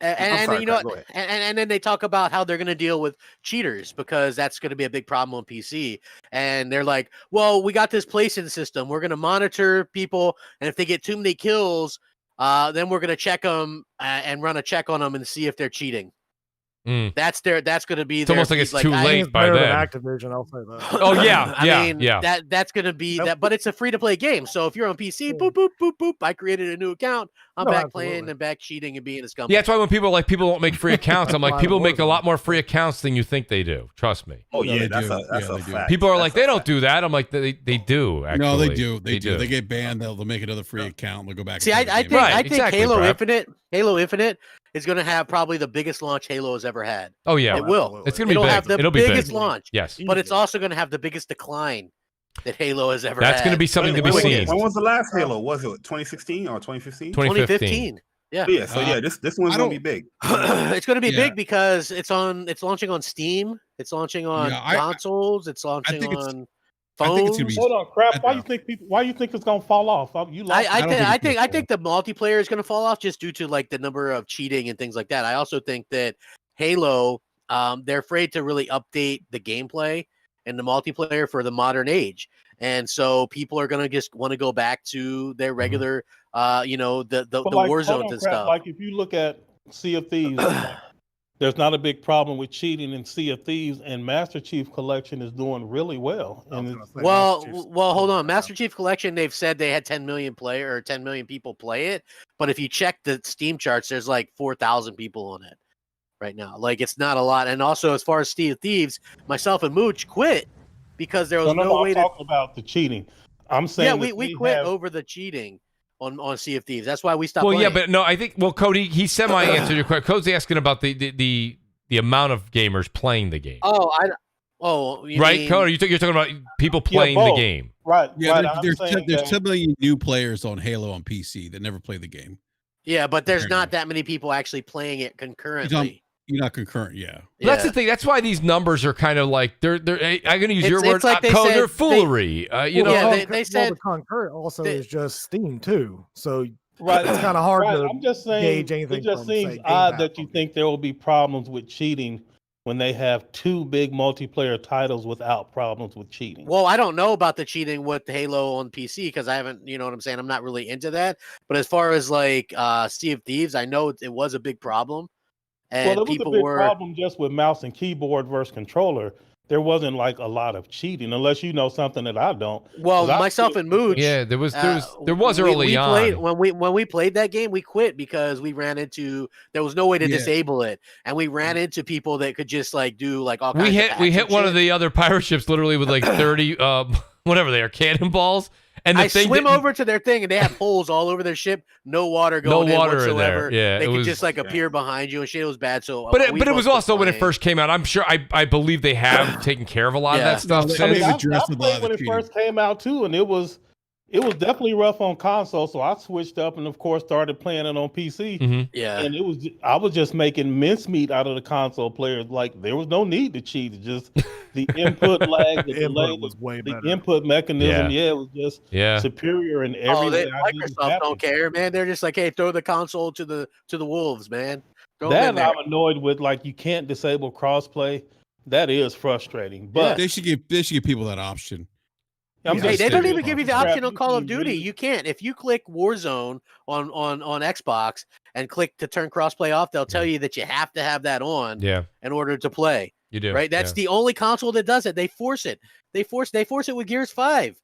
And you know, and then they talk about how they're going to deal with cheaters, because that's going to be a big problem on PC. And they're like, well, we got this placing system. We're going to monitor people, and if they get too many kills, then we're going to check them and run a check on them and see if they're cheating. That's going to be. It's almost like it's too late by then. Activision, I'll say that. Oh yeah, I mean, that's going to be that, but it's a free to play game. So if you're on PC, boop boop boop boop, I created a new account. I'm back playing and back cheating and being a scumbag. Yeah, that's why when people won't make free accounts, I'm like, people make a lot more free accounts than you think they do. Trust me. Oh yeah, that's a fact. People are like, they don't do that. I'm like, they do. Actually. No, they do. They do. They get banned. They'll make another free account. They'll go back. See, I think Halo Infinite is going to have probably the biggest launch Halo has ever had. Oh yeah, it will. It's going to be big. Have the It'll be biggest big. launch. Yes, but it's also going to have the biggest decline that Halo has ever had. That's going to be something to be seen. When was the last Halo? Was it 2016 or 2015? 2015. Yeah. So this one's going to be big. It's going to be big because it's launching on Steam. It's launching on consoles. It's launching on phones. Hold on, crap. Why you think it's going to fall off? I think the multiplayer is going to fall off just due to like the number of cheating and things like that. I also think that Halo, they're afraid to really update the gameplay and the multiplayer for the modern age. And so people are going to just want to go back to their regular, the war zones and stuff. Like if you look at Sea of Thieves, there's not a big problem with cheating in Sea of Thieves, and Master Chief Collection is doing really well. Well, hold on. Master Chief Collection, they've said they had 10 million people play it, but if you check the Steam charts, there's like 4,000 people on it right now. Like, it's not a lot. And also, as far as Sea of Thieves, myself and Mooch quit because there was no way to talk about the cheating. I'm saying we quit over the cheating on Sea of Thieves. That's why we stopped playing. Yeah, but no, I think Cody, he semi-answered your question. Cody's asking about the amount of gamers playing the game. Right, Cody, you're talking about people playing the game. Right. Yeah, there's 10 million new players on Halo on PC that never play the game. Yeah, but there's not that many people actually playing it concurrently. You're not concurrent, yeah. That's the thing. That's why these numbers are kind of like they're. I'm going to use your word. Like they're foolery. They said the concurrent also is just Steam too. So it's kind of hard to I'm just saying, gauge anything. It just seems odd that you think there will be problems with cheating when they have 2 big multiplayer titles without problems with cheating. Well, I don't know about the cheating with Halo on PC because I haven't, you know what I'm saying? I'm not really into that. But as far as like Sea of Thieves, I know it was a big problem. And Well, it was people a big were problem just with mouse and keyboard versus controller. There wasn't like a lot of cheating, unless you know something that I don't. well, 'Cause I myself played- and Mooch. Yeah, there was we early on. played, when we played that game, we quit because we ran into there was no way to Yeah. disable it, and we ran into people that could just like do like all kinds We of hit one of the other pirate ships literally with like 30 whatever they are, cannonballs. And the I thing swim didn't- over to their thing and they have holes all over their ship, no water going in water in there. whatsoever. Yeah, they it could was- just like appear behind you and shit. It was bad. So, But we it both was quit also when it playing. first came out. I'm sure I believe they have taken care of a lot of Yeah. that stuff No, I since. mean, They've I addressed a lot played of when the it cheating. first came out too, and it was definitely rough on console. So I switched up and of course started playing it on PC. Mhm. Yeah. And I was just making mincemeat out of the console players. Like there was no need to cheat. It's just the input lag, the The input delay, was way the better. input mechanism. Yeah. Yeah, it was just Yeah. superior in every Oh, way. I didn't Microsoft have don't to. care, man. They're just like, hey, throw the console to the wolves, man. Throw 'em in That there. I'm annoyed with. Like you can't disable crossplay. That is frustrating. But They should give people that option. I'm Yeah, Hey, just they don't saying, even give you the crap, option on you Call of can Duty. really- You can't. If you click Warzone on Xbox and click to turn crossplay off, they'll tell you that you have to have that on Yeah, in order to play. you do. Right? That's yeah. the only console that does it. They force it. They force it with Gears 5.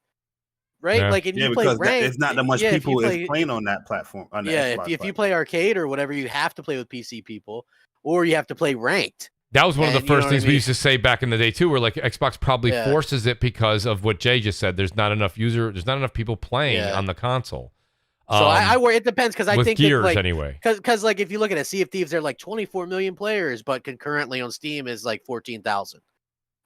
Right? Yeah. Like if Yeah, you play because ranked, there's not that much yeah, if you people play- is playing on that platform. On the Yeah, Xbox if you platform. play arcade or whatever, you have to play with PC people, or you have to play ranked. That was one of the And you know first what I things we mean? used to say back in the day too, where like Xbox probably Yeah. forces it because of what Jay just said. There's not enough people playing Yeah. on the console. So I worry. It depends because I with think Gears that, like, anyway. because like if you look at a Sea of Thieves, they're like 24 million players, but concurrently on Steam is like 14,000.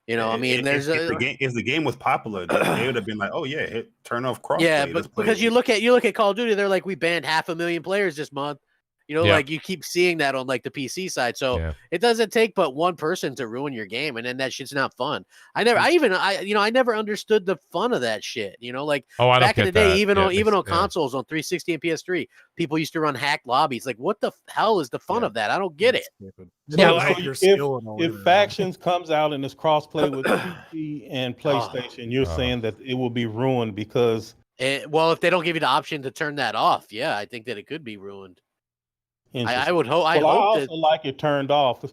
You know, I mean, there's if the game was popular, they would have been like, oh yeah, turn off crossplay. yeah, let's but play because it. you look at Call of Duty, they're like we banned 500,000 players this month. You know, Yeah. like you keep seeing that on like the PC side. So Yeah. it doesn't take but one person to ruin your game, and then that shit's not fun. I never understood the fun of that shit. You know, like Oh, I don't back in get the day, that. even Yeah, on it makes- yeah. consoles on 360 and PS3, people used to run hacked lobbies. Like, what the hell is the fun of that? I don't get it. Stupid. So, They don't so like your if, skill and all if that. Factions comes out and it's crossplay with PC and PlayStation, you're Oh. saying that it will be ruined because Well, if they don't give you the option to turn that off, yeah, I think that it could be ruined. I would hope. I Well, I hope also that. like it turned off.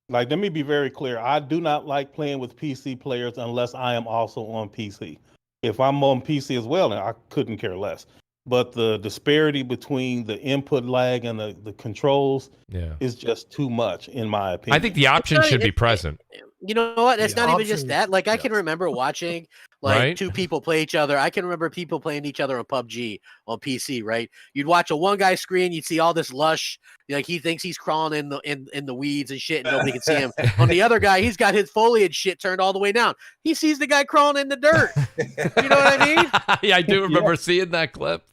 Like, let me be very clear. I do not like playing with PC players unless I am also on PC. If I'm on PC as well, then I couldn't care less. But the disparity between the input lag and the controls Yeah. is just too much, in my opinion. I think the option not- should be it- present. You know what? It's The not even just option- that. Like I yeah. can remember watching like Right? two people play each other. I can remember people playing each other on PUBG on PC. Right? You'd watch a one guy screen. You'd see all this lush. Like he thinks he's crawling in the weeds and shit, and nobody can see him. On the other guy, he's got his foliage shit turned all the way down. He sees the guy crawling in the dirt. You know what I mean? Yeah, I do remember seeing that clip.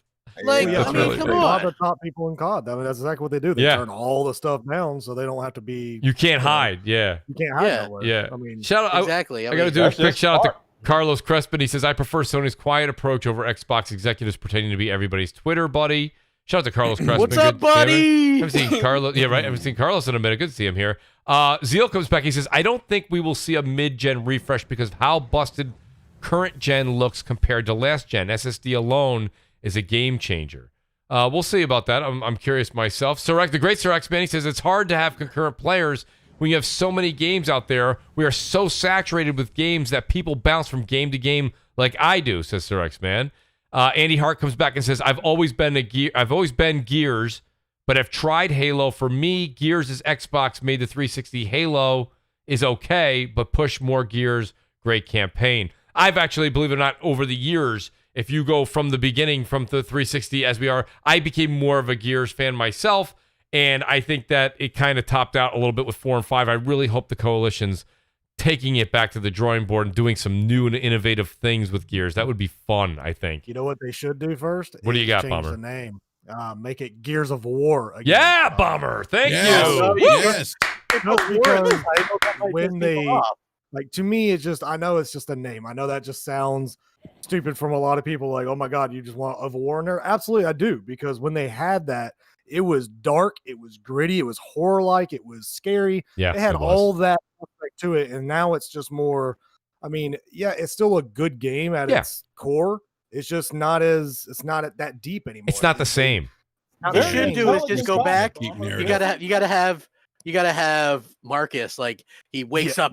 Like, Yeah, I mean, really come great. A lot on. of the top people in COD. I mean, that's exactly what they do. They Yeah. turn all the stuff down so they don't have to be. You can't hide. Yeah. You can't hide Yeah. nowhere. Yeah. I mean, Shout out. Exactly. I got to mean, do a that's quick just shout out to smart. Carlos Crespin. He says, I prefer Sony's quiet approach over Xbox executives pretending to be everybody's Twitter buddy. Shout out to Carlos Crespin. What's Good up, to see him. buddy? Haven't seen Carlos. Yeah, right. Haven't seen Carlos in a minute. Good to see him here. Zeal comes back. He says, I don't think we will see a mid-gen refresh because of how busted current gen looks compared to last gen. SSD alone is a game changer. We'll see about that. I'm curious myself. The great Sir X Man, he says, it's hard to have concurrent players when you have so many games out there. We are so saturated with games that people bounce from game to game like I do, says Sir X Man. Andy Hart comes back and says, I've always been Gears, but I've tried Halo. For me, Gears is Xbox made the 360. Halo is okay, but push more Gears. Great campaign. I've actually, believe it or not, over the years, if you go from the beginning, from the 360 as we are, I became more of a Gears fan myself, and I think that it kind of topped out a little bit with 4 and 5. I really hope the Coalition's taking it back to the drawing board and doing some new and innovative things with Gears. That would be fun, I think. you know what they should do first? What do you Is got, change Bomber? The name. Make it Gears of War. Again. Yeah, Bomber. Thank Yes. you. Yes. No, because when they Like to me, it's just I know it's just a name. I know that just sounds stupid from a lot of people. Like, oh my god, you just want of a war in there? Absolutely, I do, because when they had that, it was dark, it was gritty, it was horror-like, it was scary. Yeah, it had all that aspect to it, and now it's just more. I mean, yeah, it's still a good game at its core. It's just not that deep anymore. It's not the same. What you should do is just go back. You gotta have Marcus, like he wakes up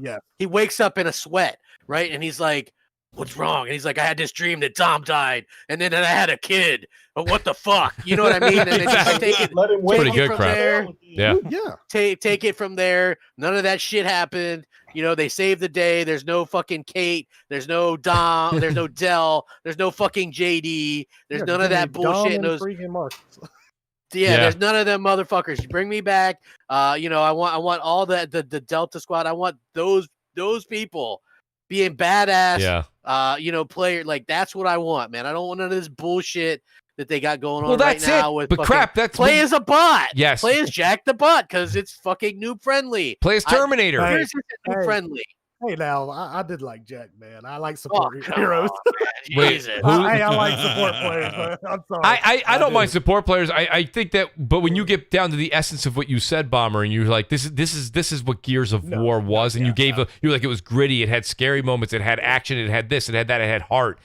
in a sweat, right? And he's like, what's wrong? And he's like, I had this dream that Tom died, and then I had a kid. But what the fuck? You know what I mean? And then just take it, pretty good from crap. there. Yeah. Take it from there. None of that shit happened. You know, they saved the day. There's no fucking Kate. There's no Dom. There's no Dell. There's no fucking JD. There's none of that bullshit. And those there's none of them motherfuckers. You bring me back. You know, I want all the Delta Squad. I want those people being badass. Yeah. You know, player, like that's what I want, man. I don't want none of this bullshit that they got going on that's right now. With but crap, that's play as a bot. Yes. Play as Jack the Bot because it's fucking noob friendly. Play as Terminator. Noob friendly. Hey, now I did like Jack, man. I like support heroes. Wait, I like support players. Man. I'm sorry. I don't mind support players. I think that, but when you get down to the essence of what you said, Bomber, and you're like, this is what Gears of War was, and you're like, it was gritty, it had scary moments, it had action, it had this, it had that, it had heart.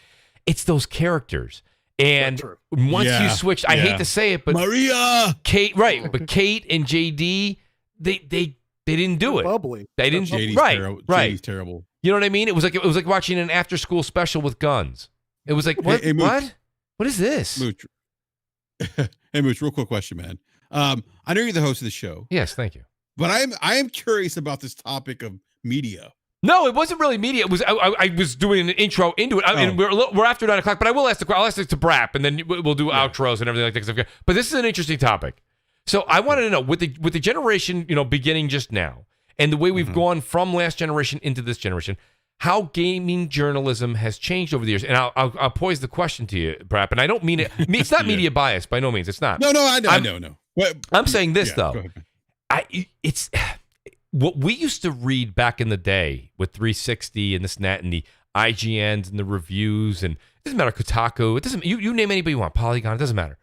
It's those characters. And once you switched, I hate to say it, but Maria, Kate, right? But Kate and JD, they didn't do it. Bubbly. They didn't. JD's right. JD's terrible. You know what I mean? It was like watching an after school special with guns. It was like what? Hey, Mooch. What? What is this? Mooch. Hey, Mooch. Real quick question, man. I know you're the host of the show. Yes, thank you. But I am curious about this topic of media. No, it wasn't really media. It was I was doing an intro into it, and we're after 9 o'clock. But I will ask I'll ask it to Brap, and then we'll do outros and everything like that. But this is an interesting topic. So I wanted to know with the generation, you know, beginning just now, and the way we've gone from last generation into this generation, how gaming journalism has changed over the years. And I'll pose the question to you, Brap. And I don't mean it. It's not media bias by no means. It's not. No, I know. I'm saying this though. It's what we used to read back in the day with 360 and this and that and the IGNs and the reviews, and it doesn't matter, Kotaku, it doesn't, you name anybody you want, Polygon, it doesn't matter.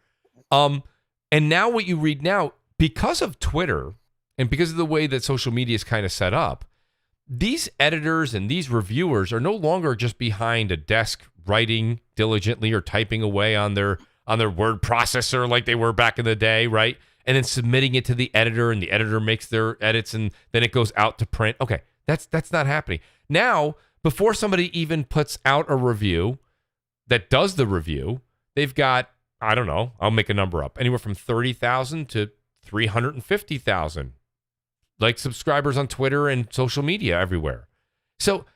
And now what you read now, because of Twitter and because of the way that social media is kind of set up, these editors and these reviewers are no longer just behind a desk writing diligently or typing away on their word processor like they were back in the day, right? And then submitting it to the editor, and the editor makes their edits, and then it goes out to print. Okay, that's not happening. Now, before somebody even puts out a review that does the review, they've got, I don't know, I'll make a number up, anywhere from 30,000 to 350,000 like subscribers on Twitter and social media everywhere. So,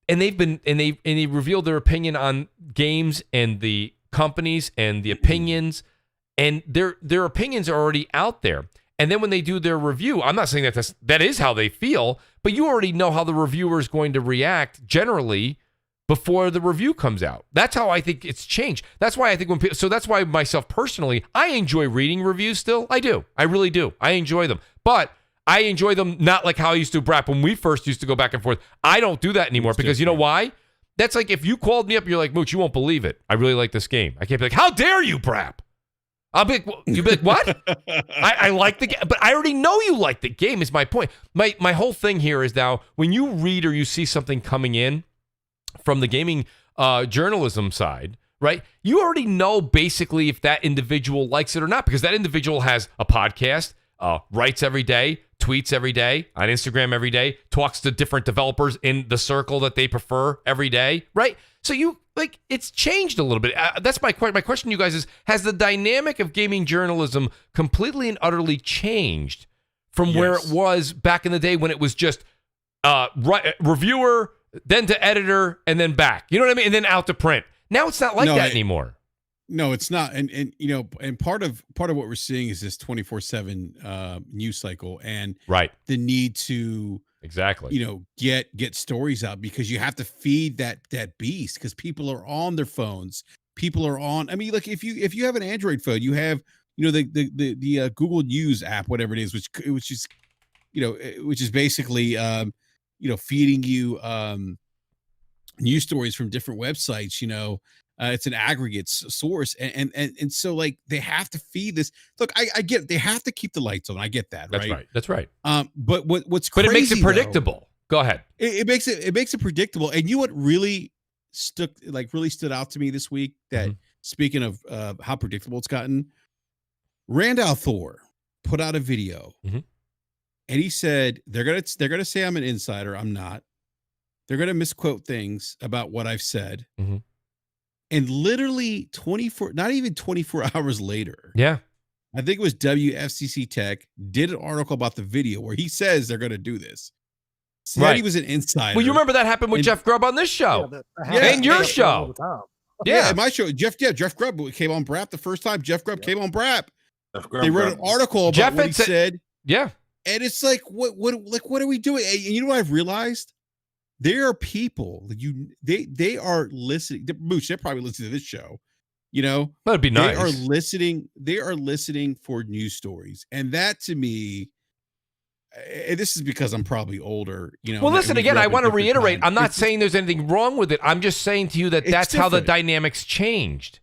and they revealed their opinion on games and the companies and the opinions. And their opinions are already out there. And then when they do their review, I'm not saying that is how they feel, but you already know how the reviewer is going to react generally before the review comes out. That's how I think it's changed. That's why I think that's why myself personally, I enjoy reading reviews still. I do. I really do. I enjoy them. But I enjoy them not like how I used to, Brap, when we first used to go back and forth. I don't do that anymore because you know why? That's like if you called me up and you're like, Mooch, you won't believe it. I really like this game. I can't be like, how dare you, Brap? I'll be like, you'll be like, what? I like the game, but I already know you like the game is my point. My whole thing here is now when you read or you see something coming in from the gaming journalism side, right? You already know basically if that individual likes it or not, because that individual has a podcast, writes every day, tweets every day, on Instagram every day, talks to different developers in the circle that they prefer every day, right? So it's changed a little bit. That's my question. My question to you guys is, has the dynamic of gaming journalism completely and utterly changed from where it was back in the day when it was just reviewer, then to editor, and then back? You know what I mean? And then out to print. Now it's not like that anymore. No, it's not. And you know, and part of what we're seeing is this 24/7 news cycle and the need to you know, get stories out, because you have to feed that beast, because people are on their phones. People are on, I mean, look, if you have an Android phone, you have, you know, the Google News app, whatever it is, which is, you know, which is basically feeding you news stories from different websites. It's an aggregate source, and so like they have to feed this. Look, I get it. They have to keep the lights on. I get that. That's right. But what's but crazy, it makes it though, predictable. Go ahead. it makes it predictable. And you know what really stood out to me this week, that speaking of how predictable it's gotten, Randall Thor put out a video, and he said they're gonna say I'm an insider. I'm not. They're gonna misquote things about what I've said. And literally 24 hours later, I think it was WFCC Tech did an article about the video where he says they're going to do this. Said he was an insider. Well, you remember that happened with Jeff Grubb on this show, and your show. Yeah, my show. Jeff Grubb came on Brap the first time. Jeff Grubb came on Brap. They wrote an article about what he said. Yeah, and it's like, what are we doing? And you know what I've realized? There are people they are listening. Mooch, they're probably listening to this show. That'd be nice. They are listening for news stories, and that to me, and this is because I'm probably older. Well, listen again. I want to reiterate. I'm not saying there's anything wrong with it. I'm just saying to you that that's how the dynamics changed.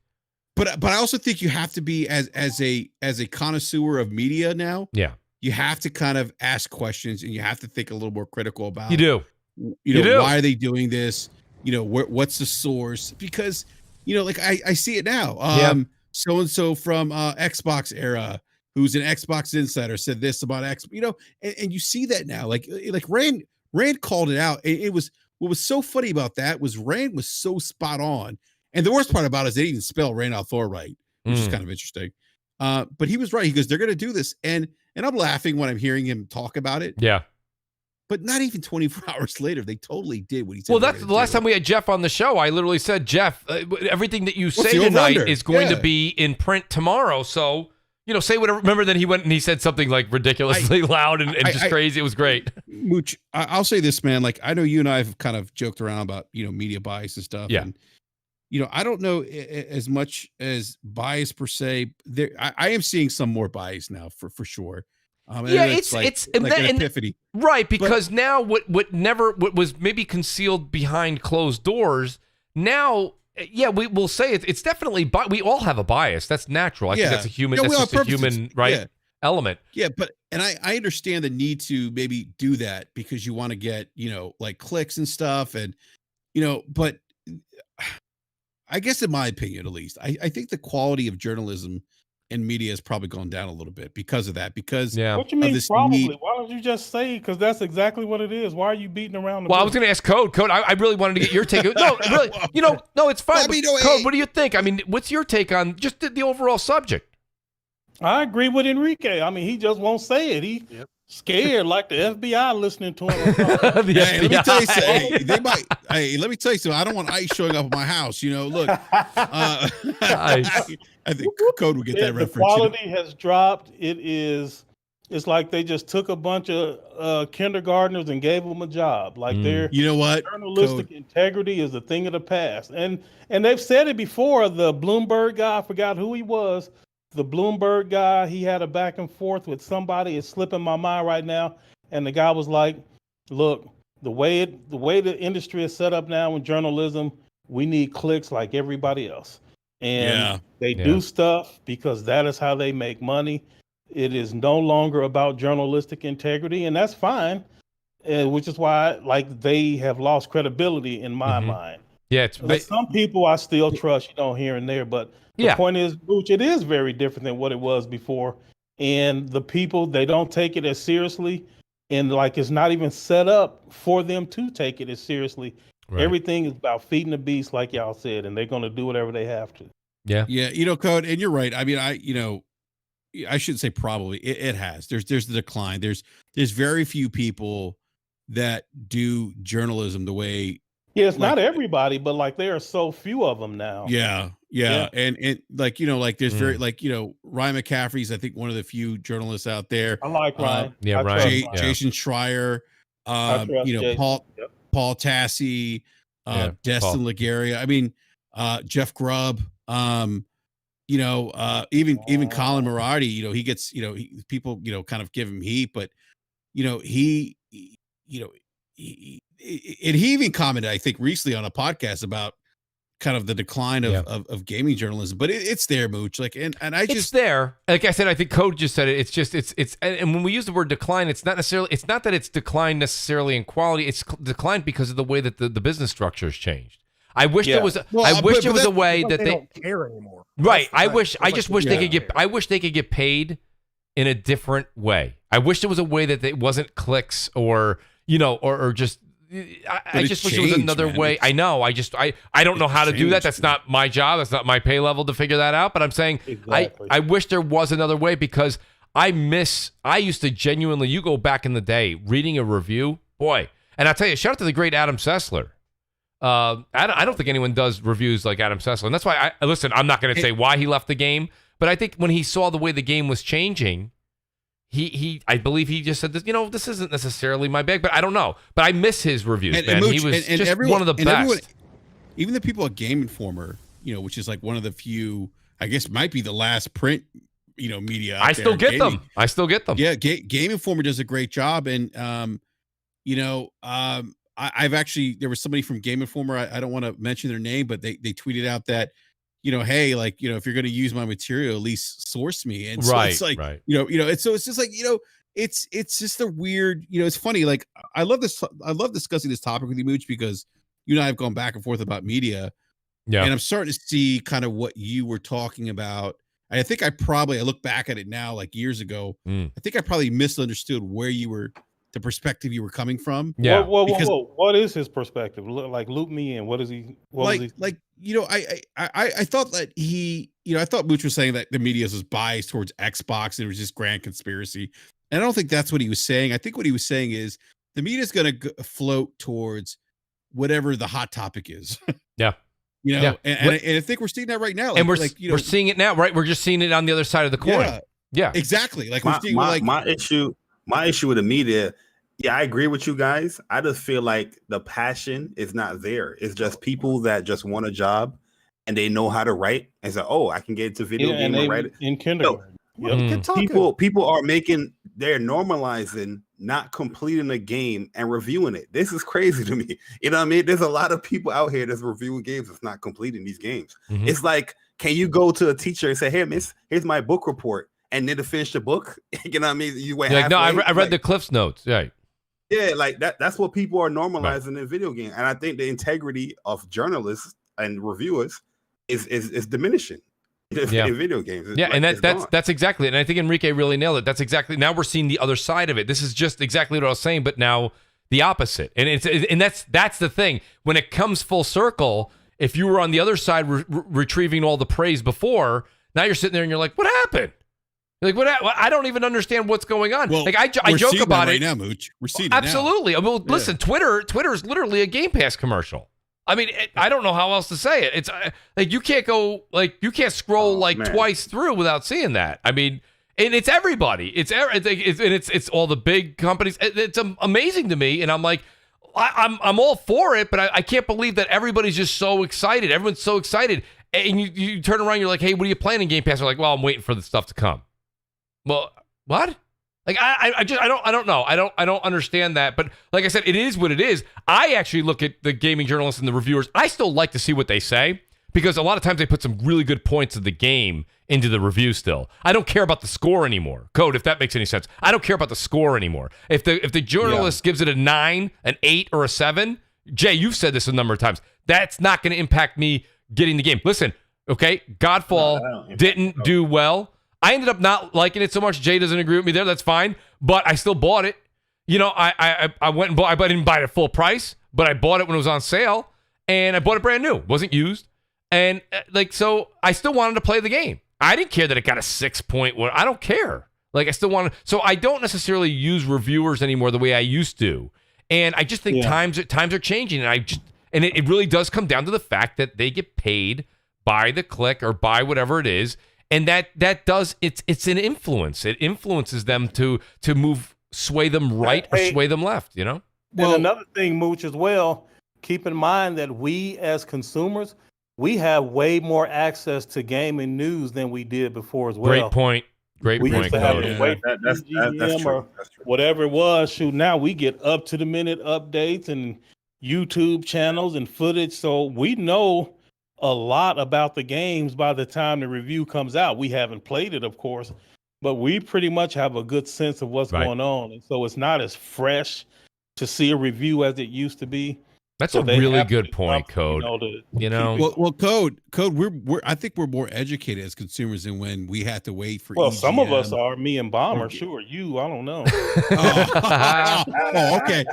But I also think you have to be as a connoisseur of media now. Yeah, you have to kind of ask questions, and you have to think a little more critical about. You do. Why are they doing this? What's the source? Because like I see it now. So and so from Xbox era, who's an Xbox insider, said this about X. And you see that now. Like Rand called it out. It was what was so funny about that was Rand was so spot on. And the worst part about it is they didn't even spell Randall Thor right, which is kind of interesting. But he was right. He goes, they're going to do this, and I'm laughing when I'm hearing him talk about it. Yeah. But not even 24 hours later, they totally did what he said. Well, that's the last time we had Jeff on the show. I literally said, Jeff, everything that you say tonight is going to be in print tomorrow. So, say whatever. Remember that he went and he said something like ridiculously loud and just crazy. It was great. Mooch, I'll say this, man. Like, I know you and I have kind of joked around about, media bias and stuff. Yeah. And, I don't know as much as bias per se. I am seeing some more bias now for sure. It's an epiphany, right? Because now what was maybe concealed behind closed doors, now, we will say it's definitely. We all have a bias. That's natural. I think that's a human. That's just a human element. Yeah, but I understand the need to maybe do that because you want to get like clicks and stuff, and but I guess in my opinion, at least, I think the quality of journalism and media has probably gone down a little bit because of that. Because what you mean probably? Why don't you just say? Because that's exactly what it is. Why are you beating around the bush? I was going to ask Code. I really wanted to get your take. No, really, no, it's fine. Code, what do you think? I mean, what's your take on just the overall subject? I agree with Enrique. I mean, he just won't say it. He scared like the FBI listening to him. Let me tell you something. They might. Hey, let me tell you something. I don't want ICE showing up at my house. Look. I think Code would get that reference. The quality has dropped. It's like they just took a bunch of kindergartners and gave them a job. Like their journalistic integrity is a thing of the past. And they've said it before. The Bloomberg guy, I forgot who he was. The Bloomberg guy, he had a back and forth with somebody. It's slipping my mind right now. And the guy was like, "Look, the way the industry is set up now in journalism, we need clicks like everybody else." And they do stuff because that is how they make money. It is no longer about journalistic integrity, and that's fine. Which is why, they have lost credibility in my mind. Yeah, some people I still trust, here and there, but the point is, Mooch, it is very different than what it was before. And the people, they don't take it as seriously, and it's not even set up for them to take it as seriously. Right. Everything is about feeding the beast, like y'all said, and they're going to do whatever they have to. Yeah. Code, and you're right. I mean, I shouldn't say probably. It has. There's the decline. There's very few people that do journalism the way. Yeah, it's not everybody, but there are so few of them now. Yeah. And there's very Ryan McCaffrey's, I think, one of the few journalists out there. I like Ryan. Ryan. Jason Schreier, Paul Tassi, Destin Lagaria. I mean, Jeff Grubb. Even Colin Moriarty. He gets people kind of give him heat, but he he even commented, I think, recently on a podcast about kind of the decline of gaming journalism, but it's there, Mooch. Like, and I just, it's there. Like I said, I think Code just said it. It's just, and when we use the word decline, it's not that it's declined necessarily in quality. It's declined because of the way that the business structure has changed. I wish there was, I wish there was a way that they don't care anymore. Right. I just wish they could get paid in a different way. I wish there was a way that it wasn't clicks or, or just, I just wish there was another way. I know. I don't know how to do that. That's not my job. That's not my pay level to figure that out. But I'm saying I wish there was another way, because I used to genuinely, you go back in the day reading a review, boy. And I'll tell you, shout out to the great Adam Sessler. I don't think anyone does reviews like Adam Sessler. And that's why listen, I'm not going to say why he left the game, but I think when he saw the way the game was changing, I believe he just said this, this isn't necessarily my bag, but I don't know. But I miss his reviews, man. Mooch, he was just one of the best. Even the people at Game Informer, which is like one of the few, I guess might be the last print, media. I still get them. Yeah, Game Informer does a great job. And, I've actually, there was somebody from Game Informer, I don't want to mention their name, but they tweeted out that, hey, like, if you're going to use my material, at least source me. And so it's like, it's just like, it's just a weird, it's funny. Like, I love discussing this topic with you, Mooch, because you and I have gone back and forth about media. Yeah. And I'm starting to see kind of what you were talking about. I think I look back at it now, like years ago. I think I probably misunderstood where the perspective you were coming from. Yeah. Whoa. What is his perspective? Like, loop me in. What is he? I thought that I thought Mooch was saying that the media was biased towards Xbox and it was just grand conspiracy. And I don't think that's what he was saying. I think what he was saying is the media is going to float towards whatever the hot topic is. Yeah. And I think we're seeing that right now. And we're seeing it now, right? We're just seeing it on the other side of the coin. Yeah. Exactly. Like, my issue with the media, I agree with you guys. I just feel like the passion is not there. It's just people that just want a job and they know how to write and say, "Oh, I can get into video game and write it." In kindergarten. People are they're normalizing not completing a game and reviewing it. This is crazy to me. You know what I mean? There's a lot of people out here that's reviewing games that's not completing these games. It's like, can you go to a teacher and say, "Hey, miss, here's my book report," and then to finish the book? You know what I mean? You went like, no, I read the Cliff's notes. Right. Yeah, like that's what people are normalizing in video games. And I think the integrity of journalists and reviewers is diminishing in video games. And that's exactly it. And I think Enrique really nailed it. That's exactly, now we're seeing the other side of it. This is just exactly what I was saying, but now the opposite. And that's the thing. When it comes full circle, if you were on the other side retrieving all the praise before, now you're sitting there and you're like, what happened? Like, what? I don't even understand what's going on. Well, like, I joke about it right now, Mooch. We're seeing absolutely. It now. Well, listen, Twitter is literally a Game Pass commercial. I mean, I don't know how else to say it. It's like you can't scroll twice through without seeing that. I mean, and it's everybody. It's all the big companies. It's amazing to me, and I'm like, I'm all for it, but I can't believe that everybody's just so excited. Everyone's so excited, and you turn around, you're like, hey, what are you playing in Game Pass? They're like, well, I'm waiting for the stuff to come. Well, what? Like, I don't know. I don't understand that. But like I said, it is what it is. I actually look at the gaming journalists and the reviewers. I still like to see what they say, because a lot of times they put some really good points of the game into the review still. I don't care about the score anymore. Code, if that makes any sense. I don't care about the score anymore. If the journalist gives it a 9, an 8, or a 7, Jay, you've said this a number of times, that's not going to impact me getting the game. Listen, okay, Godfall didn't do well. I ended up not liking it so much. Jay doesn't agree with me there. That's fine. But I still bought it. I went and bought. I didn't buy it at full price, but I bought it when it was on sale, and I bought it brand new. It wasn't used, and so I still wanted to play the game. I didn't care that it got a 6.1. I don't care. Like, I still wanted. So I don't necessarily use reviewers anymore the way I used to, and I just think times are changing, and it really does come down to the fact that they get paid by the click or by whatever it is. And that does, it's an influence. It influences them to sway them right or sway them left, Well, and another thing, Mooch, as well, keep in mind that we as consumers, we have way more access to gaming news than we did before as well. Great point. Great We point, used to have Code. to wait for That's BGM true. or That's true. whatever it was. Shoot, now we get up to the minute updates and YouTube channels and footage, so we know a lot about the games by the time the review comes out. We haven't played it, of course, but we pretty much have a good sense of what's going on, and so it's not as fresh to see a review as it used to be. That's So a they really have to good be point, comfortable, Code. to You know, keep it- Well, Code. We're I think we're more educated as consumers than when we had to wait for. well, some of us EGM. are. Me and Bomber, sure. You, I don't know. Oh, okay.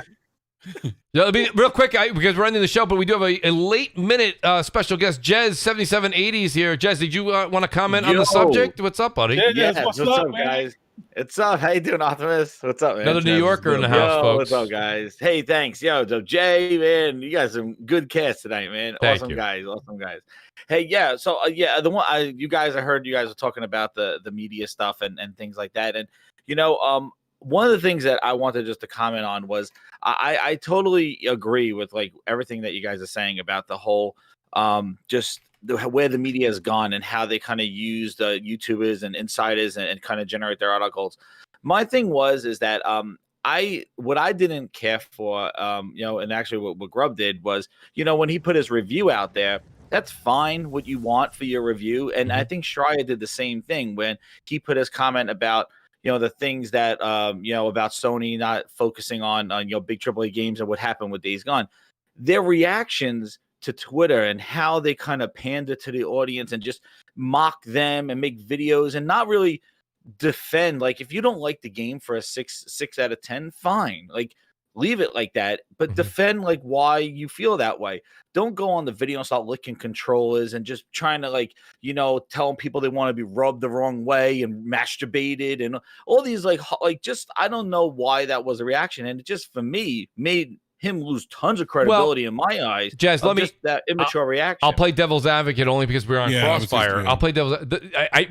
Yeah, let me real quick because we're ending the show, but we do have a late minute special guest, Jez7780s here. Jez, did you want to comment on the subject? What's up, buddy? Yeah, what's up, man? guys? What's up? How you doing, Optimus? What's up, man? Another New Travis, Yorker in the yo, house, folks. What's up, guys? Hey, thanks. Yo, Jay, man, you guys some good cast tonight, man. Thank Awesome you. guys. Hey, yeah. So, the one I heard you guys were talking about the media stuff and things like that, and one of the things that I wanted just to comment on was I totally agree with like everything that you guys are saying about the whole just where the media has gone and how they kind of use the YouTubers and insiders and kind of generate their articles. My thing is that what I didn't care for, and actually what Grub did was, when he put his review out there, that's fine what you want for your review. And I think Schreier did the same thing when he put his comment about, the things that, about Sony not focusing on big AAA games and what happened with Days Gone. Their reactions to Twitter and how they kind of pander to the audience and just mock them and make videos and not really defend. Like, if you don't like the game for a 6 out of 10, fine. Like, leave it like that, but defend like why you feel that way. Don't go on the video and start licking controllers and just trying to telling people they want to be rubbed the wrong way and masturbated and all these just I don't know why that was a reaction, and it just for me made him lose tons of credibility in my eyes. Jez, let me that immature reaction. I'll play devil's advocate only because we're on Crossfire. I'll play devil's.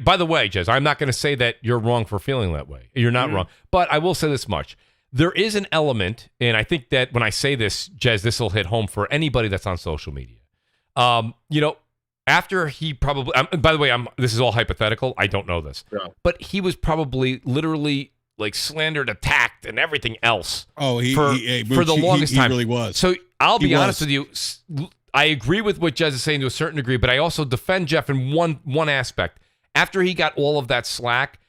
By the way, Jez, I'm not going to say that you're wrong for feeling that way. You're not wrong, but I will say this much. There is an element, and I think that when I say this, Jez, this will hit home for anybody that's on social media. After he probably, by the way, this is all hypothetical. I don't know this, but he was probably literally like slandered, attacked, and everything else. Oh, for the longest time. He really was. So I'll be honest with you. I agree with what Jez is saying to a certain degree, but I also defend Jeff in one aspect. After he got all of that slack,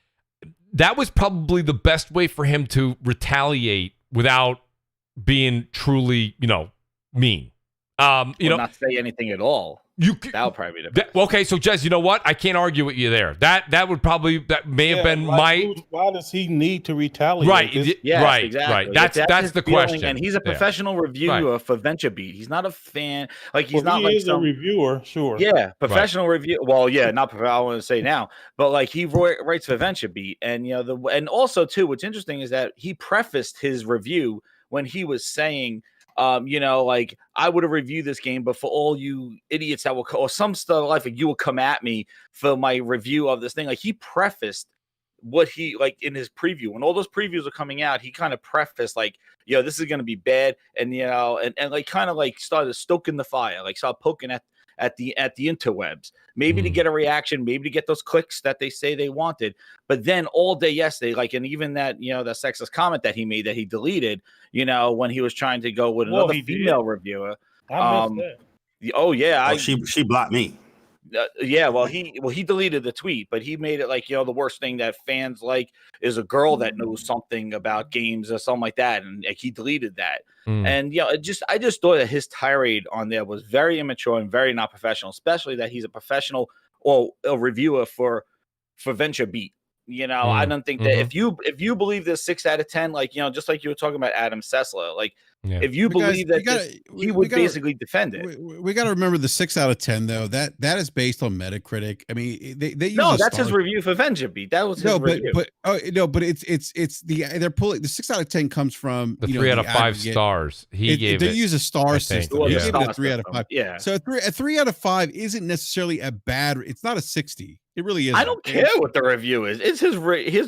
that was probably the best way for him to retaliate without being truly, mean. Not say anything at all. That would probably be the best. Okay, so Jez, you know what? I can't argue with you there. That may have been my. Why does he need to retaliate? Right, Yes, right, exactly. right. If That's his the feeling, question. and he's a professional reviewer for VentureBeat. He's not a fan. Like he's not like a reviewer, sure. Yeah, professional review. Well, yeah, not I want to say now, but like he writes for VentureBeat, and and also too, what's interesting is that he prefaced his review when he was saying, I would have reviewed this game, but for all you idiots that will, or some stuff like you will come at me for my review of this thing. Like he prefaced what he in his preview when all those previews are coming out. He kind of prefaced this is going to be bad, and kind of started stoking the fire, started poking at the interwebs, maybe to get a reaction, maybe to get those clicks that they say they wanted. But then all day yesterday, and even that, the sexist comment that he made that he deleted, when he was trying to go with another female reviewer. I missed that. Oh yeah, she blocked me. He deleted the tweet, but he made it the worst thing that fans like is a girl that knows something about games or something like that, and he deleted that. And I just thought that his tirade on there was very immature and very not professional, especially that he's a professional or a reviewer for VentureBeat. I don't think that if you believe this 6 out of 10, just like you were talking about Adam Sessler, if you believe that he would basically defend it. We got to remember the 6 out of 10 though. That is based on Metacritic. I mean, they use that's his review for VentureBeat. That was his review. But it's they're pulling the 6 out of 10 comes from the 3 out of 5 stars. He gave they it. They use a star system. He gave it a 3 out of 5. Yeah. So a 3 out of 5 isn't necessarily a bad. It's not a 60. It really is. I don't care what the review is. It's his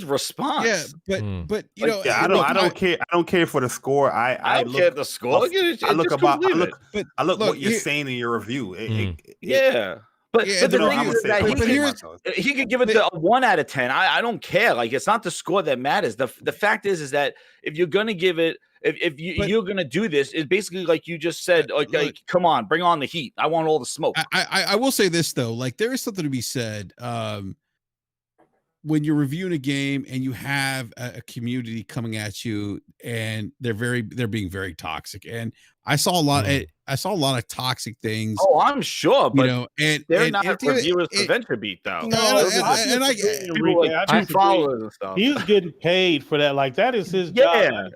response. Yeah, but I don't care. I don't care for the score. I don't care at the score. I look what you're saying in your review. Yeah. But, Yeah, but the the thing review- is that but here's- he could give it a 1 out of 10. I don't care. Like, it's not the score that matters. The fact is that if you're gonna give it, if you're gonna do this, it's basically like you just said, like come on, bring on the heat. I want all the smoke. I will say this though, like there is something to be said. When you're reviewing a game and you have a community coming at you and they're being very toxic, and I saw a lot of toxic things. Oh, I'm sure, but and they're not reviewers for VentureBeat though. I followers and stuff. He's getting paid for that. Like that is his job.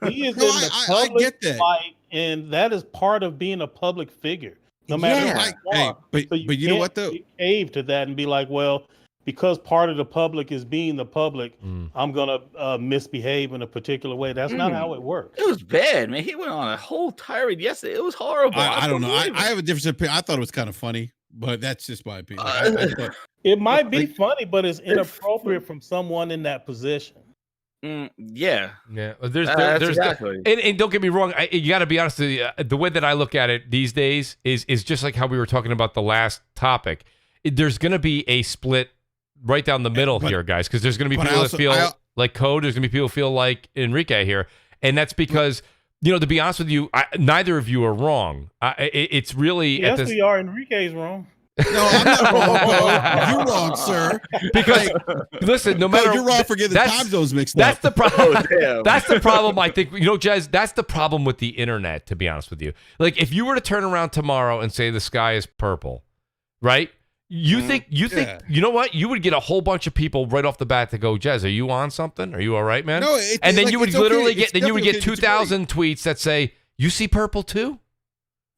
He is in the public fight, and that is part of being a public figure. No matter what you are. But you know what though? Cave to that and be like, well, because part of the public is being the public, I'm gonna misbehave in a particular way. That's not how it works. It was bad, man. He went on a whole tirade yesterday. It was horrible. I don't know. I have a different opinion. I thought it was kind of funny, but that's just my opinion. It might be funny, but it's inappropriate from someone in that position. Yeah. There's exactly. And don't get me wrong. You got to be honest. The way that I look at it these days is just like how we were talking about the last topic. There's going to be a split right down the middle here, guys, because there's going to be people that feel like Code. There's going to be people who feel like Enrique here, and that's because to be honest with you, neither of you are wrong. It's really yes, we are. Enrique's wrong. No, I'm not wrong. You're wrong, sir. Because listen, no matter you're wrong for getting the time zones mixed up. That's the problem. Oh, that's the problem. I think Jez. That's the problem with the internet. To be honest with you, like if you were to turn around tomorrow and say the sky is purple, right? You think you know what? You would get a whole bunch of people right off the bat to go, Jez, are you on something? Are you all right, man? No, and then you would literally get 2,000 tweets that say, you see purple too?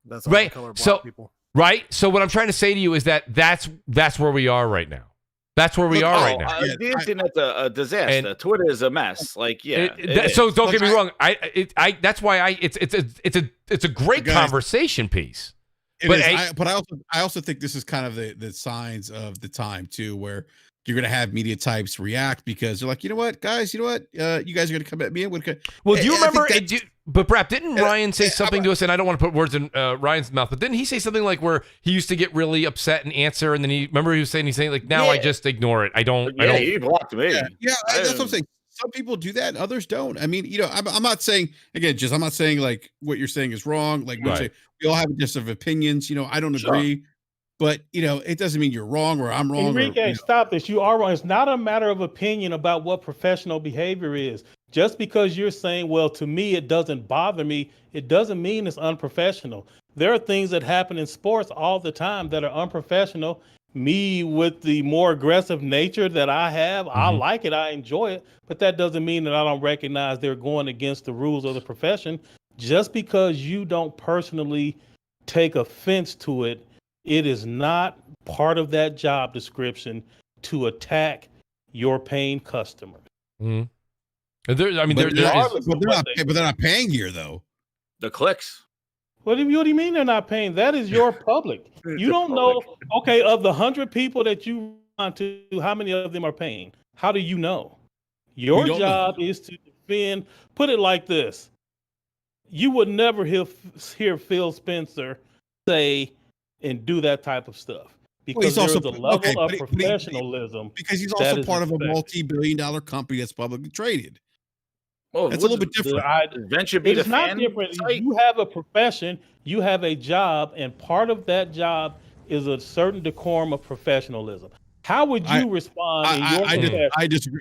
That's right. So people. Right. So what I'm trying to say to you is that's where we are right now. That's where we are right now. The internet's a disaster. And Twitter is a mess. Like, so don't get me wrong. That's why it's a great conversation piece. But I also think this is kind of the signs of the time too, where you're going to have media types react because they're like, you know what, guys, you guys are going to come at me. Well, do you remember? But Brap, didn't Ryan say something to us? And I don't want to put words in Ryan's mouth, but didn't he say something like where he used to get really upset and answer, and then he was saying like, now I just ignore it. I don't. He blocked me. Yeah, that's what I'm saying. Some people do that, and others don't. I mean, I'm not saying I'm not saying like what you're saying is wrong. Like we all have different opinions. I don't agree, but it doesn't mean you're wrong or I'm wrong. Enrique, stop this. You are wrong. It's not a matter of opinion about what professional behavior is. Just because you're saying, well, to me it doesn't bother me, it doesn't mean it's unprofessional. There are things that happen in sports all the time that are unprofessional. Me with the more aggressive nature that I have, I like it, I enjoy it, but that doesn't mean that I don't recognize they're going against the rules of the profession. Just because you don't personally take offense to it, it is not part of that job description to attack your paying customers. Mm-hmm. But they're not paying here though. The clicks. What do you mean they're not paying? That is your public. You don't know. Okay, of the 100 people that you want to, how many of them are paying? How do you know? Your job is to defend. Put it like this: you would never hear Phil Spencer say and do that type of stuff because there's a level of professionalism. Because he's also part of a multi-billion-dollar company that's publicly traded. Oh, it's a little bit different. It's not different. You have a profession, you have a job, and part of that job is a certain decorum of professionalism. How would you respond in your profession?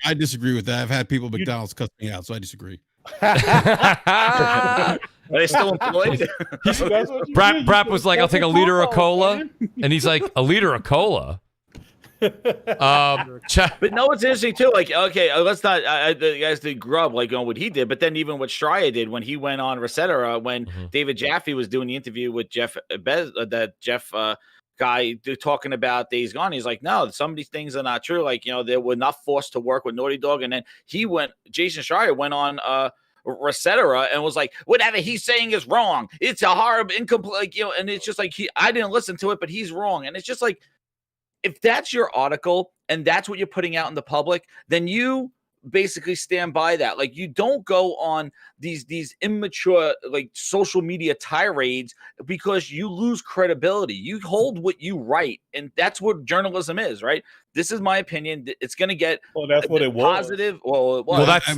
I disagree with that. I've had people at McDonald's cuss me out, so I disagree. Are they still employed? Brap was like, I'll take a liter of cola. And he's like, a liter of cola? But no, it's interesting too. Like, okay, let's not. The guys did grub like on what he did, but then even what Strya did when he went on Etc. When David Jaffe was doing the interview with Jeff guy talking about Days Gone, he's like, no, some of these things are not true. Like, they were not forced to work with Naughty Dog, and then Jason Schreier went on Etc. and was like, whatever he's saying is wrong. It's a horrible, incomplete, and it's just like I didn't listen to it, but he's wrong, and it's just like. If that's your article and that's what you're putting out in the public, then you basically stand by that. Like, you don't go on these immature like social media tirades because you lose credibility. You hold what you write, and that's what journalism is, right? This is my opinion. It's going to get that's what it was. Positive. Well, it was. Well, that's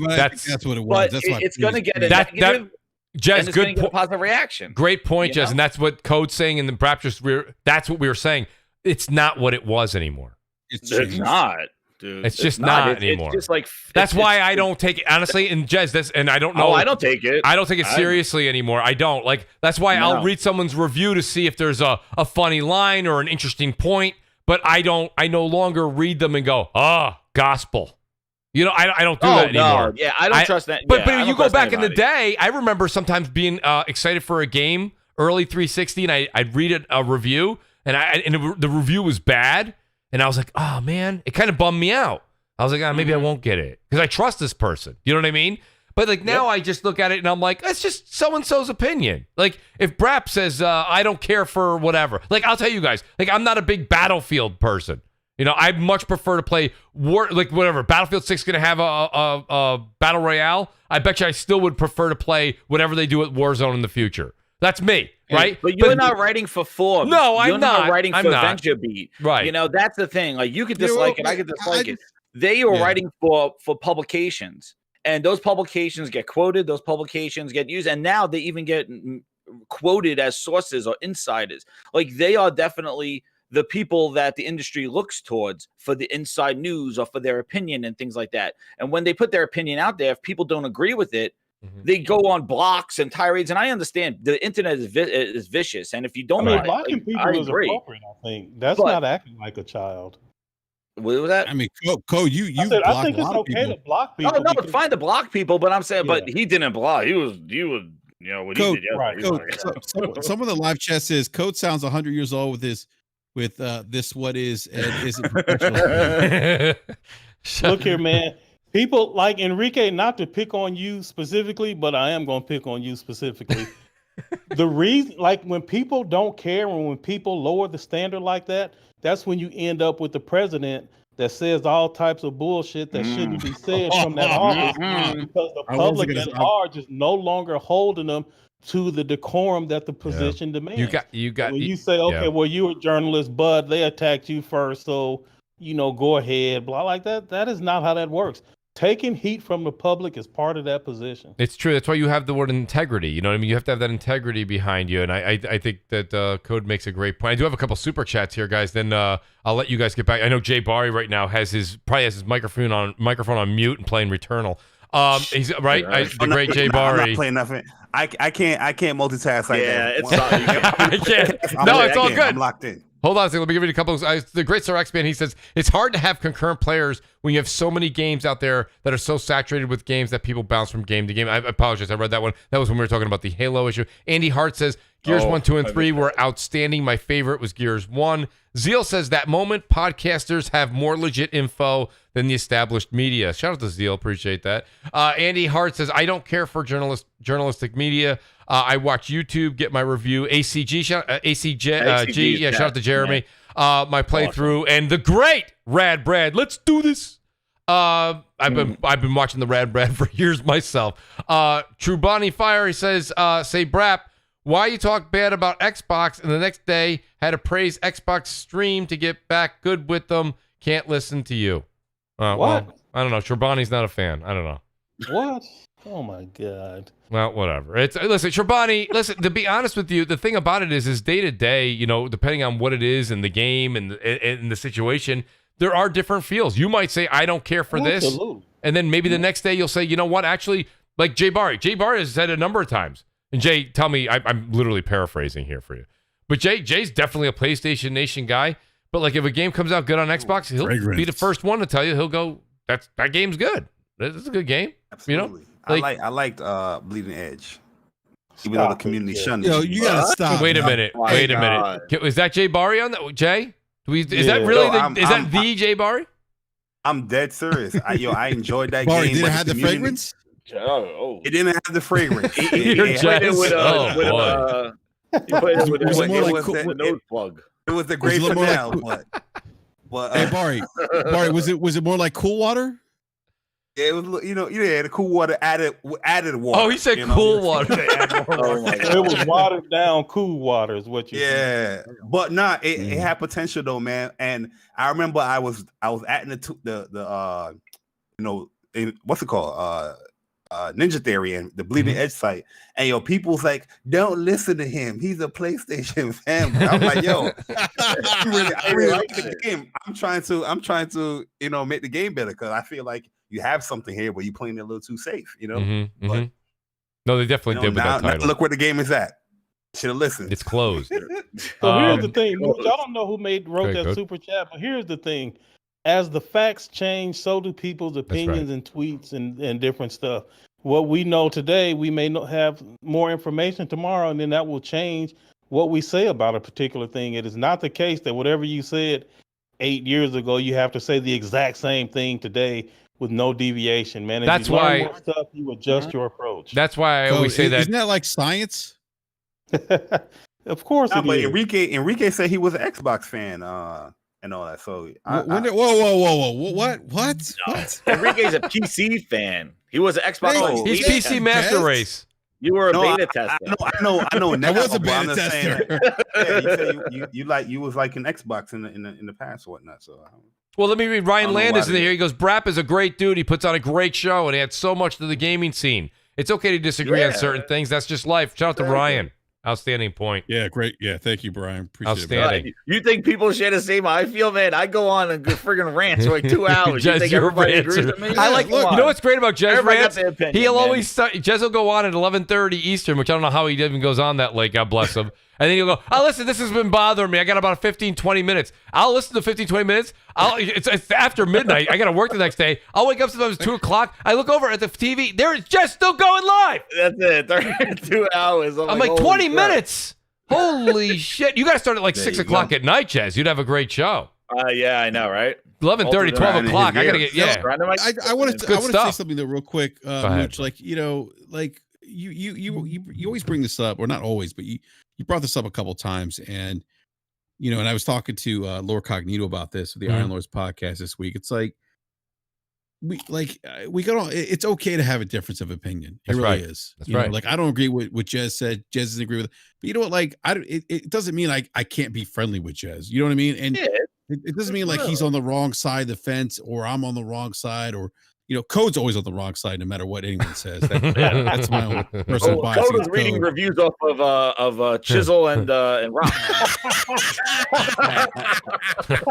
what it was. But That's why it's going to get a that negative, Jez, and it's good going to get a positive reaction. Great point, You Jez, know? and that's what Code's saying, and then perhaps that's what we were saying. It's not what it was anymore. It's not. Dude, it's just not anymore. It's just like that's why I don't take it honestly. And Jez, and I don't know. Oh, I don't take it. I don't take it seriously anymore. I don't like. That's why I'll read someone's review to see if there's a funny line or an interesting point. But I don't. I no longer read them and go, gospel. You know, I don't do that anymore. Yeah, I don't trust that. But you go back in the day, I remember sometimes being excited for a game early 360, and I'd read a review, and the review was bad. And I was like, oh, man, it kind of bummed me out. I was like, maybe I won't get it because I trust this person. You know what I mean? But like now I just look at it and I'm like, that's just so-and-so's opinion. Like if Brap says, I don't care for whatever. Like I'll tell you guys, like I'm not a big Battlefield person. You know, I much prefer to play whatever. Battlefield 6 is going to have a Battle Royale. I bet you I still would prefer to play whatever they do at Warzone in the future. That's me, right? But you're not writing for form. No, I'm you're not writing for Venture Beat. Right. You know, that's the thing. Like you could dislike it, I could dislike it. They are writing for publications, and those publications get quoted, those publications get used, and now they even get quoted as sources or insiders. Like they are definitely the people that the industry looks towards for the inside news or for their opinion and things like that. And when they put their opinion out there, if people don't agree with it, they go on blocks and tirades, and I understand the internet is vicious. And if you don't, blocking people is appropriate. I think that's not acting like a child. What was that? I mean, Code, you I think it's okay to block people. Oh no, it's fine to block people, but I'm saying, but he didn't block. He was, you know, what Code, he did. Right. Code, some of the live chat says Code sounds 100 years old with this. What is and isn't professional. Look here, man. People like Enrique, not to pick on you specifically, but I am going to pick on you specifically. The reason, like when people don't care and when people lower the standard like that, that's when you end up with the president that says all types of bullshit that shouldn't be said from that office because the public at large is no longer holding them to the decorum that the position demands. You got. When you say, okay, well, you're a journalist, but they attacked you first, so go ahead, blah, like that. That is not how that works. Taking heat from the public is part of that position. It's true. That's why you have the word integrity. You know what I mean? You have to have that integrity behind you. And I think that Code makes a great point. I do have a couple super chats here, guys. Then I'll let you guys get back. I know Jay Barry right now has his microphone on mute and playing Returnal. He's right. The great Jay Barry. I'm not playing nothing. I can't multitask like that. It's not. I can't. No, it's all good. I'm locked in. Hold on a second. Let me give you a couple of the great Sir X-Man. He says it's hard to have concurrent players when you have so many games out there that are so saturated with games that people bounce from game to game. I apologize. I read that one. That was when we were talking about the Halo issue. Andy Hart says Gears 1, 2, and 3 were outstanding. My favorite was Gears 1. Zeal says that moment podcasters have more legit info than the established media. Shout out to Zeal. Appreciate that. Andy Hart says I don't care for journalistic media. I watch YouTube, get my review. ACG, ACG, yeah, shout out to Jeremy. My playthrough and the great Rad Brad. Let's do this. I've been watching the Rad Brad for years myself. True Bonnie Fire, he says, say Brap, why you talk bad about Xbox and the next day had to praise Xbox stream to get back good with them. Can't listen to you. What? Well, I don't know. Trebani's not a fan. I don't know. What? Oh my God. Well, whatever. Listen, Trebani, listen, to be honest with you, the thing about it is day to day, depending on what it is in the game and the situation, there are different feels. You might say, I don't care for this. And then maybe the next day you'll say, you know what, actually, like Jay Barry. Jay Barry has said a number of times. And Jay, tell me, I'm literally paraphrasing here for you. But Jay's definitely a PlayStation Nation guy. But like if a game comes out good on Xbox, he'll be the first one to tell you. He'll go, that game's good. It's a good game. Absolutely. I liked Bleeding Edge. Even though the community shunned it. Yo, you gotta stop. Wait a minute. Is that Jay Barry on that? Jay? Is that really the Jay Barry? I'm dead serious. I enjoyed that Barry, game. Did it have the fragrance? It didn't have the fragrance. You played it with a nose plug. It was the great finale. Hey Barry, was it more like Cool Water? It was, the cool water added water. Oh, he said cool water. Oh my God. It was watered down cool water is what you Yeah, but nah, it had potential though, man. And I remember I was at what's it called? Ninja Theory and the Bleeding Edge site, and people's like, don't listen to him. He's a PlayStation fan. I'm like, yo, I really like the game. I'm trying to make the game better because I feel like you have something here, but you're playing it a little too safe, But, no, they definitely did with that title. Now look where the game is at. Should have listened. It's closed. So here's the thing. Mooch, I don't know who wrote that super chat, but here's the thing. As the facts change, so do people's opinions and tweets and different stuff. What we know today, we may not have more information tomorrow, and then that will change what we say about a particular thing. It is not the case that whatever you said 8 years ago, you have to say the exact same thing today with no deviation, man. As That's you learn why more stuff, you adjust your approach. That's why I always say that. Isn't that like science? Of course, No, it but is. Enrique said he was an Xbox fan and all that. So whoa, what? Enrique's a PC fan. He was an Xbox. He's PC Master Race. You were a beta tester. I know. I was a beta tester. You was like an Xbox in the past or whatnot. So. Well, let me read. Ryan Landis in why here. He goes, Brap is a great dude. He puts on a great show, and he adds so much to the gaming scene. It's okay to disagree on certain things. That's just life. Shout out to Ryan. Outstanding point. Yeah, great. Yeah, thank you, Brian. Appreciate Outstanding. it. You think people share the same how I feel, man? I go on and friggin' rant for like 2 hours. You think everybody agrees with me? I like. Look, you know what's great about Jez Everybody got rants? their opinion, He'll man. always start. Jez will go on at 11:30 Eastern, which I don't know how he even goes on that late. God bless him. And then he'll go, oh, listen, this has been bothering me. I got about 15, 20 minutes. I'll listen to 15, 20 minutes. It's after midnight. I got to work the next day. I'll wake up sometimes 2 o'clock. I look over at the TV. There's Jez still going live. That's it. 2 hours. I'm like 20 minutes. Holy shit. You got to start at like 6 o'clock at night, Jez. You'd have a great show. Yeah, I know, right? 11:30, 12 o'clock. I got to get, I want to say something though real quick, Mooch. Like, you always bring this up, or not always, but you brought this up a couple times, and and I was talking to Lord Cognito about this with the Iron Lords podcast this week. It's like we got on. It's okay to have a difference of opinion. It really is. That's right. Like, I don't agree with what Jez said. Jez doesn't agree with it. But you know what? Like, it doesn't mean I can't be friendly with Jez. You know what I mean? And it doesn't mean like he's on the wrong side of the fence or I'm on the wrong side, or Code's always on the wrong side no matter what anyone says. That's my own personal bias. Code was reading reviews off of Chisel and Rock. Code.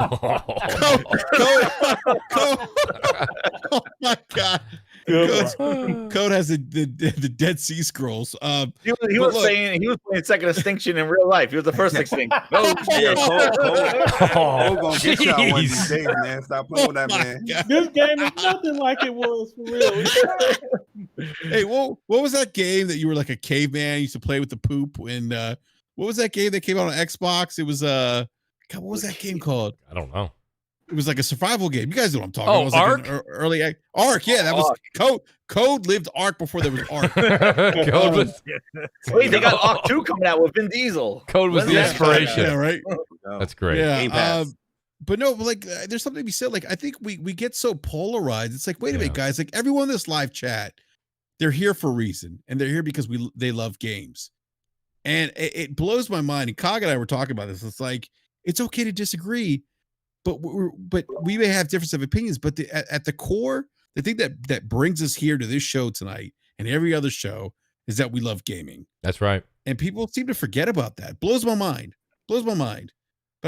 Oh my God. Code has the Dead Sea Scrolls. He was playing Second Extinction in real life. He was the first Extinction. Code gonna get you out one of these days, man. Stop playing with that, man. This game is nothing like it was for real. Hey, what was that game that you were like a caveman, used to play with the poop? And what was that game that came out on Xbox? It was God, what was that game called? I don't know. It was like a survival game. You guys know what I'm talking about. It was Ark? like early Ark. Yeah, that was Code. Code lived Ark before there was Ark. Wait, they got Ark 2 coming out with Vin Diesel. Code was the inspiration. Yeah, right. That's great. Yeah. But no, like there's something to be said. Like, I think we get so polarized. It's like, wait a minute, guys. Like, everyone in this live chat, they're here for a reason, and they're here because they love games. And it blows my mind. And Cog and I were talking about this. It's like, it's okay to disagree, but we may have difference of opinions. But at the core, the thing that brings us here to this show tonight and every other show is that we love gaming. That's right. And people seem to forget about that. Blows my mind. But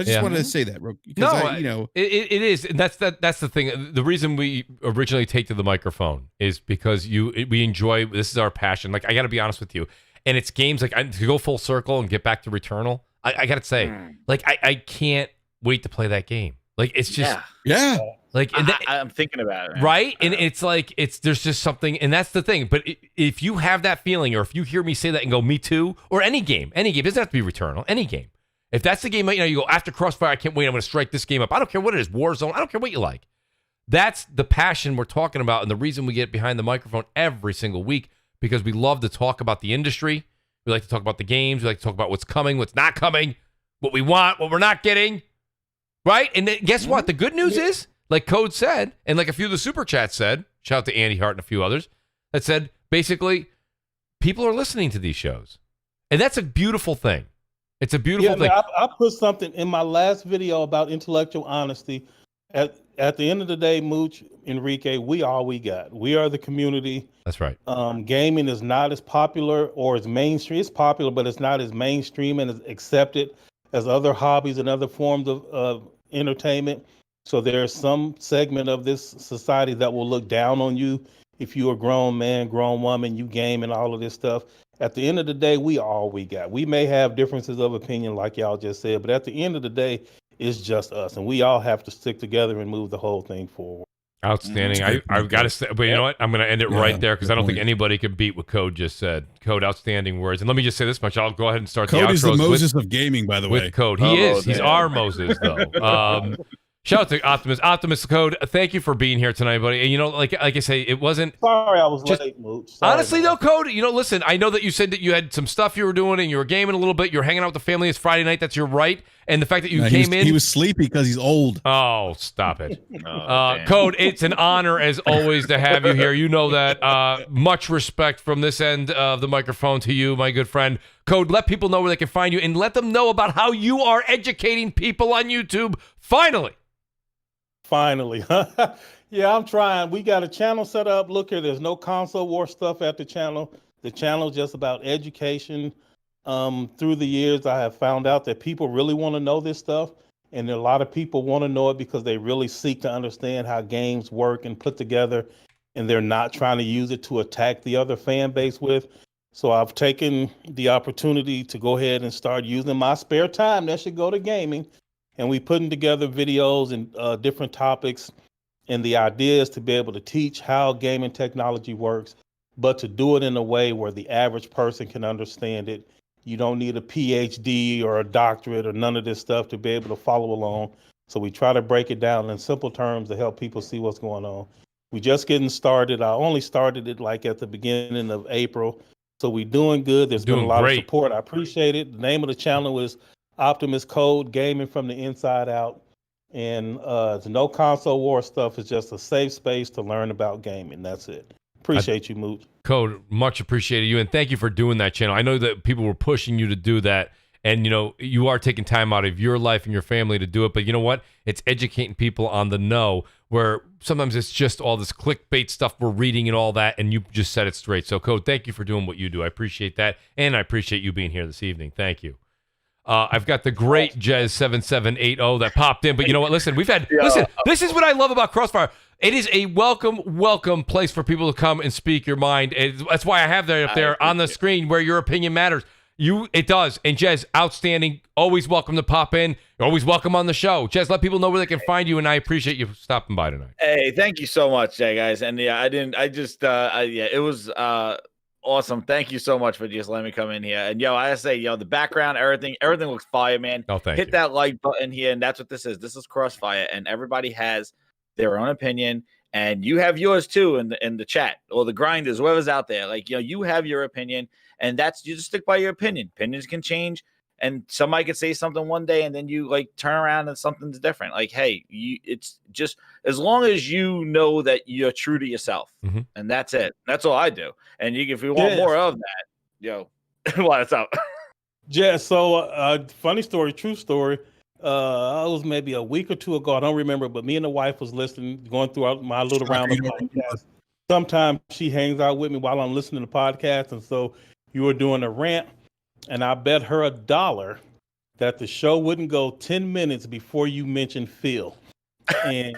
I just wanted to say that. Because it is. And that's the thing. The reason we originally take to the microphone is because we enjoy, this is our passion. Like, I got to be honest with you. And it's games like, to go full circle and get back to Returnal, I got to say, like, I can't wait to play that game. Like, it's just, like, I'm thinking about it, man. Right? And it's like, there's just something, and that's the thing. But if you have that feeling, or if you hear me say that and go, me too, or any game, it doesn't have to be Returnal, any game. If that's the game, you go, after CrossFire, I can't wait, I'm going to strike this game up. I don't care what it is, Warzone, I don't care what you like. That's the passion we're talking about, and the reason we get behind the microphone every single week, because we love to talk about the industry. We like to talk about the games. We like to talk about what's coming, what's not coming, what we want, what we're not getting. Right? And then guess what? The good news is, like Code said, and like a few of the super chats said, shout out to Andy Hart and a few others, that said, basically, people are listening to these shows. And that's a beautiful thing. It's a beautiful thing. Man, I put something in my last video about intellectual honesty. At the end of the day, Mooch, Enrique, we are all we got. We are the community. That's right. Gaming is not as popular or as mainstream. It's popular, but it's not as mainstream and as accepted as other hobbies and other forms of entertainment. So there's some segment of this society that will look down on you if you're a grown man, grown woman, you game and all of this stuff. At the end of the day, we are all we got. We may have differences of opinion, like y'all just said, but at the end of the day, it's just us, and we all have to stick together and move the whole thing forward. Outstanding. I've got to say, but you know what? I'm going to end it right there because I don't think anybody can beat what Code just said. Code, outstanding words. And let me just say this much. I'll go ahead and start the outros. Code is the Moses of gaming, by the way. With Code. He is. He's our Moses, though. Shout out to Optimus. Optimus Code, thank you for being here tonight, buddy. And, you know, like I say, it wasn't... Sorry I was late, Mooch. Honestly, though, Code, you know, listen, I know that you said that you had some stuff you were doing and you were gaming a little bit. You're hanging out with the family. It's Friday night. That's your right. And the fact that you came in... He was sleepy because he's old. Oh, stop it. Code, it's an honor, as always, to have you here. You know that. Much respect from this end of the microphone to you, my good friend. Code, let people know where they can find you and let them know about how you are educating people on YouTube. Finally. Yeah, I'm trying. We got a channel set up. Look here, there's no console war stuff at the channel. The channel is just about education. Through the years, I have found out that people really want to know this stuff. And a lot of people want to know it because they really seek to understand how games work and put together. And they're not trying to use it to attack the other fan base with. So I've taken the opportunity to go ahead and start using my spare time that should go to gaming. And we putting together videos and different topics. And the idea is to be able to teach how gaming technology works, but to do it in a way where the average person can understand it. You don't need a PhD or a doctorate or none of this stuff to be able to follow along. So we try to break it down in simple terms to help people see what's going on. We just getting started. I only started it like at the beginning of April. So we doing good. There's been a lot of support. I appreciate it. The name of the channel is Optimus Code, Gaming from the Inside Out. And it's no console war stuff. It's just a safe space to learn about gaming. That's it. Appreciate you, Mooch. Code, much appreciated you. And thank you for doing that channel. I know that people were pushing you to do that. And, you know, you are taking time out of your life and your family to do it. But you know what? It's educating people on the know, where sometimes it's just all this clickbait stuff we're reading and all that. And you just said it straight. So, Code, thank you for doing what you do. I appreciate that. And I appreciate you being here this evening. Thank you. I've got the great Jez7780 that popped in, but you know what? Listen, this is what I love about CrossFire. It is a welcome place for people to come and speak your mind. That's why I have that up there on the screen where your opinion matters. It does. And Jez, outstanding. Always welcome to pop in. You're always welcome on the show. Jez, let people know where they can find you, and I appreciate you stopping by tonight. Hey, thank you so much, guys. And yeah, it was awesome. Thank you so much for just letting me come in here. And I say, the background, everything looks fire, man. Oh, thank you. Hit that like button here, and that's what this is. This is CrossFire, and everybody has their own opinion, and you have yours too in the chat or the grinders, whoever's out there. Like, you have your opinion, and you just stick by your opinion. Opinions can change, and somebody could say something one day, and then you like turn around and something's different. Like, hey, it's just as long as you know that you're true to yourself, and that's it. That's all I do. And if you want more of that, what's up? Yeah. So, funny story, true story. It was maybe a week or two ago. I don't remember, but me and the wife was listening, going through my little round of podcasts. Sometimes she hangs out with me while I'm listening to podcasts, and so you were doing a rant. And I bet her $1 that the show wouldn't go 10 minutes before you mentioned Phil. And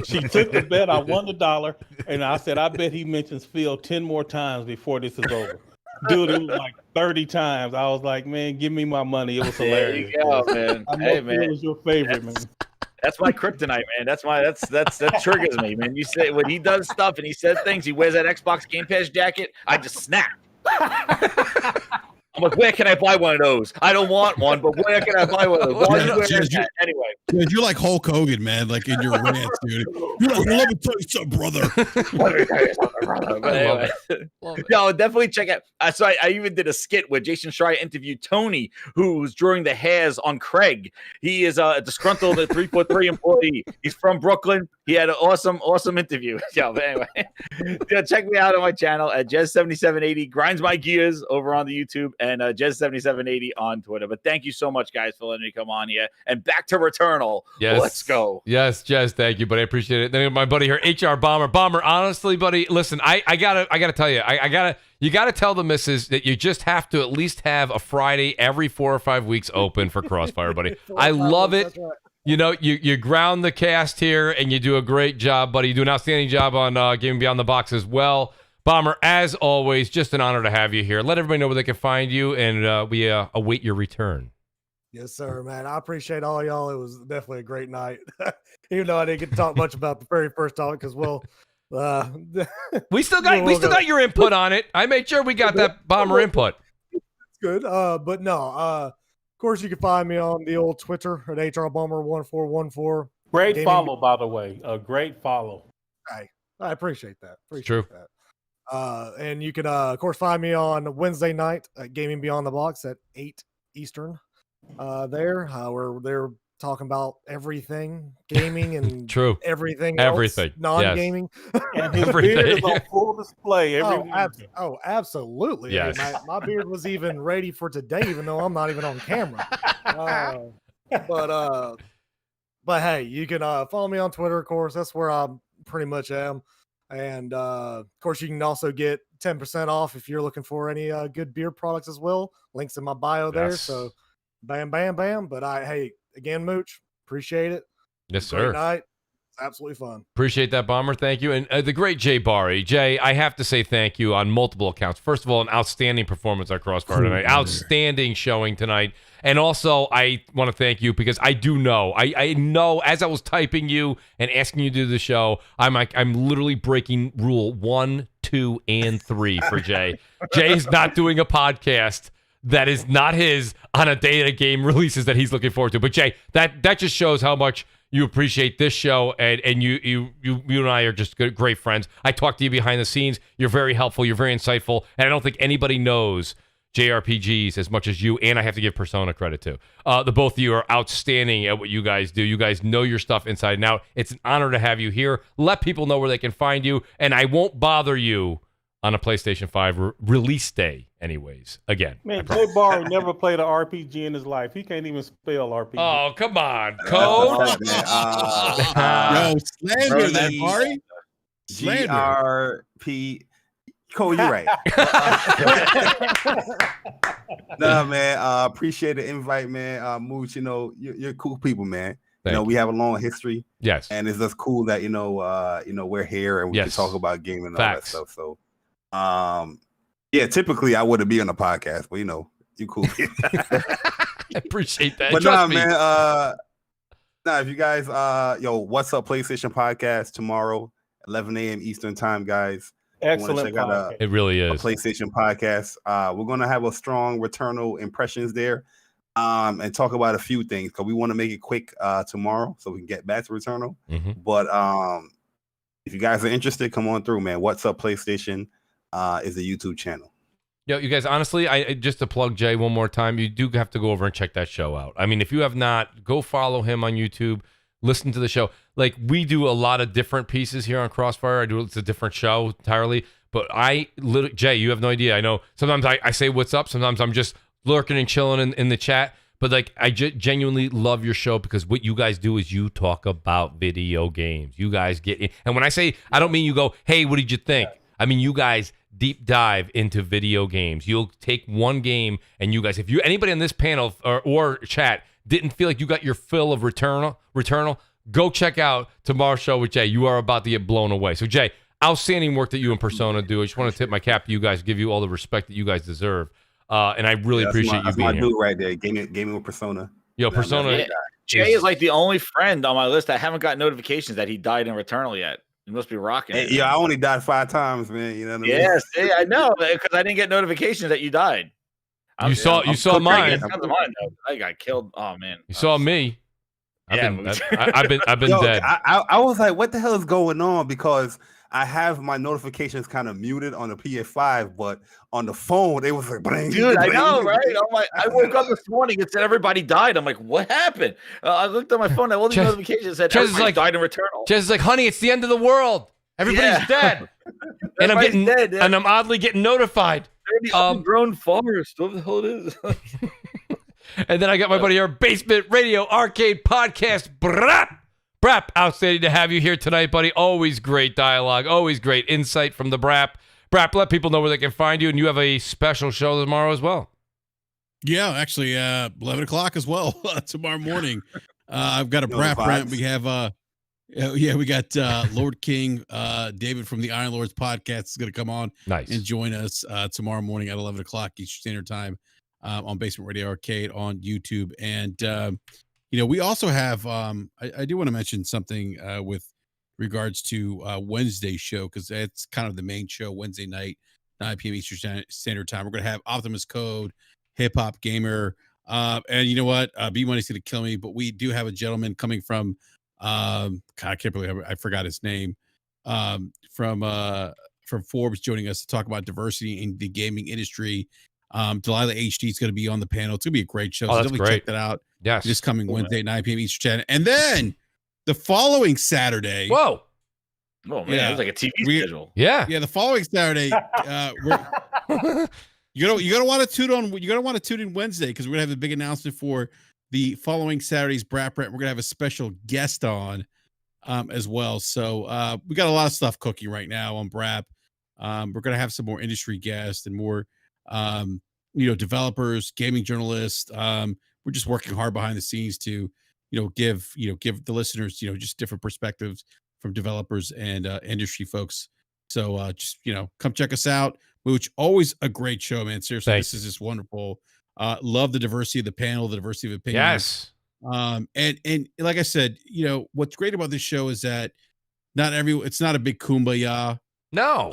she took the bet. I won $1, and I said, I bet he mentions Phil 10 more times before this is over. Dude, it was like 30 times. I was like, man, give me my money. It was hilarious. There you go, man. I know Phil was your favorite, man. That's my kryptonite, man. That triggers me, man. You say when he does stuff and he says things, he wears that Xbox Game Pass jacket, I just snap. I'm like, where can I buy one of those? I don't want one, but where can I buy one of those? Why are you wearing that? Anyway. Dude, you're like Hulk Hogan, man, like in your rants, dude. You're like, let me tell you something, brother. Let me tell you something, brother. But anyway, no, definitely check out. So I even did a skit where Jason Schreier interviewed Tony, who's drawing the hairs on Craig. He is a disgruntled 343 employee. He's from Brooklyn. He had an awesome interview. But anyway, check me out on my channel at Jez7780. Grinds my gears over on the YouTube and Jez7780 on Twitter. But thank you so much, guys, for letting me come on here. And back to Returnal. Yes. Let's go. Yes, Jez, thank you, buddy. I appreciate it. Then my buddy here, HR Bomber. Bomber, honestly, buddy, listen, I gotta tell you, you gotta tell the missus that you just have to at least have a Friday every 4 or 5 weeks open for CrossFire, buddy. I love it. Right. You know, you ground the cast here, and you do a great job, buddy. You do an outstanding job on Gaming Beyond the Box as well. Bomber, as always, just an honor to have you here. Let everybody know where they can find you, and we await your return. Yes, sir, man. I appreciate all y'all. It was definitely a great night. Even though I didn't get to talk much about the very first topic, because we still got your input on it. I made sure we got that Bomber input. It's good. But no, of course you can find me on the old Twitter at HRBomber1414. Great Gaming. follow, by the way. A great follow. I appreciate that. True. That. And you can of course find me on Wednesday night at Gaming Beyond the Box at 8 Eastern. We're there talking about everything gaming and True. everything non-gaming. Yes. And his beard is on full display every week. Absolutely. Yes. My beard was even ready for today, even though I'm not even on camera. But hey, you can follow me on Twitter, of course. That's where I pretty much am. And of course, you can also get 10% off if you're looking for any good beer products as well. Links in my bio there. Yes. So bam, bam, bam. But hey, again, Mooch, appreciate it. Yes, Great sir. night. It's absolutely fun. Appreciate that, Bomber. Thank you. And the great Jay Bari. Jay, I have to say thank you on multiple accounts. First of all, an outstanding performance at Crossfire tonight. Outstanding showing tonight. And also, I want to thank you because I do know. I know as I was typing you and asking you to do the show, I'm literally breaking rule 1, 2, and 3 for Jay. Jay's not doing a podcast that is not his on a day that a game releases that he's looking forward to. But Jay, that just shows how much you appreciate this show, and you and I are just great friends. I talk to you behind the scenes. You're very helpful. You're very insightful, and I don't think anybody knows JRPGs as much as you, and I have to give Persona credit too. The both of you are outstanding at what you guys do. You guys know your stuff inside and out. It's an honor to have you here. Let people know where they can find you, and I won't bother you on a PlayStation 5 release day anyways. Again. Man, Jay Barry never played an RPG in his life. He can't even spell RPG. Oh, come on, Coach. Yo, slander that, Barry. GRP. Cole, you're right. Nah, man. Appreciate the invite, man. Mooch, you're cool people, man. We have a long history. Yes. And it's just cool that we're here and we can talk about gaming and all that stuff. So typically I wouldn't be on the podcast, but you cool. I appreciate that. But man, if you guys what's up PlayStation podcast tomorrow, 11 a.m. Eastern time, guys. Excellent podcast. It really is. A PlayStation podcast. We're gonna have a strong Returnal impressions there. And talk about a few things because we want to make it quick tomorrow so we can get back to Returnal. Mm-hmm. But if you guys are interested, come on through, man. What's up PlayStation is the YouTube channel. Yo, you guys, honestly, I just to plug Jay one more time, you do have to go over and check that show out. I mean, if you have not, go follow him on YouTube, listen to the show. Like, we do a lot of different pieces here on Crossfire. It's a different show entirely. But Jay, you have no idea. I know sometimes I say what's up. Sometimes I'm just lurking and chilling in the chat. But like, I genuinely love your show because what you guys do is you talk about video games. You guys get in. And when I say, I don't mean you go, hey, what did you think? I mean, you guys deep dive into video games. You'll take one game and you guys, if anybody on this panel or chat didn't feel like you got your fill of Returnal, go check out tomorrow's show with Jay. You are about to get blown away. So Jay, outstanding work that you and Persona do. I just want to tip my cap to you guys, give you all the respect that you guys deserve. And I really appreciate you being here. That's my dude right there, gaming with Persona. Yo, Persona. Jay is like the only friend on my list that haven't got notifications that he died in Returnal yet. He must be rocking. Hey, I only died 5 times, man. You know what I mean? Yes, I know, because I didn't get notifications that you died. You saw mine. I got killed. Oh man. You saw me. I've been Yo, dead. I was like, what the hell is going on? Because I have my notifications kind of muted on the PS5, but on the phone, it was like, bling, Dude, I bling, know, right? bling. I'm like, I woke up this morning, it said everybody died. I'm like, what happened? I looked at my phone, all these notifications said everybody died in Returnal. Jess is like, honey, it's the end of the world. Everybody's dead. And I'm oddly getting notified. They're the overgrown forest. What the hell it is? And then I got my buddy here, Basement Radio Arcade Podcast. Brap, outstanding to have you here tonight, buddy. Always great dialogue, always great insight from the Brap. Brap, let people know where they can find you, and you have a special show tomorrow as well. Yeah, actually, 11 o'clock as well tomorrow morning. I've got a Brap rant. We have, we got Lord King, David from the Iron Lords podcast is going to come on and join us tomorrow morning at 11 o'clock Eastern Standard Time on Basement Radio Arcade on YouTube. And, we also have, I do want to mention something with regards to Wednesday's show, because that's kind of the main show Wednesday night, 9 p.m. Eastern Standard Time. We're going to have Optimus Code, Hip Hop Gamer, and you know what? B-Money's going to kill me, but we do have a gentleman coming from, I can't believe I forgot his name, from Forbes joining us to talk about diversity in the gaming industry. Delilah HD is going to be on the panel. It's going to be a great show. So definitely check that out. Yes. This coming Wednesday, 9 p.m. Eastern Standard. And then the following Saturday. Whoa. Oh, man. It was like a TV schedule. Yeah. Yeah. The following Saturday, you're gonna want to tune in Wednesday, because we're gonna have a big announcement for the following Saturday's Brap Rant. We're gonna have a special guest on as well. So we got a lot of stuff cooking right now on Brap. We're gonna have some more industry guests and more developers, gaming journalists. We're just working hard behind the scenes to give the listeners just different perspectives from developers and industry folks. So just come check us out. Mooch, always a great show, man. Seriously, This is just wonderful. Love the diversity of the panel, the diversity of opinions. Yes. And like I said, what's great about this show is that it's not a big kumbaya. No.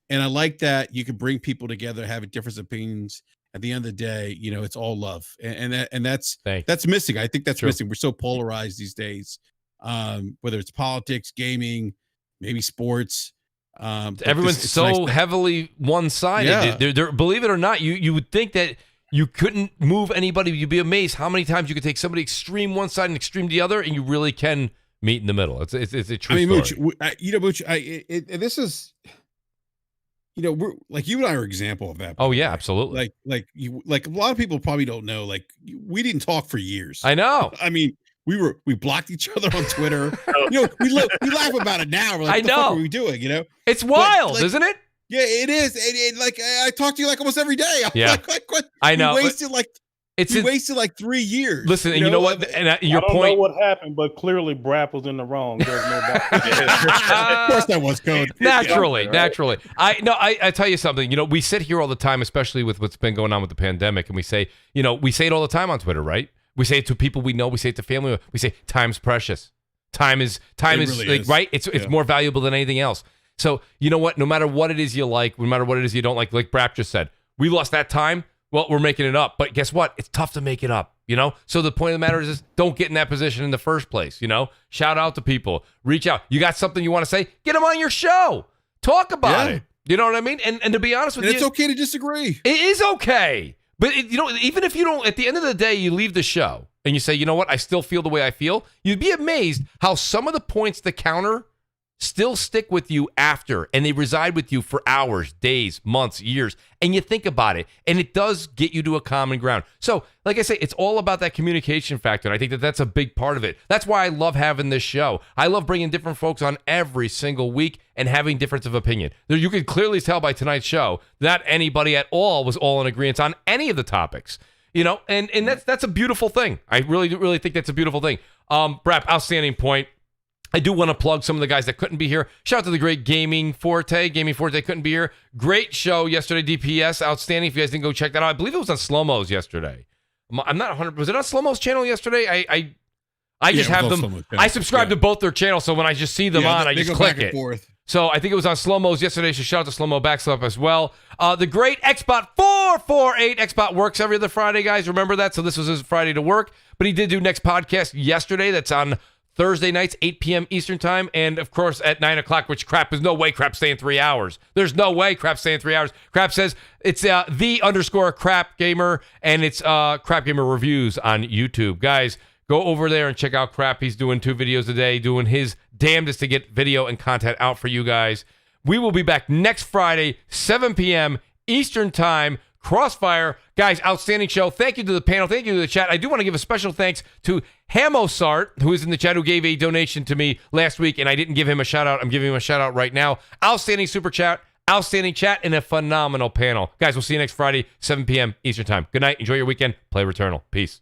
And I like that you can bring people together, having different opinions. At the end of the day, it's all love, and that's missing. I think that's missing. We're so polarized these days, whether it's politics, gaming, maybe sports. Everyone's so heavily one-sided. Yeah. They're, believe it or not, you would think that you couldn't move anybody. You'd be amazed how many times you could take somebody extreme one side and extreme the other, and you really can meet in the middle. It's a true story. Mooch, this is. We're like, you and I are an example of that. Oh yeah, absolutely. Like a lot of people probably don't know. Like, we didn't talk for years. I know. I mean, we blocked each other on Twitter. We laugh about it now. We're like, what the fuck are we doing? It's wild, isn't it? Yeah, it is. And like, I talk to you like almost every day. Yeah, like what? I know. We wasted like 3 years. Listen, and you know what? And your I don't point. know what happened, but clearly Brap was in the wrong. There's no doubt. Of course, that was code. Naturally. I tell you something. We sit here all the time, especially with what's been going on with the pandemic, and we say it all the time on Twitter, right? We say it to people we know. We say it to family. We say time's precious. Time is really like, right. It's more valuable than anything else. So you know what? No matter what it is you like, no matter what it is you don't like Brap just said, we lost that time. Well, we're making it up, but guess what? It's tough to make it up, So the point of the matter is don't get in that position in the first place, Shout out to people. Reach out. You got something you want to say? Get them on your show. Talk about it. You know what I mean? And to be honest with you, it's okay to disagree. It is okay. But, even if you don't, at the end of the day, you leave the show and you say, you know what? I still feel the way I feel. You'd be amazed how some of the points to counter still stick with you after, and they reside with you for hours, days, months, years, and you think about it, and it does get you to a common ground. So, like I say, it's all about that communication factor, and I think that's a big part of it. That's why I love having this show. I love bringing different folks on every single week and having difference of opinion. You could clearly tell by tonight's show that anybody at all was all in agreement on any of the topics. And that's a beautiful thing. I really think that's a beautiful thing. Brap, outstanding point. I do want to plug some of the guys that couldn't be here. Shout out to the great Gaming Forte. Gaming Forte couldn't be here. Great show yesterday, DPS. Outstanding. If you guys didn't go check that out. I believe it was on Slow Mo's yesterday. I'm not 100%. Was it on Slow Mo's channel yesterday? I just have them. I subscribe to both their channels, so when I just see them on, I just click it. So I think it was on Slow Mo's yesterday. So shout out to Slow Mo Backslap as well. The great Xbot 448. Xbot works every other Friday, guys. Remember that? So this was his Friday to work. But he did do next podcast yesterday. That's on Thursday nights, 8 p.m. Eastern time. And of course at 9 o'clock, which crap is no way crap staying 3 hours. There's no way crap staying 3 hours. Crap says it's _crap gamer. And it's crap gamer reviews on YouTube. Guys, go over there and check out Crap. He's doing 2 videos a day, doing his damnedest to get video and content out for you guys. We will be back next Friday, 7 p.m. Eastern Time. Crossfire. Guys, outstanding show. Thank you to the panel. Thank you to the chat. I do want to give a special thanks to Hamosart, who is in the chat, who gave a donation to me last week, and I didn't give him a shout-out. I'm giving him a shout-out right now. Outstanding super chat, outstanding chat, and a phenomenal panel. Guys, we'll see you next Friday, 7 p.m. Eastern Time. Good night. Enjoy your weekend. Play Returnal. Peace.